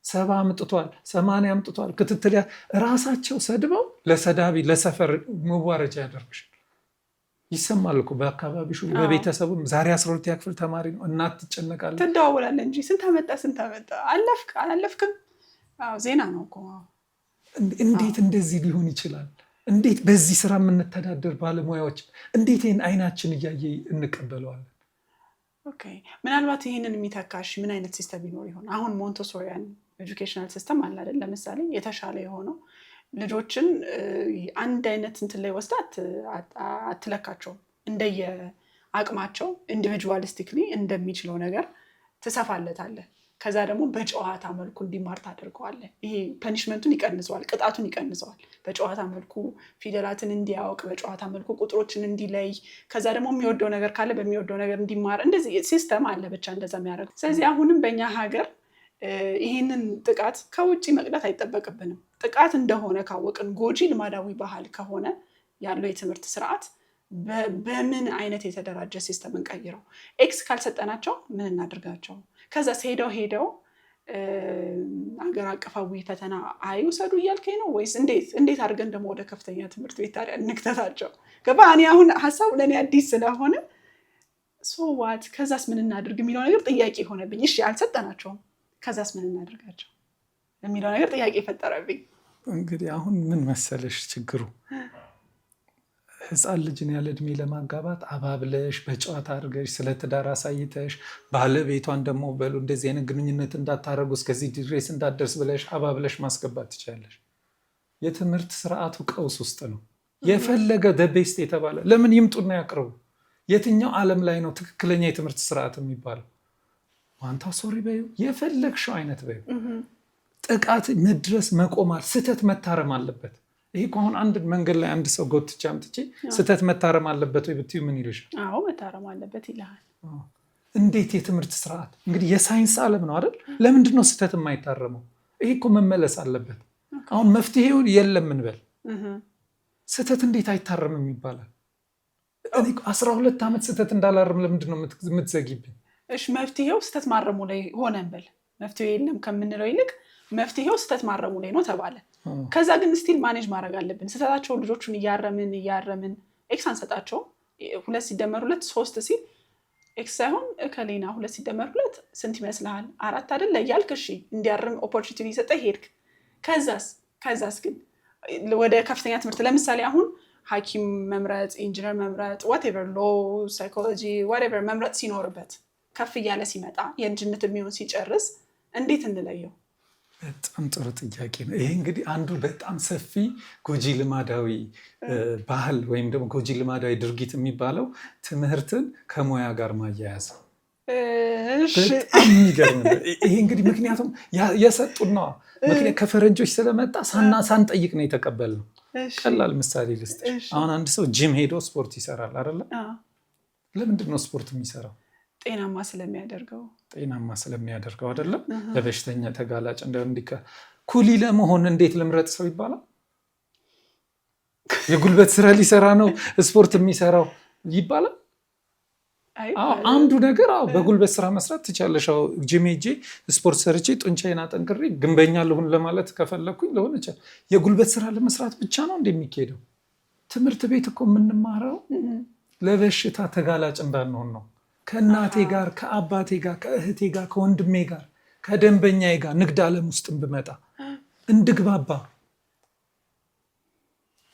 70 አምጥቷል 80 አምጥቷል ክትትል ራሳቸው ሰድበው ለሰዳቢ ለሰፈር መዋረጃ ያደርግሽ። ይሰማል እኮ በአካባቢሽ በቤተሰቡም ዛሬ 12ኛ ክፍል ተማሪ ነው እናት ትጨነቃለች። ትደዋወላለህ እንጂ ስንት አመጣ አለፍክ አላለፍክም ዜና ነው እኮ። እንዴት እንደዚህ ሊሆን ይችላል? እንዴት በዚህ ስራ የምንተዳደር ባለሙያዎች እንዴት ይህን አይናችን እያየ እንቀበለዋለን? ኦኬ ምናልባት ይህንን የሚተካሽ ምን አይነት ሲስተም ይኖር ይሆን? አሁን ሞንቶሶሪያን ኤጁኬሽናል ሲስተም አለ አይደል? ለምሳሌ የተሻለ የሆነው ልጆችን አንድ አይነት እንትን ላይ ወስዳ አትለካቸውም። እንደየ አቅማቸው ኢንዲቪጁዋሊስቲክሊ እንደሚችለው ነገር ትሰፋለታለህ። ከዛ ደግሞ በጨዋታ መልኩ እንዲማር ታደርገዋለህ። ይሄ ፐኒሽመንቱን ይቀንሰዋል፣ ቅጣቱን ይቀንሰዋል። በጨዋታ መልኩ ፊደላትን እንዲያውቅ፣ በጨዋታ መልኩ ቁጥሮችን እንዲለይ፣ ከዛ ደግሞ የሚወደው ነገር ካለ በሚወደው ነገር እንዲማር፣ እንደዚህ ሲስተም አለ ብቻ እንደዛ የሚያደርግ። ስለዚህ አሁንም በእኛ ሀገር ይህንን ጥቃት ከውጭ መቅዳት አይጠበቅብንም። ጥቃት እንደሆነ ካወቅን፣ ጎጂ ልማዳዊ ባህል ከሆነ ያለው የትምህርት ስርዓት በምን አይነት የተደራጀ ሲስተም እንቀይረው? ኤክስ ካልሰጠናቸው ምን እናድርጋቸው? ከዛ ሄደው አገር አቀፋዊ ፈተና አይውሰዱ እያልከኝ ነው ወይስ እንዴት አድርገን ደግሞ ወደ ከፍተኛ ትምህርት ቤት ታዲያ እንክተታቸው? ገባ? እኔ አሁን ሀሳቡ ለእኔ አዲስ ስለሆነ ሶዋት ከዛስ ምን እናድርግ የሚለው ነገር ጥያቄ ሆነብኝ። እሺ አልሰጠናቸውም፣ ከዛስ ምን እናድርጋቸው የሚለው ነገር ጥያቄ ፈጠረብኝ። እንግዲህ አሁን ምን መሰለሽ ችግሩ፣ ህፃን ልጅን ያለ እድሜ ለማጋባት አባብለሽ በጨዋታ አድርገሽ ስለ ትዳር አሳይተሽ ባለቤቷን ደግሞ በሉ እንደዚህ አይነት ግንኙነት እንዳታረጉ እስከዚህ ድሬስ እንዳደርስ ብለሽ አባብለሽ ማስገባት ትችላለሽ። የትምህርት ስርዓቱ ቀውስ ውስጥ ነው። የፈለገ ደቤስት የተባለ ለምን ይምጡና ያቅርቡ? የትኛው ዓለም ላይ ነው ትክክለኛ የትምህርት ስርዓት የሚባለው? ዋንታ ሶሪ በዩ የፈለግሽው አይነት በዩ ጥቃት መድረስ መቆማል። ስህተት መታረም አለበት። ይሄ አሁን አንድ መንገድ ላይ አንድ ሰው ጎትቼ አምጥቼ ስህተት መታረም አለበት ወይ ብትዩ ምን ይልሻል? አዎ መታረም አለበት ይልሃል። እንዴት የትምህርት ስርዓት እንግዲህ የሳይንስ ዓለም ነው አይደል? ለምንድን ነው ስህተት የማይታረመው? ይሄ እኮ መመለስ አለበት። አሁን መፍትሄውን የለም እንበል፣ ስህተት እንዴት አይታረምም ይባላል? 12 ዓመት ስህተት እንዳላርም ለምንድን ነው የምትዘጊብኝ? እሺ መፍትሄው ስህተት ማረሙ ላይ ሆነ እንበል። መፍትሄው የለም ከምንለው ይልቅ መፍትሄው ስህተት ማረሙ ላይ ነው ተባለ። ከዛ ግን ስቲል ማኔጅ ማድረግ አለብን። ስህተታቸውን ልጆቹን እያረምን ኤክስ አንሰጣቸው። 2 ሲደመር 2 3 ሲል ኤክስ ሳይሆን ከሌና 2 ሲደመር 2 ስንት ይመስልሃል? 4 አይደል እያልክ እሺ እንዲያርም ኦፖርቹኒቲ ሰጠ ሄድክ። ከዛስ ግን ወደ ከፍተኛ ትምህርት ለምሳሌ አሁን ሐኪም መምረጥ፣ ኢንጂነር መምረጥ፣ ዋትኤቨር ሎ ሳይኮሎጂ ዋትኤቨር መምረጥ ሲኖርበት ከፍ እያለ ሲመጣ የልጅነት የሚሆን ሲጨርስ እንዴት እንለየው? በጣም ጥሩ ጥያቄ ነው። ይሄ እንግዲህ አንዱ በጣም ሰፊ ጎጂ ልማዳዊ ባህል ወይም ደግሞ ጎጂ ልማዳዊ ድርጊት የሚባለው ትምህርትን ከሙያ ጋር ማያያዝ። በጣም የሚገርም ነው ይሄ እንግዲህ ምክንያቱም የሰጡን ነው። ምክንያት ከፈረንጆች ስለመጣ ሳንጠይቅ ነው የተቀበልነው። ቀላል ምሳሌ ልስጥሽ። አሁን አንድ ሰው ጂም ሄዶ ስፖርት ይሰራል አይደለ? ለምንድን ነው ስፖርት የሚሰራው? ጤናማ ስለሚያደርገው አይደለም? ለበሽተኛ ተጋላጭ ኩሊ ለመሆን እንዴት ልምረጥ ሰው ይባላል? የጉልበት ስራ ሊሰራ ነው ስፖርት የሚሰራው ይባላል? አንዱ ነገር በጉልበት ስራ መስራት ትችላለሽ። ጂም ሄጄ ስፖርት ሰርቼ ጡንቻዬን አጠንክሬ ግንበኛ ልሁን ለማለት ከፈለኩኝ ልሆን ይችላል። የጉልበት ስራ ለመስራት ብቻ ነው እንደሚካሄደው? ትምህርት ቤት እኮ የምንማረው ለበሽታ ተጋላጭ እንዳንሆን ነው። ከእናቴ ጋር ከአባቴ ጋር ከእህቴ ጋር ከወንድሜ ጋር ከደንበኛዬ ጋር ንግድ ዓለም ውስጥ ብመጣ እንድግባባ።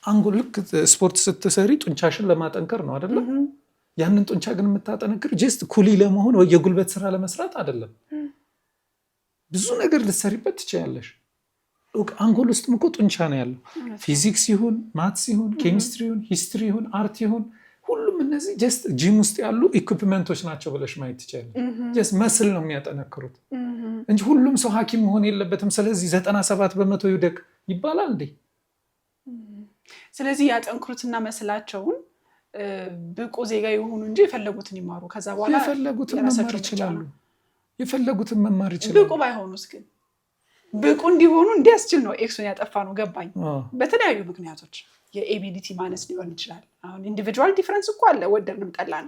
አንጎል ልክ ስፖርት ስትሰሪ ጡንቻሽን ለማጠንከር ነው አይደለም? ያንን ጡንቻ ግን የምታጠነክር ጀስት ኩሊ ለመሆን ወይ የጉልበት ስራ ለመስራት አይደለም። ብዙ ነገር ልትሰሪበት ትችያለሽ። አንጎል ውስጥም እኮ ጡንቻ ነው ያለው። ፊዚክስ ይሁን ማትስ ይሁን ኬሚስትሪ ይሁን ሂስትሪ ይሁን አርት ይሁን ሁሉም እነዚህ ጀስት ጂም ውስጥ ያሉ ኢኩፕመንቶች ናቸው ብለሽ ማየት ትችላለሽ። ጀስት መስል ነው የሚያጠነክሩት እንጂ ሁሉም ሰው ሐኪም መሆን የለበትም። ስለዚህ 97% ይውደቅ ይባላል እንዴ? ስለዚህ ያጠንክሩትና መስላቸውን ብቁ ዜጋ ይሆኑ እንጂ የፈለጉትን ይማሩ። ከዛ በኋላ የፈለጉትን መማር ይችላሉ። ብቁ ባይሆኑስ ግን ብቁ እንዲሆኑ እንዲያስችል ነው ኤክሱን ያጠፋ ነው። ገባኝ። በተለያዩ ምክንያቶች የኤቢሊቲ ማነስ ሊሆን ይችላል። አሁን ኢንዲቪጁዋል ዲፍረንስ እኮ አለ፣ ወደድንም ጠላን።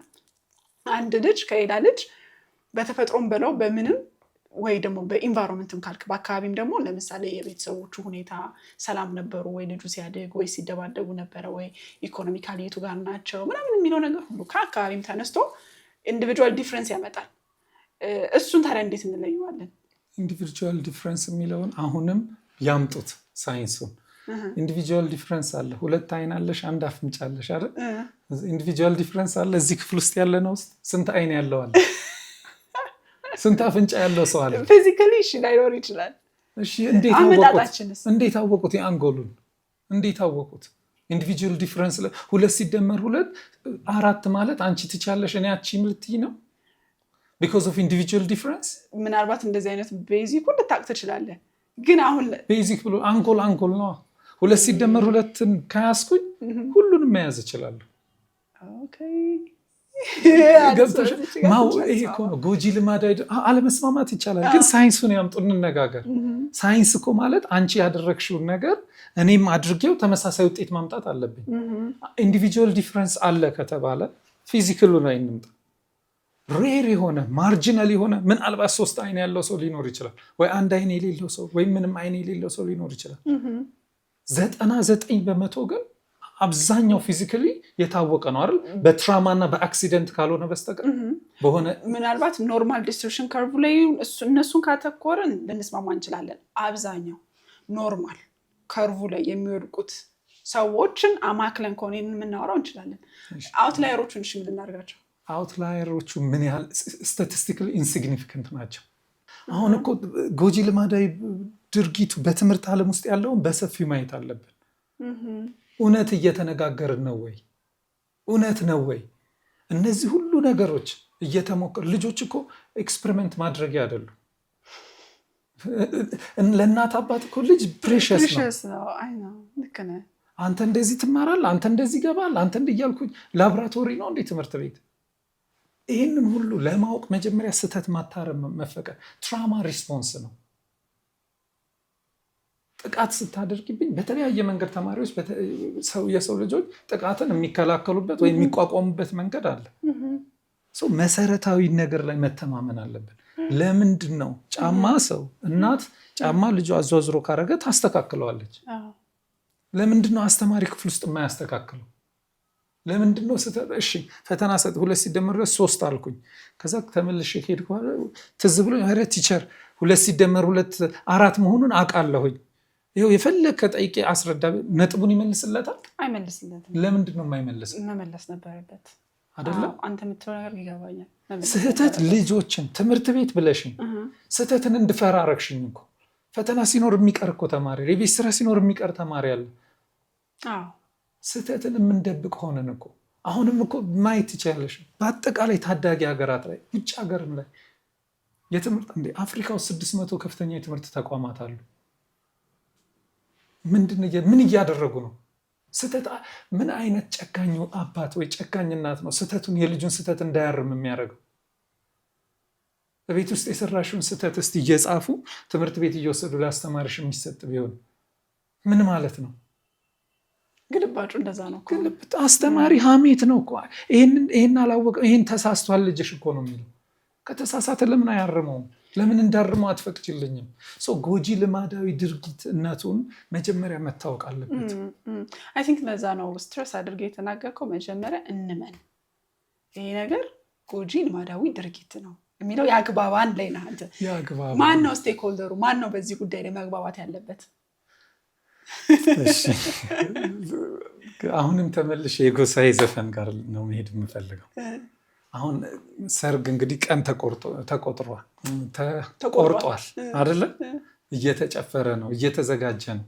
አንድ ልጅ ከሌላ ልጅ በተፈጥሮም በለው በምንም ወይ ደግሞ በኢንቫይሮንመንትም ካልክ በአካባቢም ደግሞ ለምሳሌ የቤተሰቦቹ ሁኔታ ሰላም ነበሩ ወይ ልጁ ሲያድግ ወይ ሲደባደቡ ነበረ ወይ ኢኮኖሚካሊ የቱ ጋር ናቸው ምናምን የሚለው ነገር ሁሉ ከአካባቢም ተነስቶ ኢንዲቪጁዋል ዲፍረንስ ያመጣል። እሱን ታዲያ እንዴት እንለየዋለን? ኢንዲቪጁዋል ዲፍረንስ የሚለውን አሁንም ያምጡት ሳይንሱን። ኢንዲቪጁዋል ዲፍረንስ አለ። 2 አይን አለሽ፣ 1 አፍንጫ አለሽ አይደል? ኢንዲቪጁዋል ዲፍረንስ አለ። እዚህ ክፍል ውስጥ ያለ ነው ውስጥ ስንት አይን ያለው አለ? ስንት አፍንጫ ያለው ሰው አለ? ፊዚካሊ እሺ ላይኖር ይችላል። እሺ እንዴት አወቁት? የአንጎሉን እንዴት አወቁት? ኢንዲቪጁዋል ዲፍረንስ 2 ሲደመር 2 4 ማለት አንቺ ትቻለሽ እኔ አቺም ልትይ ነው? ቢኮዝ ኦፍ ኢንዲቪጁዋል ዲፍረንስ። ምናልባት እንደዚህ አይነት ቤዚክ ልታውቅ ትችላለህ፣ ግን አሁን ቤዚክ ብሎ አንጎል ነው። 2 ሲደመር 2ን ከያዝኩኝ ሁሉንም መያዝ እችላለሁ። ኦኬ ገብቶሽ? ይሄ እኮ ነው ጎጂ ልማዳዊ። አለመስማማት ይቻላል፣ ግን ሳይንሱን ያምጡ እንነጋገር። ሳይንስ እኮ ማለት አንቺ ያደረግሽውን ነገር እኔም አድርጌው ተመሳሳይ ውጤት ማምጣት አለብኝ። ኢንዲቪጁዋል ዲፍረንስ አለ ከተባለ ፊዚካሉ ላይ እንምጣ። ሬር የሆነ ማርጂናል የሆነ ምናልባት 3 አይን ያለው ሰው ሊኖር ይችላል፣ ወይ 1 አይን የሌለው ሰው ወይ ምንም አይን የሌለው ሰው ሊኖር ይችላል። 99% ግን አብዛኛው ፊዚካሊ የታወቀ ነው አይደል? በትራማና በአክሲደንት ካልሆነ በስተቀር በሆነ ምናልባት ኖርማል ዲስትሪቢዩሽን ከርቭ ላይ እነሱን ካተኮረን ልንስማማ እንችላለን። አብዛኛው ኖርማል ከርቭ ላይ የሚወድቁት ሰዎችን አማክለን ከሆነ የምናወራው እንችላለን። አውትላየሮቹን እሺ ምን እናደርጋቸው? አውትላየሮቹ ምን ያህል ስታቲስቲካሊ ኢንሲግኒፊካንት ናቸው? አሁን እኮ ጎጂ ልማዳዊ ድርጊቱ በትምህርት ዓለም ውስጥ ያለውን በሰፊው ማየት አለብን። እውነት እየተነጋገርን ነው ወይ? እውነት ነው ወይ? እነዚህ ሁሉ ነገሮች እየተሞከሩ ልጆች እኮ ኤክስፐሪመንት ማድረጊያ አይደሉም። ለእናት አባት እኮ ልጅ ፕሬሸስ ነው። አንተ እንደዚህ ትማራለህ፣ አንተ እንደዚህ ይገባል፣ አንተ እያልኩኝ ላቦራቶሪ ነው እንዴ ትምህርት ቤት? ይህንን ሁሉ ለማወቅ መጀመሪያ ስህተት ማታረም መፈቀድ ትራማ ሪስፖንስ ነው። ጥቃት ስታደርግብኝ በተለያየ መንገድ ተማሪዎች የሰው ልጆች ጥቃትን የሚከላከሉበት ወይም የሚቋቋሙበት መንገድ አለ። መሰረታዊ ነገር ላይ መተማመን አለብን። ለምንድን ነው ጫማ ሰው እናት ጫማ ልጇ አዟዝሮ ካረገ ታስተካክለዋለች? ለምንድን ነው አስተማሪ ክፍል ውስጥ የማያስተካክለው? ለምንድን ነው እሺ ፈተና ሰጥ 2 ሲደመር 2 3 አልኩኝ። ከዛ ተመልሼ ሄድኩ ትዝ ብሎኝ ኧረ ቲቸር 2 ሲደመር 2 4 መሆኑን አውቃለሁኝ። ይኸው የፈለከ ጠይቄ አስረዳ። ነጥቡን ይመልስለታል? አይመልስለትም። ለምንድን ነው የማይመልስ? መመለስ ነበረበት አይደለም? አንተ የምትለው ነገር ይገባኛል። ስህተት ልጆችን ትምህርት ቤት ብለሽኝ ስህተትን እንድፈራ አረግሽኝ እኮ። ፈተና ሲኖር የሚቀር እኮ ተማሪ፣ የቤት ስራ ሲኖር የሚቀር ተማሪ አለ። ስህተትን የምንደብቅ ሆነን እኮ አሁንም እኮ ማየት ትችላለሽ። በአጠቃላይ ታዳጊ ሀገራት ላይ ውጭ ሀገርም ላይ የትምህርት አፍሪካ ውስጥ 600 ከፍተኛ የትምህርት ተቋማት አሉ። ምን እያደረጉ ነው? ስህተት ምን አይነት ጨካኝ አባት ወይ ጨካኝ እናት ነው ስህተቱን የልጁን ስህተት እንዳያርም የሚያደርገው? በቤት ውስጥ የሰራሽውን ስህተት እስቲ እየጻፉ ትምህርት ቤት እየወሰዱ ለአስተማሪሽ የሚሰጥ ቢሆን ምን ማለት ነው? ግልባጩ እንደዛ ነው። አስተማሪ ሀሜት ነው እኮ። ይሄን አላወቀም፣ ይሄን ተሳስቷል ልጅሽ እኮ ነው የሚለው። ከተሳሳተ ለምን አያርመውም? ለምን እንዳርመው አትፈቅጅልኝም? ጎጂ ልማዳዊ ድርጊትነቱን መጀመሪያ መታወቅ አለበት። አይ ቲንክ ለዛ ነው ስትረስ አድርገ የተናገርከው። መጀመሪያ እንመን ይሄ ነገር ጎጂ ልማዳዊ ድርጊት ነው የሚለው የአግባባን ላይ ነህ አንተ። ማን ነው ስቴክ ሆልደሩ? ማን ነው በዚህ ጉዳይ ላይ መግባባት ያለበት? አሁንም ተመልሼ የጎሳዬ ዘፈን ጋር ነው መሄድ የምፈልገው። አሁን ሰርግ እንግዲህ ቀን ተቆጥሯል አይደለ? እየተጨፈረ ነው፣ እየተዘጋጀ ነው።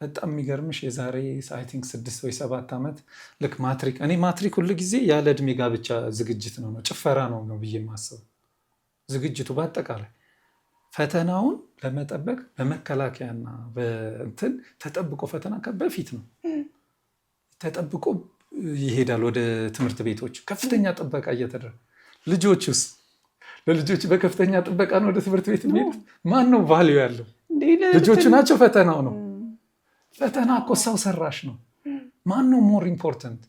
በጣም የሚገርምሽ የዛሬ አይ ቲንክ 6 ወይ 7 ዓመት ልክ ማትሪክ፣ እኔ ማትሪክ ሁሉ ጊዜ ያለ ዕድሜ ጋብቻ ዝግጅት ነው ጭፈራ ነው ብዬ የማስበው። ዝግጅቱ በአጠቃላይ ፈተናውን ለመጠበቅ በመከላከያና በእንትን ተጠብቆ ፈተና በፊት ነው ተጠብቆ ይሄዳል ወደ ትምህርት ቤቶች። ከፍተኛ ጥበቃ እየተደረገ ልጆችስ ለልጆች በከፍተኛ ጥበቃ ነው ወደ ትምህርት ቤት የሚሄዱት። ማን ነው ቫልዩ ያለው? ልጆቹ ናቸው? ፈተናው ነው? ፈተና እኮ ሰው ሰራሽ ነው። ማን ነው ሞር ኢምፖርታንት?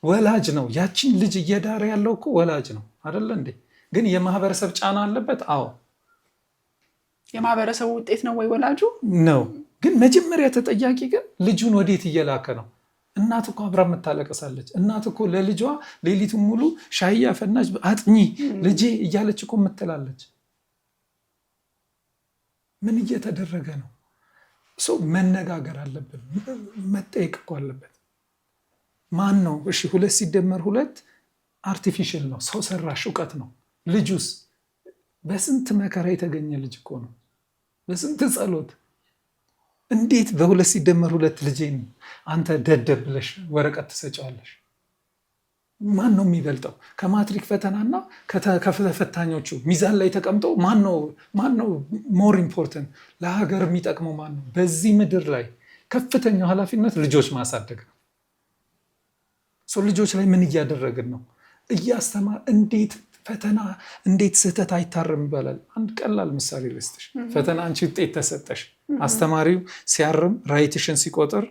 ወላጅ ነው። ያችን ልጅ እየዳረ ያለው እኮ ወላጅ ነው አይደለ እንዴ? ግን የማህበረሰብ ጫና አለበት። አዎ የማህበረሰቡ ውጤት ነው ወይ ወላጁ ነው? ግን መጀመሪያ ተጠያቂ ግን ልጁን ወዴት እየላከ ነው? እናት እኮ አብራ የምታለቀሳለች። እናት እኮ ለልጇ ሌሊቱን ሙሉ ሻይ ያፈናች አጥኚ ልጄ እያለች እኮ የምትላለች። ምን እየተደረገ ነው? መነጋገር አለብን። መጠየቅ እኮ አለበት። ማን ነው? እሺ 2 ሲደመር 2 አርቲፊሻል ነው፣ ሰው ሰራሽ እውቀት ነው። ልጁስ በስንት መከራ የተገኘ ልጅ እኮ ነው፣ በስንት ጸሎት። እንዴት በ2 ሲደመር 2 ልጄን አንተ ደደብ ብለሽ ወረቀት ትሰጫዋለሽ? ማን ነው የሚበልጠው? ከማትሪክ ፈተናና ከተፈታኞቹ ሚዛን ላይ ተቀምጦ ማን ነው ሞር ኢምፖርታንት? ለሀገር የሚጠቅመው ማን ነው? በዚህ ምድር ላይ ከፍተኛው ኃላፊነት ልጆች ማሳደግ ነው። ልጆች ላይ ምን እያደረግን ነው? እያስተማር እንዴት ስህተት አይታረም ይባላል። አንድ ቀላል ምሳሌ ልስጥሽ። ፈተና አንቺ ውጤት ተሰጠሽ፣ አስተማሪው ሲያርም ራይትሽን ሲቆጥር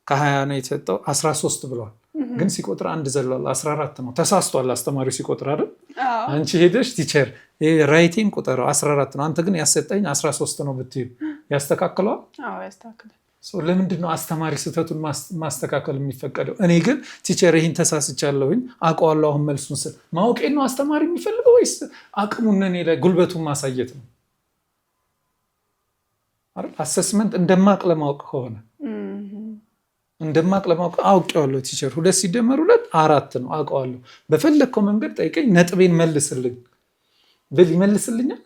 ከ20 ነው የተሰጠው 13 ብለዋል። ግን ሲቆጥር 1 ዘሏል፣ 14 ነው። ተሳስቷል አስተማሪው ሲቆጥር አይደል? አንቺ ሄደሽ ቲቸር ራይቴን ቁጠረው 14 ነው፣ አንተ ግን ያሰጠኝ 13 ነው ብትዩ ያስተካክለዋል? አዎ ያስተካክላል። ለምንድን ነው አስተማሪ ስህተቱን ማስተካከል የሚፈቀደው? እኔ ግን ቲቸር ይህን ተሳስቻለሁኝ አውቀዋለሁ አሁን መልሱን ስል ማወቄን ነው አስተማሪ የሚፈልገው ወይስ አቅሙን እኔ ላይ ጉልበቱን ማሳየት ነው? አሰስመንት እንደማቅ ለማወቅ ከሆነ እንደማቅለማው አውቄዋለሁ ቲቸር 2 ሲደመር 2 4 ነው አውቀዋለሁ። በፈለግከው መንገድ ጠይቀኝ ነጥቤን መልስልኝ ብል ይመልስልኛል?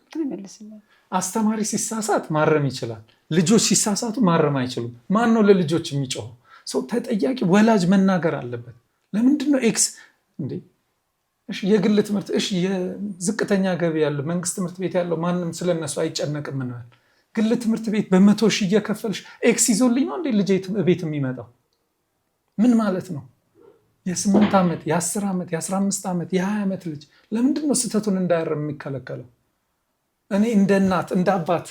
አስተማሪ ሲሳሳት ማረም ይችላል። ልጆች ሲሳሳቱ ማረም አይችሉም። ማን ነው ለልጆች የሚጮኸው? ሰው ተጠያቂ ወላጅ መናገር አለበት። ለምንድን ነው ኤክስ እንዴ? እሺ የግል ትምህርት እሺ የዝቅተኛ ገቢ ያለው መንግስት ትምህርት ቤት ያለው ማንም ስለነሱ አይጨነቅም ነው። ግል ትምህርት ቤት በ100 ሺህ እየከፈልሽ ኤክስ ይዞልኝ ነው እንዴ ልጅ ቤት የሚመጣው? ምን ማለት ነው? የ8 ዓመት የ10 ዓመት የ15 ዓመት የ20 ዓመት ልጅ ለምንድን ነው ስህተቱን እንዳያርም የሚከለከለው? እኔ እንደ እናት እንደ አባት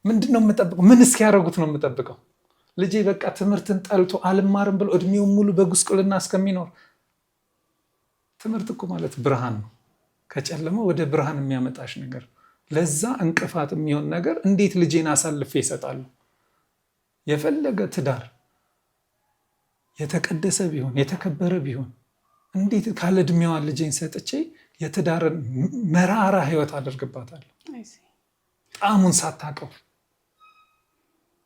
ምንድን ነው የምጠብቀው? ምን እስኪያደርጉት ነው የምጠብቀው? ልጄ በቃ ትምህርትን ጠልቶ አልማርም ብሎ እድሜውን ሙሉ በጉስቁልና እስከሚኖር። ትምህርት እኮ ማለት ብርሃን ነው። ከጨለማ ወደ ብርሃን የሚያመጣሽ ነገር። ለዛ እንቅፋት የሚሆን ነገር እንዴት ልጄን አሳልፌ ይሰጣሉ? የፈለገ ትዳር የተቀደሰ ቢሆን የተከበረ ቢሆን እንዴት ካለ እድሜዋ ልጄን ሰጥቼ የትዳርን መራራ ህይወት አደርግባታለሁ? ጣዕሙን ሳታውቀው።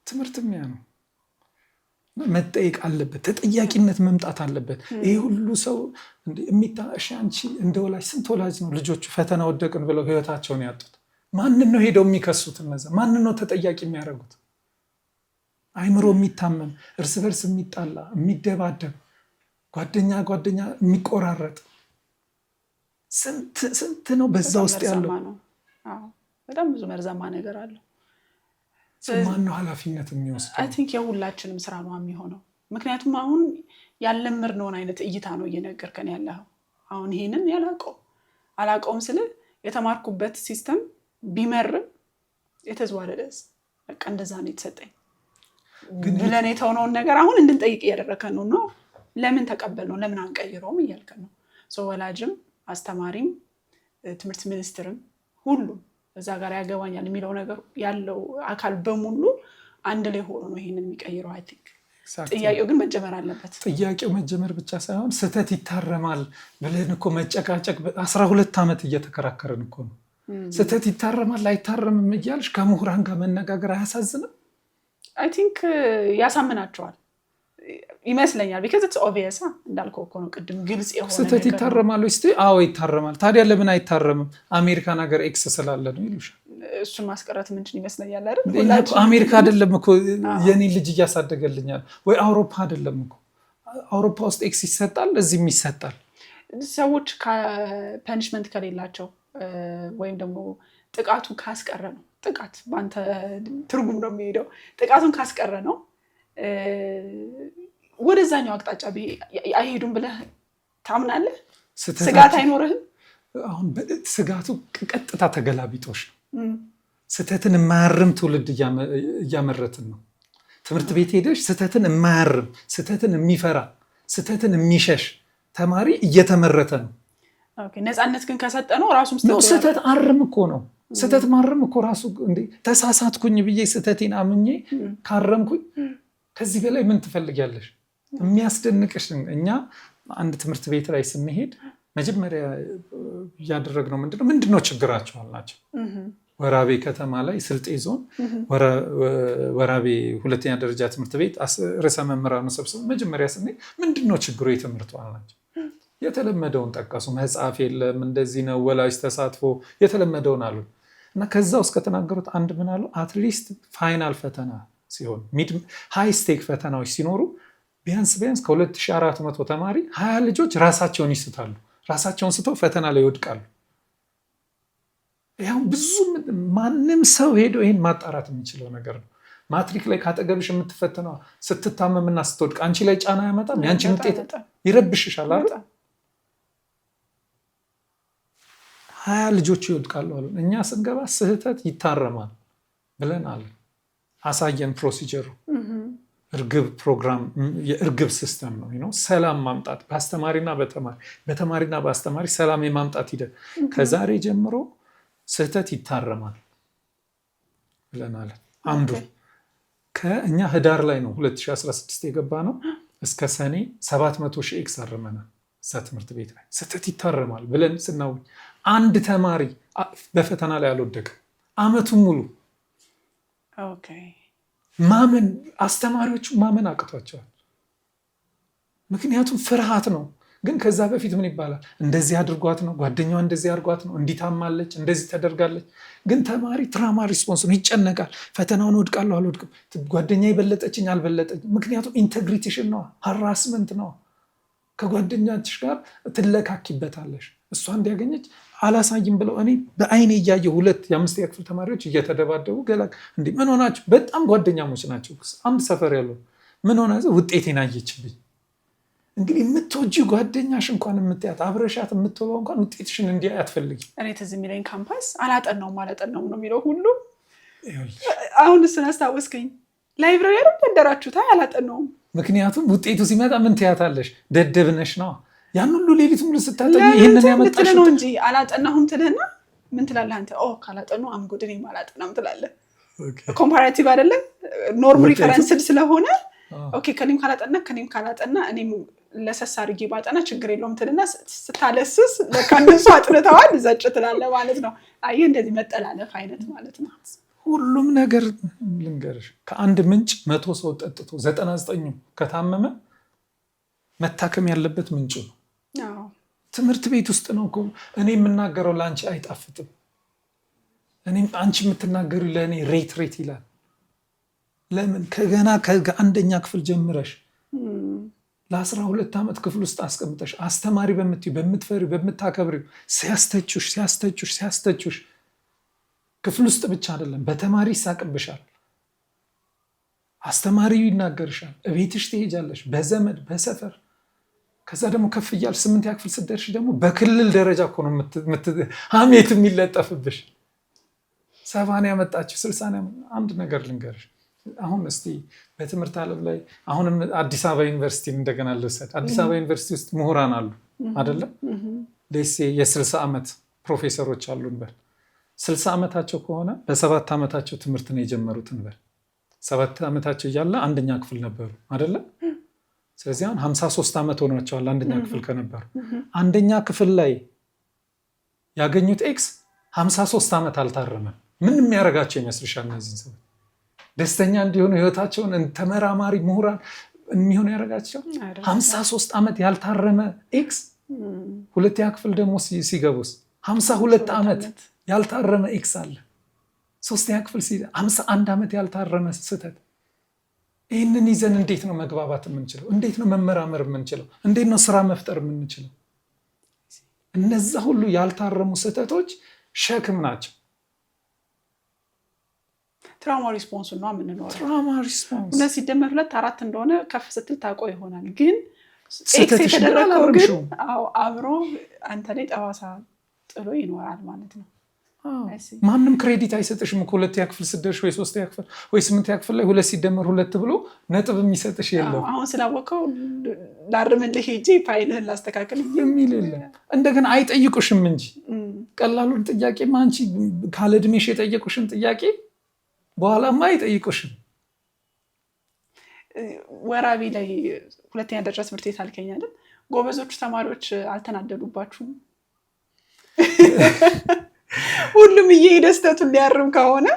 ትምህርት ሚያ ነው። መጠየቅ አለበት። ተጠያቂነት መምጣት አለበት። ይህ ሁሉ ሰው አንቺ እንደ ወላጅ ስንት ወላጅ ነው ልጆቹ ፈተና ወደቅን ብለው ህይወታቸውን ያጡት? ማንን ነው ሄደው የሚከሱት? እነዚያ ማንን ነው ተጠያቂ የሚያደርጉት? አይምሮ የሚታመም እርስ በርስ የሚጣላ የሚደባደብ ጓደኛ የሚቆራረጥ ስንት ነው በዛ ውስጥ ያለው? በጣም ብዙ መርዛማ ነገር አለው። ማን ነው ኃላፊነት የሚወስደው? አይ ቲንክ የሁላችንም ስራ ነው የሚሆነው። ምክንያቱም አሁን ያለመድነውን አይነት እይታ ነው እየነገርከን ያለው። አሁን ይሄንን አላውቀውም ስለ የተማርኩበት ሲስተም ቢመርም የተዝዋለደስ በቃ እንደዛ ነው የተሰጠኝ ብለን የተሆነውን ነገር አሁን እንድንጠይቅ እያደረከን ነው። ለምን ተቀበል ነው ለምን አንቀይረውም እያልከን ነው። ወላጅም አስተማሪም ትምህርት ሚኒስትርም ሁሉም እዛ ጋር ያገባኛል የሚለው ነገር ያለው አካል በሙሉ አንድ ላይ ሆኖ ነው ይሄንን የሚቀይረው። አይ ቲንክ ጥያቄው ግን መጀመር አለበት። ጥያቄው መጀመር ብቻ ሳይሆን ስህተት ይታረማል ብለን እኮ መጨቃጨቅ 12 ዓመት እየተከራከርን እኮ ነው። ስህተት ይታረማል አይታረምም እያልሽ ከምሁራን ጋር መነጋገር አያሳዝንም? አይ ቲንክ ያሳምናቸዋል ይመስለኛል። because it's obvious እንዳልከው እኮ ነው ቅድም ግልጽ የሆነ ነገር ስህተት ይታረማል ወይስ? አዎ ይታረማል። ታዲያ ለምን አይታረምም? አሜሪካን ሀገር ኤክስ ስላለ ነው ይሉሻል። እሱን ማስቀረት ምንድን ይመስለኛል አይደል? አሜሪካ አይደለም እኮ የኔ ልጅ እያሳደገልኛል ወይ አውሮፓ አይደለም እኮ። አውሮፓ ውስጥ ኤክስ ይሰጣል፣ እዚህም ይሰጣል። ሰዎች ፐኒሽመንት ከሌላቸው ወይም ደግሞ ጥቃቱ ካስቀረ ነው። ጥቃት በአንተ ትርጉም ነው የሚሄደው። ጥቃቱን ካስቀረ ነው ወደዛኛው አቅጣጫ አይሄዱም ብለህ ታምናለህ? ስጋት አይኖርህም? አሁን ስጋቱ ቀጥታ ተገላቢጦሽ ነው። ስህተትን የማያርም ትውልድ እያመረትን ነው። ትምህርት ቤት ሄደሽ ስህተትን የማያርም ስህተትን የሚፈራ ስህተትን የሚሸሽ ተማሪ እየተመረተ ነው። ነፃነት ግን ከሰጠ ነው ራሱም ስህተት አርም እኮ ነው። ስህተት ማረም እኮ ራሱ እንዴ ተሳሳትኩኝ ብዬ ስህተቴን አምኜ ካረምኩኝ ከዚህ በላይ ምን ትፈልጊያለሽ? የሚያስደንቅሽ እኛ አንድ ትምህርት ቤት ላይ ስንሄድ መጀመሪያ ያደረግነው ምንድነው ችግራቸው አልናቸው። ወራቤ ከተማ ላይ ስልጤ ዞን ወራቤ ሁለተኛ ደረጃ ትምህርት ቤት ርዕሰ መምህራኑ ሰብስበው መጀመሪያ ስንሄድ ምንድነው ችግሩ የትምህርቱ አልናቸው። የተለመደውን ጠቀሱ። መጽሐፍ የለም እንደዚህ ነው ወላጅ ተሳትፎ የተለመደውን አሉ እና ከዛ ውስጥ ከተናገሩት አንድ ምን አሉ? አትሊስት ፋይናል ፈተና ሲሆን ሃይ ስቴክ ፈተናዎች ሲኖሩ ቢያንስ ከ2400 ተማሪ 20 ልጆች ራሳቸውን ይስታሉ። ራሳቸውን ስተው ፈተና ላይ ይወድቃሉ። ያው ብዙ ማንም ሰው ሄዶ ይሄን ማጣራት የሚችለው ነገር ነው። ማትሪክ ላይ ካጠገብሽ የምትፈተነው ስትታመምና ስትወድቅ አንቺ ላይ ጫና ያመጣም ያንቺን ውጤት ይረብሽሻል አይደል? 20 ልጆች ይወድቃሉ አሉ። እኛ ስንገባ ስህተት ይታረማል ብለን አለ አሳየን። ፕሮሲጀሩ እርግብ ፕሮግራም የእርግብ ሲስተም ነው። ሰላም ማምጣት በአስተማሪና በተማሪና በአስተማሪ ሰላም የማምጣት ሂደት ከዛሬ ጀምሮ ስህተት ይታረማል ብለን አለ። አንዱ ከእኛ ህዳር ላይ ነው 2016 የገባ ነው። እስከ ሰኔ 700,000 ኤክስ አርመናል። እዛ ትምህርት ቤት ላይ ስህተት ይታረማል ብለን ስናውጅ አንድ ተማሪ በፈተና ላይ አልወደቀም አመቱን ሙሉ። ማመን አስተማሪዎቹ ማመን አቅቷቸዋል። ምክንያቱም ፍርሃት ነው። ግን ከዛ በፊት ምን ይባላል? እንደዚህ አድርጓት ነው፣ ጓደኛዋ እንደዚህ አድርጓት ነው፣ እንዲታማለች፣ እንደዚህ ተደርጋለች። ግን ተማሪ ትራማ ሪስፖንስ ነው፣ ይጨነቃል። ፈተናውን ወድቃለሁ አልወድቅም፣ ጓደኛ የበለጠችኝ አልበለጠችም። ምክንያቱም ኢንቴግሪቲሽን ነው፣ ሃራስመንት ነው። ከጓደኛችሽ ጋር ትለካኪበታለሽ። እሷ እንዲያገኘች አላሳይም ብለው እኔ በአይኔ እያየ 2 የ5ኛ ክፍል ተማሪዎች እየተደባደቡ እንዴ ምን ሆናችሁ? በጣም ጓደኛሞች ናቸው፣ አንድ ሰፈር ያለው። ምን ሆነ? ውጤቴን አየችብኝ። እንግዲህ የምትወጂው ጓደኛሽ እንኳን የምትያት አብረሻት የምትውለው እንኳን ውጤትሽን እንዲያይ አትፈልጊም። እኔ ትዝ የሚለኝ ካምፓስ አላጠናውም ነው የሚለው ሁሉ። አሁን እሱን አስታወስከኝ። ላይብራሪ ያደራችሁት አላጠናውም። ምክንያቱም ውጤቱ ሲመጣ ምን ትያታለሽ? ደደብነሽ ነው። ያን ሁሉ ሌሊት ሙሉ ስታጠኝ ይሄንን ያመጣሽ ነው እንጂ አላጠናሁም ትልህና ምን ትላለህ አንተ? ካላጠኑ አምጉድ እኔም አላጠናም ትላለህ። ኮምፓራቲቭ አይደለም፣ ኖርም ሪፈረንስ ስለሆነ ኦኬ ከኔም ካላጠና እኔም ለሰስ አድርጌ ባጠና ችግር የለውም ትልና ስታለስስ ለካንሱ አጥንተዋል ዘጭ ትላለህ ማለት ነው። አየህ እንደዚህ መጠላለፍ አይነት ማለት ነው። ሁሉም ነገር ልንገርሽ፣ ከአንድ ምንጭ 100 ሰው ጠጥቶ 99ኙ ከታመመ መታከም ያለበት ምንጩ ነው። ትምህርት ቤት ውስጥ ነው እኮ እኔ የምናገረው ለአንቺ አይጣፍጥም፣ እኔም አንቺ የምትናገሩ ለእኔ ሬት ይላል። ለምን? ከገና ከአንደኛ ክፍል ጀምረሽ ለ12 ዓመት ክፍል ውስጥ አስቀምጠሽ አስተማሪ በምትፈሪው በምታከብሪው ሲያስተቹሽ ክፍል ውስጥ ብቻ አይደለም፣ በተማሪ ይሳቅብሻል፣ አስተማሪው ይናገርሻል፣ እቤትሽ ትሄጃለሽ፣ በዘመድ በሰፈር። ከዛ ደግሞ ከፍ እያል 8ኛ ክፍል ስትደርሽ ደግሞ በክልል ደረጃ እኮ ነው ሀሜት የሚለጠፍብሽ። 70 ያመጣችሁ 60 አንድ ነገር ልንገርሽ። አሁን እስቲ በትምህርት ዓለም ላይ አሁንም አዲስ አበባ ዩኒቨርሲቲ እንደገና ልውሰድ። አዲስ አበባ ዩኒቨርሲቲ ውስጥ ምሁራን አሉ አይደለም? ደሴ የ60 ዓመት ፕሮፌሰሮች አሉ እንበል። 60 ዓመታቸው ከሆነ በ7 ዓመታቸው ትምህርት ነው የጀመሩት እንበል። 7 ዓመታቸው እያለ አንደኛ ክፍል ነበሩ አይደለም? ስለዚህ አሁን 53 ዓመት ሆኗቸዋል አንደኛ ክፍል ከነበሩ። አንደኛ ክፍል ላይ ያገኙት ኤክስ 53 ዓመት አልታረመም። ምን የሚያደርጋቸው ይመስልሻል? እነዚህን ሰዎች ደስተኛ እንዲሆኑ ህይወታቸውን ተመራማሪ ምሁራን የሚሆኑ ያደርጋቸው 53 ዓመት ያልታረመ ኤክስ። 2ኛ ክፍል ደግሞ ሲገቡስ 52 ዓመት ያልታረመ ኤክስ አለ። 3ኛ ክፍል 51 ዓመት ያልታረመ ስህተት። ይህንን ይዘን እንዴት ነው መግባባት የምንችለው? እንዴት ነው መመራመር የምንችለው? እንዴት ነው ስራ መፍጠር የምንችለው? እነዛ ሁሉ ያልታረሙ ስህተቶች ሸክም ናቸው። ትራውማ ሪስፖንስ ነው የምንኖረው። ትራውማ ሪስፖንስ 2 ሲደመር 2 4 እንደሆነ ከፍ ስትል ታውቀው ይሆናል። ግን ኤክስ የተደረገው ግን አብሮ አንተ ላይ ጠባሳ ጥሎ ይኖራል ማለት ነው። ማንም ክሬዲት አይሰጥሽም እኮ 2ኛ ክፍል ስትደርሽ ወይ 3ኛ ክፍል ወይ 8ኛ ክፍል ላይ 2 ሲደመር 2 ብሎ ነጥብ የሚሰጥሽ የለም። አሁን ስላወቀው ላርምልህ ሄጄ ፋይልህን ላስተካክል የሚል የለም። እንደገና አይጠይቁሽም እንጂ ቀላሉን ጥያቄ አንቺ ካለ እድሜሽ የጠየቁሽን ጥያቄ በኋላማ አይጠይቁሽም። ወራቢ ላይ 2ኛ ደረጃ ትምህርት ቤት አልከኝ አይደል? ጎበዞቹ ተማሪዎች አልተናደዱባችሁም? ሁሉም እየሄደ ስተቱን ሊያርም ከሆነ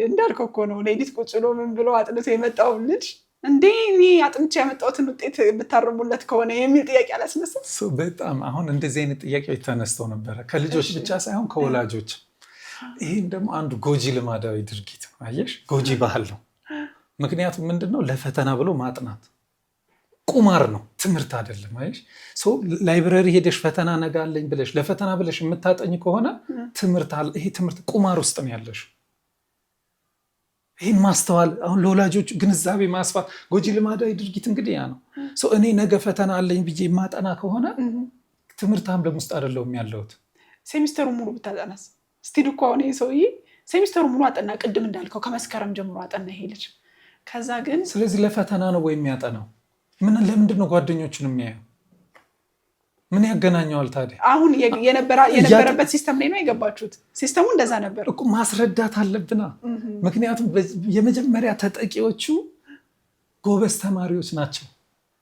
እንዳልከው እኮ ነው። ሌሊት ቁጭ ብሎ ምን ብሎ አጥንቶ የመጣውን ልጅ እንዴ እኔ አጥንቼ ያመጣሁትን ውጤት ብታርሙለት ከሆነ የሚል ጥያቄ አላስነሳም? በጣም አሁን እንደዚህ አይነት ጥያቄዎች ተነስተው ነበረ፣ ከልጆች ብቻ ሳይሆን ከወላጆች። ይህም ደግሞ አንዱ ጎጂ ልማዳዊ ድርጊት ነው። አየሽ፣ ጎጂ ባህል ነው። ምክንያቱም ምንድነው? ለፈተና ብሎ ማጥናት ቁማር ነው፣ ትምህርት አይደለም። አየሽ፣ ላይብረሪ ሄደሽ ፈተና ነጋለኝ ብለሽ ለፈተና ብለሽ የምታጠኝ ከሆነ ይሄ ትምህርት ቁማር ውስጥ ነው ያለሽ። ይህን ማስተዋል፣ አሁን ለወላጆች ግንዛቤ ማስፋት። ጎጂ ልማዳዊ ድርጊት እንግዲህ ያ ነው። እኔ ነገ ፈተና አለኝ ብዬ ማጠና ከሆነ ትምህርት አምለም ውስጥ አይደለሁም ያለሁት። ሴሚስተሩ ሙሉ ብታጠናስ? ስቲል እኮ አሁን ይሄ ሰውዬ ሴሚስተሩ ሙሉ አጠና፣ ቅድም እንዳልከው ከመስከረም ጀምሮ አጠና ይሄ ልጅ። ከዛ ግን ስለዚህ ለፈተና ነው ወይ የሚያጠናው? ለምንድን ነው ጓደኞቹን የሚያየው? ምን ያገናኘዋል ታዲያ? አሁን የነበረበት ሲስተም ላይ ነው የገባችሁት። ሲስተሙ እንደዛ ነበር እኮ። ማስረዳት አለብና። ምክንያቱም የመጀመሪያ ተጠቂዎቹ ጎበዝ ተማሪዎች ናቸው።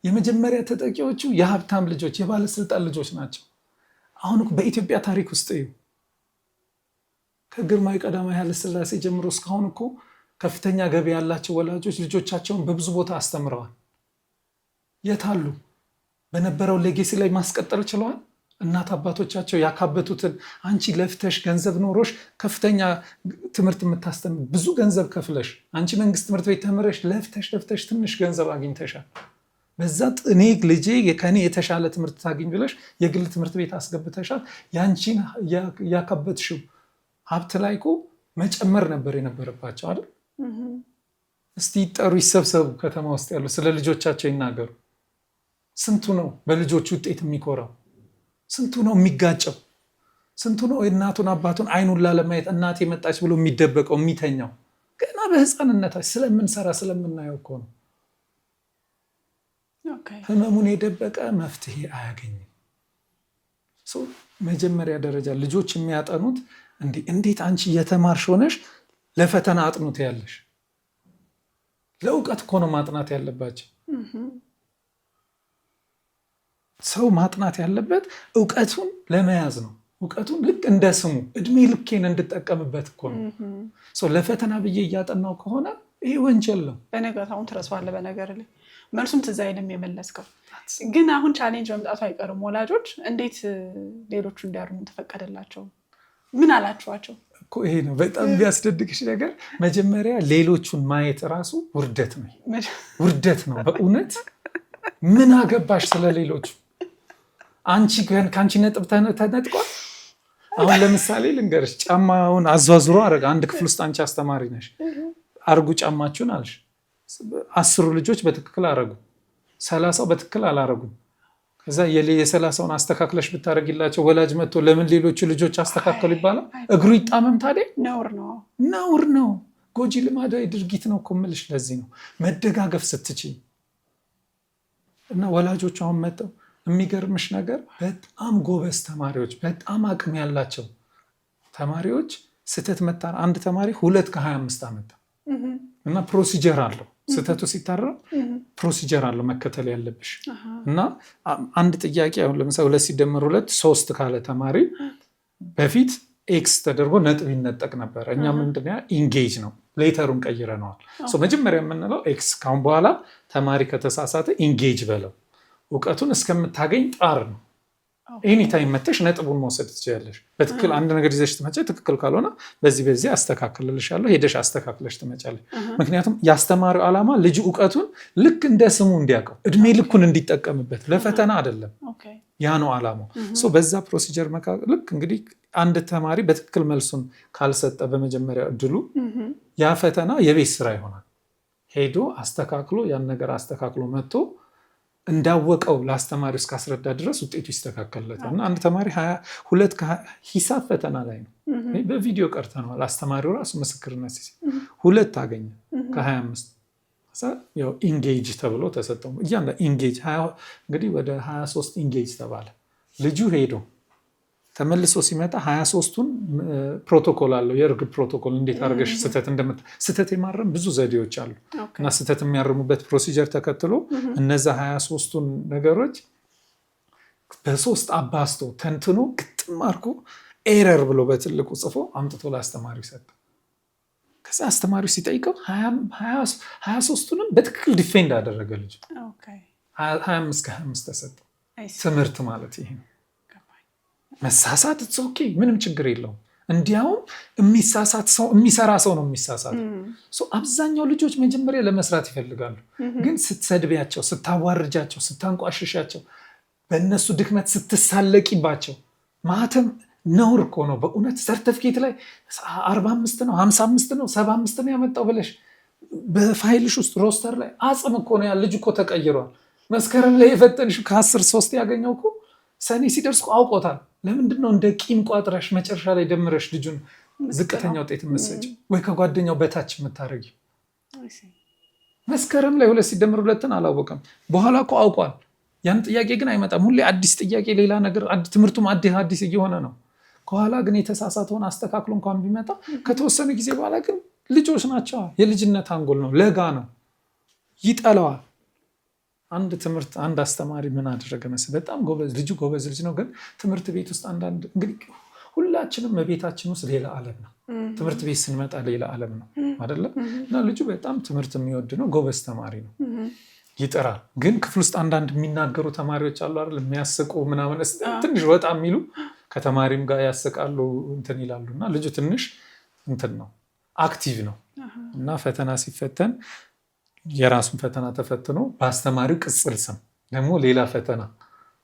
የመጀመሪያ ተጠቂዎቹ የሀብታም ልጆች፣ የባለስልጣን ልጆች ናቸው። አሁን በኢትዮጵያ ታሪክ ውስጥ ከግርማዊ ቀዳማዊ ኃይለ ሥላሴ ጀምሮ እስካሁን እኮ ከፍተኛ ገቢ ያላቸው ወላጆች ልጆቻቸውን በብዙ ቦታ አስተምረዋል። የታሉ? በነበረው ሌጌሲ ላይ ማስቀጠል ችለዋል? እናት አባቶቻቸው ያካበቱትን አንቺ ለፍተሽ ገንዘብ ኖሮሽ ከፍተኛ ትምህርት የምታስተምር ብዙ ገንዘብ ከፍለሽ አንቺ መንግስት ትምህርት ቤት ተምረሽ ለፍተሽ ትንሽ ገንዘብ አግኝተሻል። በዛ እኔ ልጄ ከኔ የተሻለ ትምህርት ታገኝ ብለሽ የግል ትምህርት ቤት አስገብተሻል። ያንቺን ያካበትሽው ሀብት ላይ እኮ መጨመር ነበር የነበረባቸው አይደል? እስቲ ይጠሩ፣ ይሰብሰቡ፣ ከተማ ውስጥ ያሉ ስለ ልጆቻቸው ይናገሩ። ስንቱ ነው በልጆቹ ውጤት የሚኮራው? ስንቱ ነው የሚጋጨው? ስንቱ ነው እናቱን አባቱን አይኑን ላለማየት እናቴ መጣች ብሎ የሚደበቀው የሚተኛው? ገና በህፃንነታች ስለምንሰራ ስለምናየው እኮ ነው። ህመሙን የደበቀ መፍትሄ አያገኝም። መጀመሪያ ደረጃ ልጆች የሚያጠኑት እንዴት አንቺ እየተማርሽ ሆነሽ ለፈተና አጥኑት ያለሽ? ለእውቀት እኮ ነው ማጥናት ያለባቸው። ሰው ማጥናት ያለበት እውቀቱን ለመያዝ ነው። እውቀቱን ልክ እንደ ስሙ እድሜ ልኬን እንድጠቀምበት እኮ ነው። ለፈተና ብዬ እያጠናው ከሆነ ይሄ ወንጀል ነው። በነገታውን ትረሳዋለህ። በነገር ላይ መልሱም ትዝ አይልም የመለስከው። ግን አሁን ቻሌንጅ መምጣቱ አይቀርም። ወላጆች እንዴት ሌሎቹ እንዲያርሙ ተፈቀደላቸው? ምን አላችኋቸው እኮ? ይሄ ነው በጣም ቢያስደድግሽ ነገር። መጀመሪያ ሌሎቹን ማየት ራሱ ውርደት ነው፣ ውርደት ነው በእውነት። ምን አገባሽ ስለሌሎቹ? አንቺ ከአንቺ ነጥብ ተነጥቋል። አሁን ለምሳሌ ልንገርሽ፣ ጫማውን አዟዙሮ አረገ። አንድ ክፍል ውስጥ አንቺ አስተማሪ ነሽ፣ አርጉ ጫማችሁን አልሽ። 10 ልጆች በትክክል አረጉ፣ 30 በትክክል አላረጉም። ከዛ የ30ውን አስተካክለሽ ብታረጊላቸው ወላጅ መጥቶ ለምን ሌሎቹ ልጆች አስተካከሉ ይባላል? እግሩ ይጣመም ታዲያ? ነውር ነው፣ ጎጂ ልማዳዊ ድርጊት ነው እኮ የምልሽ። ለዚህ ነው መደጋገፍ ስትችይ እና ወላጆች አሁን መጥተው የሚገርምሽ ነገር በጣም ጎበዝ ተማሪዎች፣ በጣም አቅም ያላቸው ተማሪዎች ስህተት መታር አንድ ተማሪ 2 ከ25 አመጣ እና ፕሮሲጀር አለው። ስህተቱ ሲታረም ፕሮሲጀር አለው መከተል ያለብሽ። እና አንድ ጥያቄ አሁን ለምሳሌ 2 ሲደመር 2 3 ካለ ተማሪ በፊት ኤክስ ተደርጎ ነጥብ ይነጠቅ ነበር። እኛ ምንድነው ኢንጌጅ ነው፣ ሌተሩን ቀይረነዋል። መጀመሪያ የምንለው ኤክስ ካሁን በኋላ ተማሪ ከተሳሳተ ኢንጌጅ በለው፣ እውቀቱን እስከምታገኝ ጣር ነው። ኤኒታይም መተሽ ነጥቡን መውሰድ ትችላለሽ። በትክክል አንድ ነገር ይዘሽ ትመጪ፣ ትክክል ካልሆነ በዚህ አስተካክልልሻለሁ፣ ሄደሽ አስተካክለሽ ትመጫለሽ። ምክንያቱም ያስተማሪው ዓላማ ልጅ እውቀቱን ልክ እንደ ስሙ እንዲያውቀው፣ እድሜ ልኩን እንዲጠቀምበት፣ ለፈተና አይደለም። ያ ነው ዓላማው። በዛ ፕሮሲጀር መካከል ልክ እንግዲህ አንድ ተማሪ በትክክል መልሱን ካልሰጠ በመጀመሪያ እድሉ ያ ፈተና የቤት ስራ ይሆናል። ሄዶ አስተካክሎ ያን ነገር አስተካክሎ መጥቶ እንዳወቀው ለአስተማሪው እስካስረዳ ድረስ ውጤቱ ይስተካከልለታል። እና አንድ ተማሪ 22 ሂሳብ ፈተና ላይ ነው፣ በቪዲዮ ቀርተነዋል። አስተማሪው ራሱ ምስክርነት ሲሰጥ 2 አገኘ ከ25። ያው ኢንጌጅ ተብሎ ተሰጠው። ኢንጌጅ እንግዲህ ወደ 23 ኢንጌጅ ተባለ። ልጁ ሄዶ ተመልሶ ሲመጣ 23ቱን ፕሮቶኮል አለው፣ የእርግብ ፕሮቶኮል። እንዴት አድርገሽ ስህተት የማረም ብዙ ዘዴዎች አሉ እና ስህተት የሚያርሙበት ፕሮሲጀር ተከትሎ እነዛ 23ቱን ነገሮች በ3 አባስቶ ተንትኖ ግጥም አድርጎ ኤረር ብሎ በትልቁ ጽፎ አምጥቶ ለአስተማሪው ሰጠ። ከዛ አስተማሪው ሲጠይቀው 23ቱንም በትክክል ዲፌንድ አደረገ ልጅ። 25 ከ25 ተሰጠ። ትምህርት ማለት ይሄ ነው። መሳሳት ኦኬ፣ ምንም ችግር የለውም። እንዲያውም የሚሳሳት ሰው የሚሰራ ሰው ነው የሚሳሳት። አብዛኛው ልጆች መጀመሪያ ለመስራት ይፈልጋሉ፣ ግን ስትሰድቢያቸው፣ ስታዋርጃቸው፣ ስታንቋሽሻቸው፣ በእነሱ ድክመት ስትሳለቂባቸው ማተም ነውር እኮ ነው በእውነት። ሰርተፍኬት ላይ 45 ነው 55 ነው 75 ነው ያመጣው ብለሽ በፋይልሽ ውስጥ ሮስተር ላይ አጽም እኮ ነው። ያ ልጅ እኮ ተቀይሯል። መስከረም ላይ የፈተንሽ ከ10 ያገኘው እኮ ሰኔ ሲደርስ አውቆታል። ለምንድን ነው እንደ ቂም ቋጥረሽ መጨረሻ ላይ ደምረሽ ልጁን ዝቅተኛ ውጤት የምትሰጪው ወይ ከጓደኛው በታች የምታደርጊው? መስከረም ላይ 2 ሲደመር 2 አላወቀም። በኋላ እኮ አውቋል። ያን ጥያቄ ግን አይመጣም። ሁሌ አዲስ ጥያቄ፣ ሌላ ነገር፣ ትምህርቱም አዲስ እየሆነ ነው። ከኋላ ግን የተሳሳተውን አስተካክሎ እንኳን ቢመጣ ከተወሰነ ጊዜ በኋላ ግን ልጆች ናቸው። የልጅነት አንጎል ነው፣ ለጋ ነው፣ ይጠላዋል። አንድ አስተማሪ ምን አደረገ መሰለህ? በጣም ልጁ ጎበዝ ልጅ ነው፣ ግን ትምህርት ቤት ውስጥ አንዳንድ እንግዲህ ሁላችንም በቤታችን ውስጥ ሌላ ዓለም ነው፣ ትምህርት ቤት ስንመጣ ሌላ ዓለም ነው አይደለ? እና ልጁ በጣም ትምህርት የሚወድ ነው፣ ጎበዝ ተማሪ ነው። ይጥራል። ግን ክፍል ውስጥ አንዳንድ የሚናገሩ ተማሪዎች አሉ አይደል? የሚያስቁ ምናምን ትንሽ ወጣ የሚሉ ከተማሪም ጋር ያስቃሉ እንትን ይላሉ። እና ልጁ ትንሽ እንትን ነው አክቲቭ ነው። እና ፈተና ሲፈተን የራሱን ፈተና ተፈትኖ በአስተማሪው ቅጽል ስም ደግሞ ሌላ ፈተና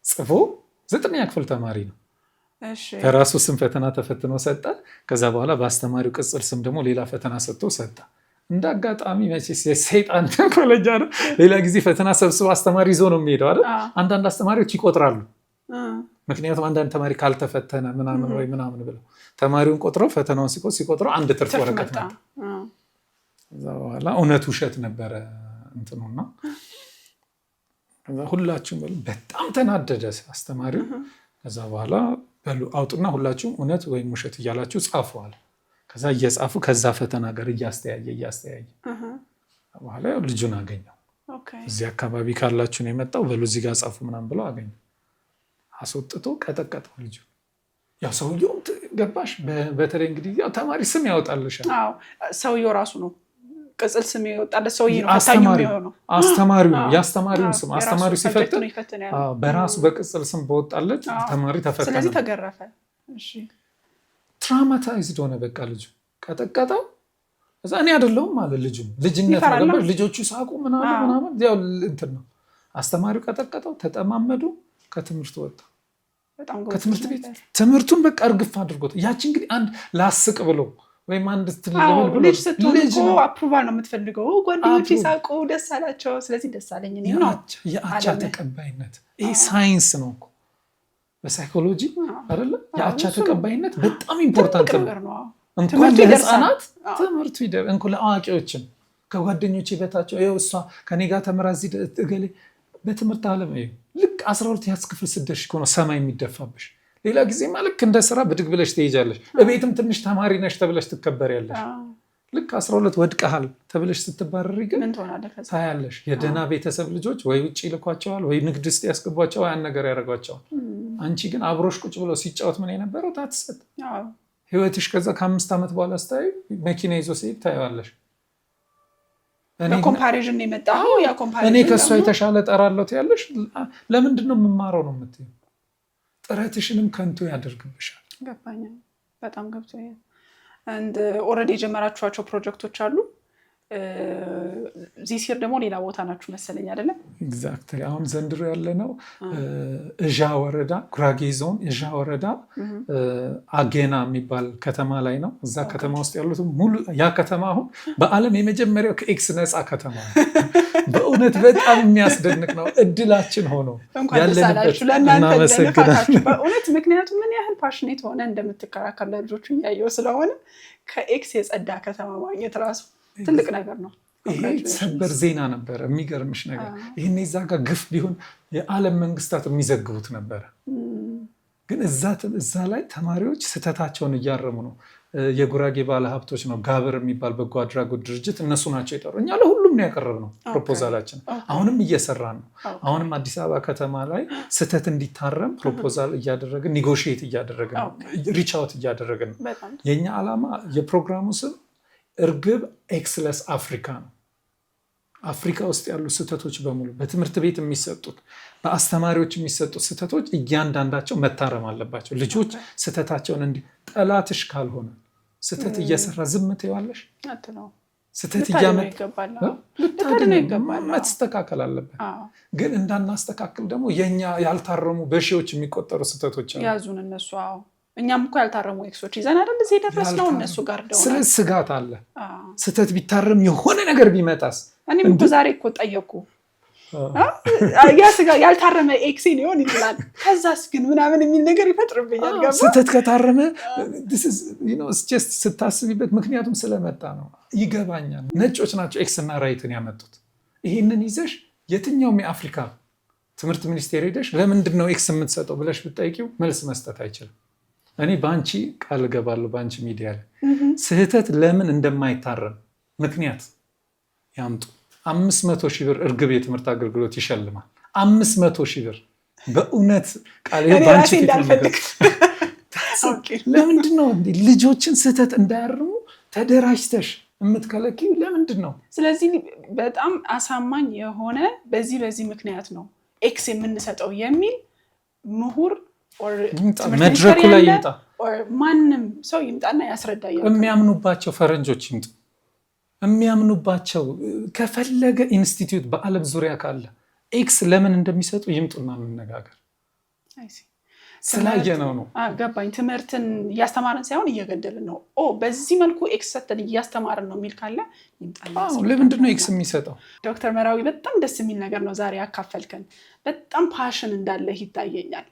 ጽፎ 9ኛ ክፍል ተማሪ ነው። በራሱ ስም ፈተና ተፈትኖ ሰጠ። ከዛ በኋላ በአስተማሪው ቅጽል ስም ደግሞ ሌላ ፈተና ሰጥቶ ሰጠ። እንደ አጋጣሚ መቼስ የሰይጣን ኮሌጅ ነው። ሌላ ጊዜ ፈተና ሰብስቦ አስተማሪ ይዞ ነው የሚሄደው አይደል? አንዳንድ አስተማሪዎች ይቆጥራሉ። ምክንያቱም አንዳንድ ተማሪ ካልተፈተነ ምናምን ወይ ምናምን ብለው ተማሪውን ቆጥረው ፈተናውን ሲቆጥረው አንድ ትርፍ ወረቀት ነበር። ከዛ በኋላ እውነት ውሸት ነበረ እንትኑና ሁላችሁም በጣም ተናደደ አስተማሪው። ከዛ በኋላ በሉ አውጡና ሁላችሁም እውነት ወይም ውሸት እያላችሁ ጻፉዋል። ከዛ እየጻፉ ከዛ ፈተና ጋር እያስተያየ በኋላ ልጁን አገኘው። እዚህ አካባቢ ካላችሁ ነው የመጣው በሉ እዚህ ጋር ጻፉ ምናምን ብለው አገኘው። አስወጥቶ ቀጠቀጠው ልጁ። ያው ሰውየው ገባሽ። በተለይ እንግዲህ ያው ተማሪ ስም ያወጣልሻል። ሰውየው ራሱ ነው ቅጽል ስም ያወጣለት ሰውዬ ነው ፈታኙ የሚሆነው። አስተማሪው ነው የአስተማሪውን ስም አስተማሪው ሲፈትን በራሱ በቅጽል ስም በወጣለት ተማሪ ተፈተነ። ስለዚህ ተገረፈ። እሺ ትራውማታይዝድ ሆነ። በቃ ልጁ ቀጠቀጠው። እዛ እኔ አይደለሁም ማለት ልጅነት ነው። ልጆቹ ሳቁ ምናምን ያው እንትን ነው። አስተማሪው ቀጠቀጠው፣ ተጠማመዱ፣ ከትምህርት ወጣ። ከትምህርት ቤት ትምህርቱን በቃ እርግፍ አድርጎት። ያቺ እንግዲህ አንድ ላስቅ ብሎ ወይም አንድ ትልልበል ብሎ ልጅ ስትሆን እኮ አፕሩቫል ነው የምትፈልገው። ጓደኞቼ ሳቁ ደስ አላቸው፣ ስለዚህ ደስ አለኝ እኔ ነው። የአቻ ተቀባይነት ይሄ ሳይንስ ነው እኮ በሳይኮሎጂ አይደለ? የአቻ ተቀባይነት በጣም ኢምፖርታንት ነው። እንኳን ለህፃናት ትምህርቱ እንኳን ለአዋቂዎችም ከጓደኞቼ በታቸው እሷ ከኔ ጋር ተምራ እዚህ እገሌ በትምህርት ዓለም ልክ 12 ያስ ክፍል ስደርሽ እኮ ነው ሰማይ የሚደፋብሽ። ሌላ ጊዜማ ልክ እንደ ስራ ብድግ ብለሽ ትሄጃለሽ። እቤትም ትንሽ ተማሪ ነሽ ተብለሽ ትከበሪያለሽ። ልክ 12 ወድቀሃል ተብለሽ ስትባረሪ ግን ታያለሽ። የደህና ቤተሰብ ልጆች ወይ ውጭ ይልኳቸዋል ወይ ንግድ ውስጥ ያስገቧቸዋል፣ ያን ነገር ያደርጓቸዋል። አንቺ ግን አብሮሽ ቁጭ ብሎ ሲጫወት ምን የነበረው ታትሰጥ ህይወትሽ። ከዛ ከ5 ዓመት በኋላ ስታዩ መኪና ይዞ ሲሄድ ታየዋለሽ። በኮምፓሪዥን የመጣው ያ ኮምፓሪዥን እኔ ከሷ የተሻለ ጠራለሁ ትያለሽ። ለምንድን ነው የምማረው ነው የምትይው። ጥረትሽንም ከንቱ ያደርግብሻል። ገባኝ። በጣም ገብቶኛል። አንድ ኦልሬዲ የጀመራችኋቸው ፕሮጀክቶች አሉ። ዚስ ይር ደግሞ ሌላ ቦታ ናችሁ መሰለኝ አይደለም? ኤግዛክትሊ። አሁን ዘንድሮ ያለነው እዣ ወረዳ ጉራጌ ዞን እዣ ወረዳ አጌና የሚባል ከተማ ላይ ነው። እዛ ከተማ ውስጥ ያሉት ሙሉ ያ ከተማ አሁን በዓለም የመጀመሪያው ከኤክስ ነፃ ከተማ ነው። በእውነት በጣም የሚያስደንቅ ነው። እድላችን ሆኖ ያለንበት እናመሰግናለን በእውነት። ምክንያቱም ምን ያህል ፓሽኔት ሆነ እንደምትከራከር ለልጆቹ እያየው ስለሆነ ከኤክስ የጸዳ ከተማ ማግኘት ራሱ ትልቅ ነገር ነው። ይሄ ሰበር ዜና ነበረ። የሚገርምሽ ነገር ይህን እዛ ጋር ግፍ ቢሆን የዓለም መንግስታት የሚዘግቡት ነበረ። ግን እዛ ላይ ተማሪዎች ስህተታቸውን እያረሙ ነው። የጉራጌ ባለ ሀብቶች ነው ጋብር የሚባል በጎ አድራጎት ድርጅት እነሱ ናቸው የጠሩ። እኛ ለሁሉም ነው ያቀረብነው ፕሮፖዛላችን። አሁንም እየሰራን ነው። አሁንም አዲስ አበባ ከተማ ላይ ስህተት እንዲታረም ፕሮፖዛል እያደረግን ኒጎሽዬት እያደረግን ነው፣ ሪች አውት እያደረግን ነው። የእኛ ዓላማ የፕሮግራሙ ስም እርግብ ኤክስለስ አፍሪካ ነው። አፍሪካ ውስጥ ያሉ ስህተቶች በሙሉ በትምህርት ቤት የሚሰጡት በአስተማሪዎች የሚሰጡት ስህተቶች እያንዳንዳቸው መታረም አለባቸው። ልጆች ስህተታቸውን ጠላትሽ ካልሆነ ስህተት እየሰራ ዝም ትይዋለሽ? ስህተት መስተካከል አለበት። ግን እንዳናስተካክል ደግሞ የኛ ያልታረሙ በሺዎች የሚቆጠሩ ስህተቶች አሉ። ያዙን እነሱ። እኛም እኮ ያልታረሙ ኤክሶች ይዘን አይደል እዚህ የደረስነው። እነሱ ጋር ደውና ስለ ስጋት አለ። ስህተት ቢታረም የሆነ ነገር ቢመጣስ? እኔም እኮ ዛሬ እኮ ጠየቁ ያ ስጋ ያልታረመ ኤክስ ሊሆን ይችላል። ከዛስ ግን ምናምን የሚል ነገር ይፈጥርብኛል። ገባ? ስህተት ከታረመ ስታስቢበት ምክንያቱም ስለመጣ ነው። ይገባኛል። ነጮች ናቸው ኤክስ እና ራይትን ያመጡት። ይህንን ይዘሽ የትኛውም የአፍሪካ ትምህርት ሚኒስቴር ሄደሽ ለምንድን ነው ኤክስ የምትሰጠው ብለሽ ብትጠይቂው መልስ መስጠት አይችልም። እኔ በአንቺ ቃል እገባለሁ በአንቺ ሚዲያ ላይ ስህተት ለምን እንደማይታረም ምክንያት ያምጡ። 500,000 ብር እርግብ የትምህርት አገልግሎት ይሸልማል። 500,000 ብር በእውነት ቃል በአንቺ ለምንድን ነው ልጆችን ስህተት እንዳያርሙ ተደራጅተሽ የምትከለኪው ለምንድን ነው? ስለዚህ በጣም አሳማኝ የሆነ በዚህ ምክንያት ነው ኤክስ የምንሰጠው የሚል ምሁር መድረኩ ላይ ይምጣ፣ ማንም ሰው ይምጣና ያስረዳ። የሚያምኑባቸው ፈረንጆች ይምጡ፣ የሚያምኑባቸው ከፈለገ ኢንስቲትዩት በዓለም ዙሪያ ካለ ኤክስ ለምን እንደሚሰጡ ይምጡና እንነጋገር። ስላየነው ነው። ገባኝ። ትምህርትን እያስተማርን ሳይሆን እየገደልን ነው። በዚህ መልኩ ኤክስ ሰተን እያስተማርን ነው የሚል ካለ ይምጣና። ለምንድን ነው ኤክስ የሚሰጠው? ዶክተር መራዊ በጣም ደስ የሚል ነገር ነው ዛሬ ያካፈልከን። በጣም ፓሽን እንዳለ ይታየኛል።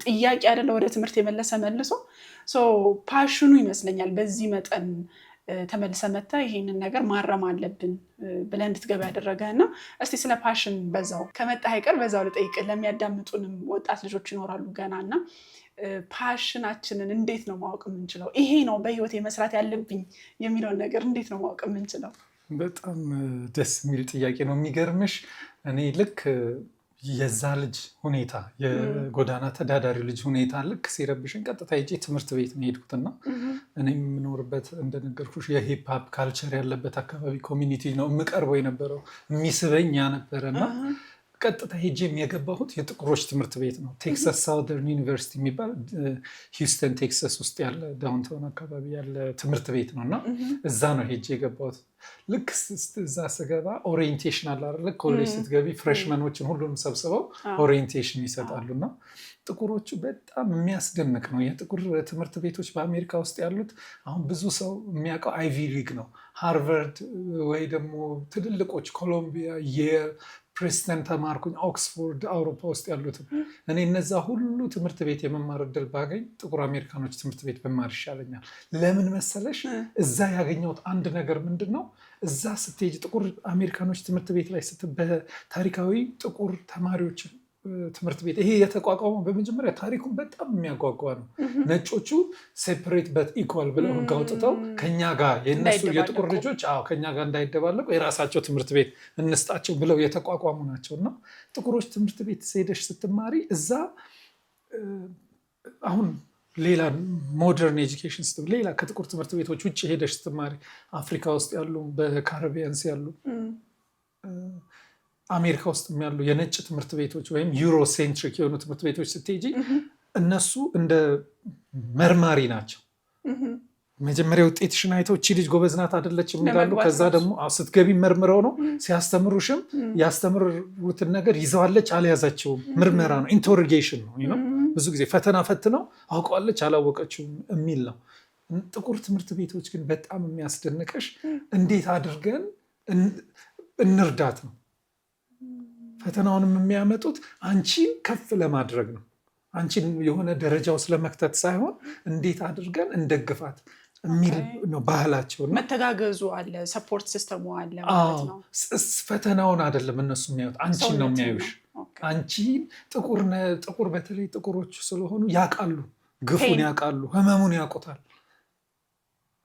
ጥያቄ አይደለ ወደ ትምህርት የመለሰ መልሶ ፓሽኑ ይመስለኛል በዚህ መጠን ተመልሰ መጣ ይሄንን ነገር ማረም አለብን ብለን እንድትገባ ያደረገና እስቲ ስለ ፓሽን በዛው ከመጣ አይቀር በዛው ልጠይቅ። ለሚያዳምጡንም ወጣት ልጆች ይኖራሉ ገናና ፓሽናችንን እንዴት ነው ማወቅ የምንችለው? ይሄ ነው በህይወቴ መስራት ያለብኝ የሚለውን ነገር እንዴት ነው ማወቅ የምንችለው? በጣም ደስ የሚል ጥያቄ ነው። የሚገርምሽ እኔ ልክ የዛ ልጅ ሁኔታ የጎዳና ተዳዳሪ ልጅ ሁኔታ ልክ ሲረብሽን ቀጥታ ሄጄ ትምህርት ቤት ነው የሄድኩትና እኔ የምኖርበት እንደነገርኩሽ የሂፕ ሆፕ ካልቸር ያለበት አካባቢ ኮሚኒቲ ነው የምቀርበው የነበረው። የሚስበኝ ያ ነበረና ቀጥታ ሄጄ የገባሁት የጥቁሮች ትምህርት ቤት ነው። ቴክሳስ ሳውዘርን ዩኒቨርሲቲ የሚባል ሂውስተን ቴክሳስ ውስጥ ያለ ዳውንታውን አካባቢ ያለ ትምህርት ቤት ነው እና እዛ ነው ሄጄ የገባሁት። ልክ እዛ ስገባ ኦሪየንቴሽን አለ አይደል? ኮሌጅ ስትገቢ ፍሬሽመኖችን ሁሉንም ሰብስበው ኦሪየንቴሽን ይሰጣሉ እና ጥቁሮቹ በጣም የሚያስደንቅ ነው። የጥቁር ትምህርት ቤቶች በአሜሪካ ውስጥ ያሉት አሁን ብዙ ሰው የሚያውቀው አይቪ ሊግ ነው። ሃርቨርድ ወይ ደግሞ ትልልቆች ኮሎምቢያ፣ የል፣ ፕሪንስተን ተማርኩኝ፣ ኦክስፎርድ አውሮፓ ውስጥ ያሉትም እኔ እነዛ ሁሉ ትምህርት ቤት የመማር እድል ባገኝ ጥቁር አሜሪካኖች ትምህርት ቤት በማር ይሻለኛል። ለምን መሰለሽ? እዛ ያገኘሁት አንድ ነገር ምንድን ነው? እዛ ስትሄጂ ጥቁር አሜሪካኖች ትምህርት ቤት ላይ በታሪካዊ ጥቁር ተማሪዎች ትምህርት ቤት ይሄ የተቋቋመው በመጀመሪያ ታሪኩን በጣም የሚያጓጓ ነው። ነጮቹ ሴፐሬት በት ኢኳል ብለው ህግ አውጥተው ከኛ ጋር የነሱ የጥቁር ልጆች ከኛ ጋር እንዳይደባለቁ የራሳቸው ትምህርት ቤት እንስጣቸው ብለው የተቋቋሙ ናቸው እና ጥቁሮች ትምህርት ቤት ሄደሽ ስትማሪ እዛ አሁን ሌላ ሞደርን ኤጁኬሽን ሌላ ከጥቁር ትምህርት ቤቶች ውጭ ሄደሽ ስትማሪ አፍሪካ ውስጥ ያሉ በካሪቢያንስ ያሉ አሜሪካ ውስጥ ያሉ የነጭ ትምህርት ቤቶች ወይም ዩሮሴንትሪክ የሆኑ ትምህርት ቤቶች ስትሄጂ እነሱ እንደ መርማሪ ናቸው። መጀመሪያ ውጤትሽን አይተው እቺ ልጅ ጎበዝ ናት አይደለችም ይላሉ። ከዛ ደግሞ ስትገቢ መርምረው ነው ሲያስተምሩሽም ያስተምሩትን ነገር ይዘዋለች አልያዛቸውም ምርመራ ነው፣ ኢንተሮጌሽን ነው። ብዙ ጊዜ ፈተና ፈትነው አውቀዋለች አላወቀችውም የሚል ነው። ጥቁር ትምህርት ቤቶች ግን በጣም የሚያስደንቀሽ እንዴት አድርገን እንርዳት ነው። ፈተናውንም የሚያመጡት አንቺን ከፍ ለማድረግ ነው። አንቺን የሆነ ደረጃው ስለመክተት ሳይሆን እንዴት አድርገን እንደግፋት የሚል ነው ባህላቸው። መተጋገዙ አለ፣ ሰፖርት ሲስተሙ አለ ማለት ነው። ፈተናውን አይደለም እነሱ የሚያዩት፣ አንቺን ነው የሚያዩሽ። አንቺን ጥቁር በተለይ ጥቁሮች ስለሆኑ ያውቃሉ፣ ግፉን ያውቃሉ፣ ህመሙን ያውቁታል፣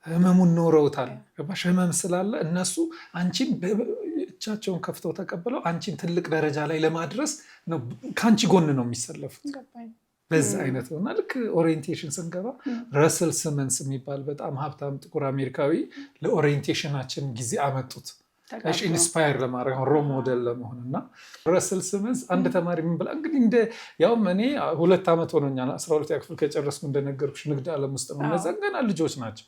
ህመሙን ኖረውታል። ገባሽ? ህመም ስላለ እነሱ አንቺን እቻቸውን ከፍተው ተቀብለው አንቺን ትልቅ ደረጃ ላይ ለማድረስ ነው ከአንቺ ጎን ነው የሚሰለፉት። በዛ አይነት ነው እና ልክ ኦሪየንቴሽን ስንገባ ረስል ሲመንስ የሚባል በጣም ሀብታም ጥቁር አሜሪካዊ ለኦሪየንቴሽናችን ጊዜ አመጡት ኢንስፓየር ለማድረግ ሮል ሞዴል ለመሆን እና ረስል ሲመንስ አንድ ተማሪ ምን ብላ እንግዲህ ያውም እኔ 2 ዓመት ሆኖኛል 12 ክፍል ከጨረስኩ እንደነገርኩሽ ንግድ ዓለም ውስጥ ነው። እነዛ ገና ልጆች ናቸው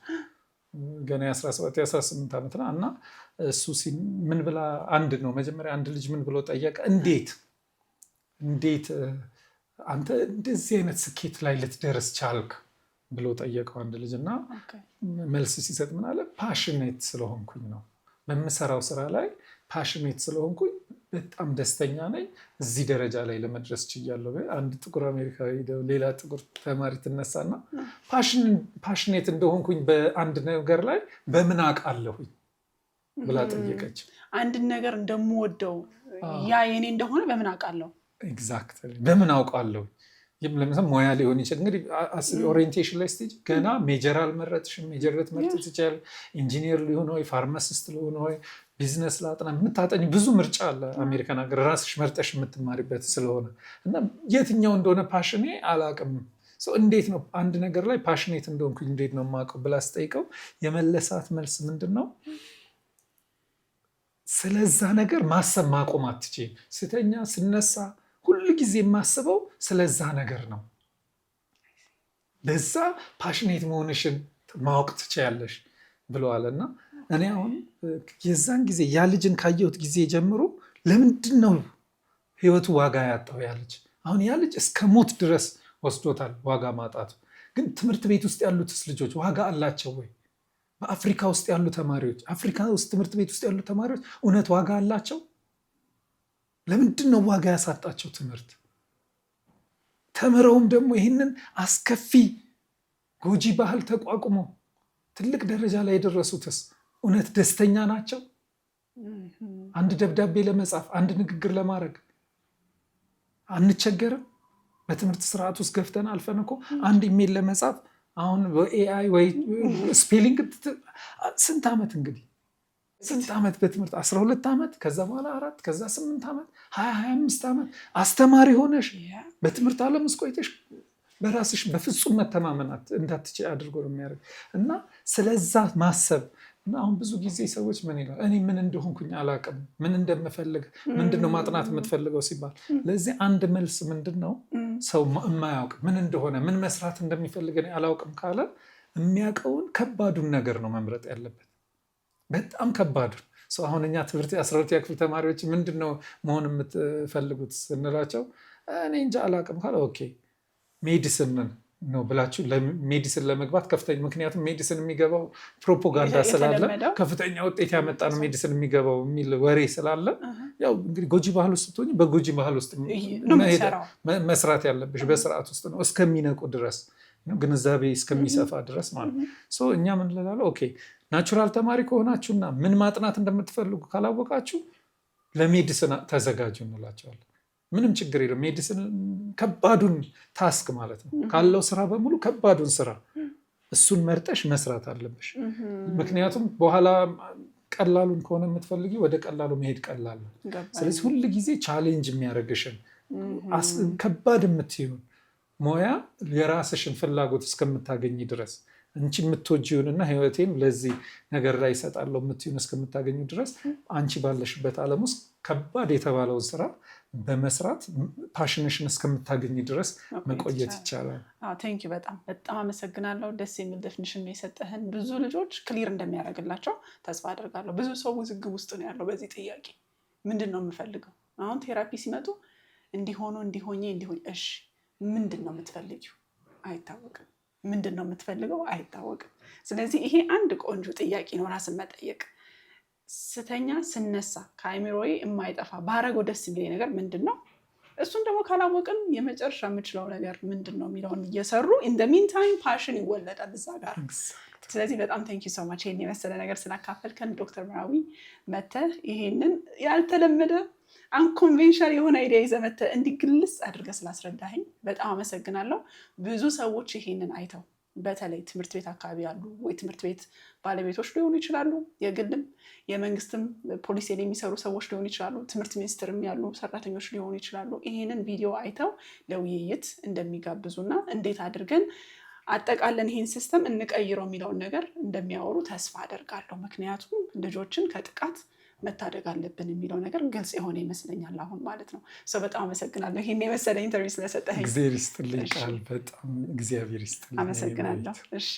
ገና 17 18 ዓመት ነው እና እሱ ምን ብላ አንድ ነው መጀመሪያ አንድ ልጅ ምን ብሎ ጠየቀ፣ እንዴት አንተ እንደዚህ አይነት ስኬት ላይ ልትደርስ ቻልክ ብሎ ጠየቀው አንድ ልጅ እና መልስ ሲሰጥ ምን አለ፣ ፓሽኔት ስለሆንኩኝ ነው። በምሰራው ስራ ላይ ፓሽኔት ስለሆንኩኝ በጣም ደስተኛ ነኝ፣ እዚህ ደረጃ ላይ ለመድረስ ችያለሁ። አንድ ጥቁር አሜሪካዊ ሌላ ጥቁር ተማሪ ትነሳና ፓሽኔት እንደሆንኩኝ በአንድ ነገር ላይ በምን አውቃለሁኝ ብላ ጠየቀች። አንድን ነገር እንደምወደው ያ የኔ እንደሆነ በምን አውቃለሁ? ኤግዛክትሊ በምን አውቃለሁ? ለምሳሌ ሙያ ሊሆን ይችላል። እንግዲህ ኦሪየንቴሽን ላይ ስትሄጂ ገና ሜጀር አልመረጥሽም፣ ሜጀር ልትመርጥ ትችያለሽ። ኢንጂኒየር ሊሆን ወይ ፋርማሲስት ሊሆን ወይ ቢዝነስ ላጥና የምታጠኝ ብዙ ምርጫ አለ አሜሪካን ሀገር ራስሽ መርጠሽ የምትማሪበት ስለሆነ እና የትኛው እንደሆነ ፓሽኔ አላቅም እንዴት ነው አንድ ነገር ላይ ፓሽኔት እንደሆንኩኝ እንዴት ነው የማውቀው ብላ ስጠይቀው የመለሳት መልስ ምንድን ነው? ስለዛ ነገር ማሰብ ማቆም አትችይም። ስተኛ ስነሳ ሁሉ ጊዜ የማስበው ስለዛ ነገር ነው። በዛ ፓሽኔት መሆንሽን ማወቅ ትችያለሽ ብለዋል። እና እኔ አሁን የዛን ጊዜ ያ ልጅን ካየሁት ጊዜ ጀምሮ ለምንድን ነው ህይወቱ ዋጋ ያጣው ያ ልጅ? አሁን ያ ልጅ እስከ ሞት ድረስ ወስዶታል ዋጋ ማጣቱ። ግን ትምህርት ቤት ውስጥ ያሉትስ ልጆች ዋጋ አላቸው ወይ? በአፍሪካ ውስጥ ያሉ ተማሪዎች፣ አፍሪካ ውስጥ ትምህርት ቤት ውስጥ ያሉ ተማሪዎች እውነት ዋጋ አላቸው? ለምንድን ነው ዋጋ ያሳጣቸው ትምህርት? ተምረውም ደግሞ ይህንን አስከፊ ጎጂ ባህል ተቋቁመው ትልቅ ደረጃ ላይ የደረሱትስ እውነት ደስተኛ ናቸው? አንድ ደብዳቤ ለመጻፍ፣ አንድ ንግግር ለማድረግ አንቸገርም? በትምህርት ስርዓት ውስጥ ገፍተን አልፈን እኮ አንድ ኢሜል ለመጻፍ አሁን በኤአይ ወይ ስፔሊንግ ስንት ዓመት እንግዲህ ስንት ዓመት በትምህርት 12 ዓመት ከዛ በኋላ 4 ከዛ 8 ዓመት 25 ዓመት አስተማሪ ሆነሽ በትምህርት ዓለም ውስጥ ቆይተሽ በራስሽ በፍጹም መተማመናት እንዳትችይ አድርጎ ነው የሚያደርግ። እና ስለዛ ማሰብ እና አሁን ብዙ ጊዜ ሰዎች ምን ይላል? እኔ ምን እንደሆንኩኝ አላውቅም፣ ምን እንደምፈልግ፣ ምንድነው ማጥናት የምትፈልገው ሲባል ለዚህ አንድ መልስ ምንድነው? ሰው የማያውቅ ምን እንደሆነ ምን መስራት እንደሚፈልግ እኔ አላውቅም ካለ የሚያውቀውን ከባዱን ነገር ነው መምረጥ ያለበት። በጣም ከባዱን ሰው አሁን እኛ ትምህርት 12ኛ ክፍል ተማሪዎች ምንድነው መሆን የምትፈልጉት ስንላቸው እኔ እንጃ አላውቅም ካለ ኦኬ ሜዲሲንን ነው ብላችሁ ሜዲሲን ለመግባት ከፍተኛ፣ ምክንያቱም ሜዲሲን የሚገባው ፕሮፓጋንዳ ስላለ ከፍተኛ ውጤት ያመጣ ነው ሜዲሲን የሚገባው የሚል ወሬ ስላለ ያው እንግዲህ ጎጂ ባህል ውስጥ ስትሆኝ በጎጂ ባህል ውስጥ መስራት ያለብሽ በስርዓት ውስጥ ነው እስከሚነቁ ድረስ ግንዛቤ እስከሚሰፋ ድረስ ማለት ነው። እኛ ምን እንላለን? ኦኬ ናቹራል ተማሪ ከሆናችሁና ምን ማጥናት እንደምትፈልጉ ካላወቃችሁ ለሜዲሲን ተዘጋጁ እንላቸዋለን። ምንም ችግር የለም። ሜዲሲን ከባዱን ታስክ ማለት ነው ካለው ስራ በሙሉ ከባዱን ስራ እሱን መርጠሽ መስራት አለብሽ። ምክንያቱም በኋላ ቀላሉን ከሆነ የምትፈልጊ ወደ ቀላሉ መሄድ ቀላል ነው። ስለዚህ ሁል ጊዜ ቻሌንጅ የሚያደርግሽን ከባድ የምትይውን ሞያ የራስሽን ፍላጎት እስከምታገኝ ድረስ አንቺ የምትወጂውንና ህይወቴን ለዚህ ነገር ላይ ይሰጣለሁ የምትይውን እስከምታገኙ ድረስ አንቺ ባለሽበት ዓለም ውስጥ ከባድ የተባለውን ስራ በመስራት ፓሽንሽን እስከምታገኝ ድረስ መቆየት ይቻላል። ቴንክ ዩ በጣም አመሰግናለሁ። ደስ የሚል ዴፊኒሽን ነው የሰጠህን። ብዙ ልጆች ክሊር እንደሚያደርግላቸው ተስፋ አደርጋለሁ። ብዙ ሰው ውዝግብ ውስጥ ነው ያለው በዚህ ጥያቄ። ምንድን ነው የምፈልገው? አሁን ቴራፒ ሲመጡ እንዲሆኑ እንዲሆኝ እሺ ምንድን ነው የምትፈልጊው? አይታወቅም። ምንድን ነው የምትፈልገው? አይታወቅም። ስለዚህ ይሄ አንድ ቆንጆ ጥያቄ ነው ራስን መጠየቅ። ስተኛ ስነሳ ከአይምሮዬ የማይጠፋ ባረገው ደስ የሚለኝ ነገር ምንድን ነው? እሱን ደግሞ ካላወቅን የመጨረሻ የምችለው ነገር ምንድን ነው የሚለውን እየሰሩ ኢን ዘ ሚን ታይም ፓሽን ይወለዳል እዛ ጋር። ስለዚህ በጣም ቴንክ ዩ ሶ ማች ይሄን የመሰለ ነገር ስላካፈልከን ዶክተር መራዊ መተህ ይሄንን ያልተለመደ አንኮንቬንሽናል የሆነ አይዲያ ይዘህ መተህ እንዲግልጽ አድርገህ ስላስረዳኸኝ በጣም አመሰግናለሁ። ብዙ ሰዎች ይሄንን አይተው በተለይ ትምህርት ቤት አካባቢ ያሉ ወይ ትምህርት ቤት ባለቤቶች ሊሆኑ ይችላሉ፣ የግልም የመንግስትም ፖሊሲ የሚሰሩ ሰዎች ሊሆኑ ይችላሉ፣ ትምህርት ሚኒስትርም ያሉ ሰራተኞች ሊሆኑ ይችላሉ። ይሄንን ቪዲዮ አይተው ለውይይት እንደሚጋብዙና እንዴት አድርገን አጠቃለን ይህን ሲስተም እንቀይረው የሚለውን ነገር እንደሚያወሩ ተስፋ አደርጋለሁ። ምክንያቱም ልጆችን ከጥቃት መታደግ አለብን የሚለው ነገር ግልጽ የሆነ ይመስለኛል አሁን ማለት ነው። በጣም አመሰግናለሁ ይሄን የመሰለ ኢንተርቪው ስለሰጠኸኝ። እግዚአብሔር ይስጥልኝ ቃል፣ በጣም እግዚአብሔር ይስጥልኝ። አመሰግናለሁ። እሺ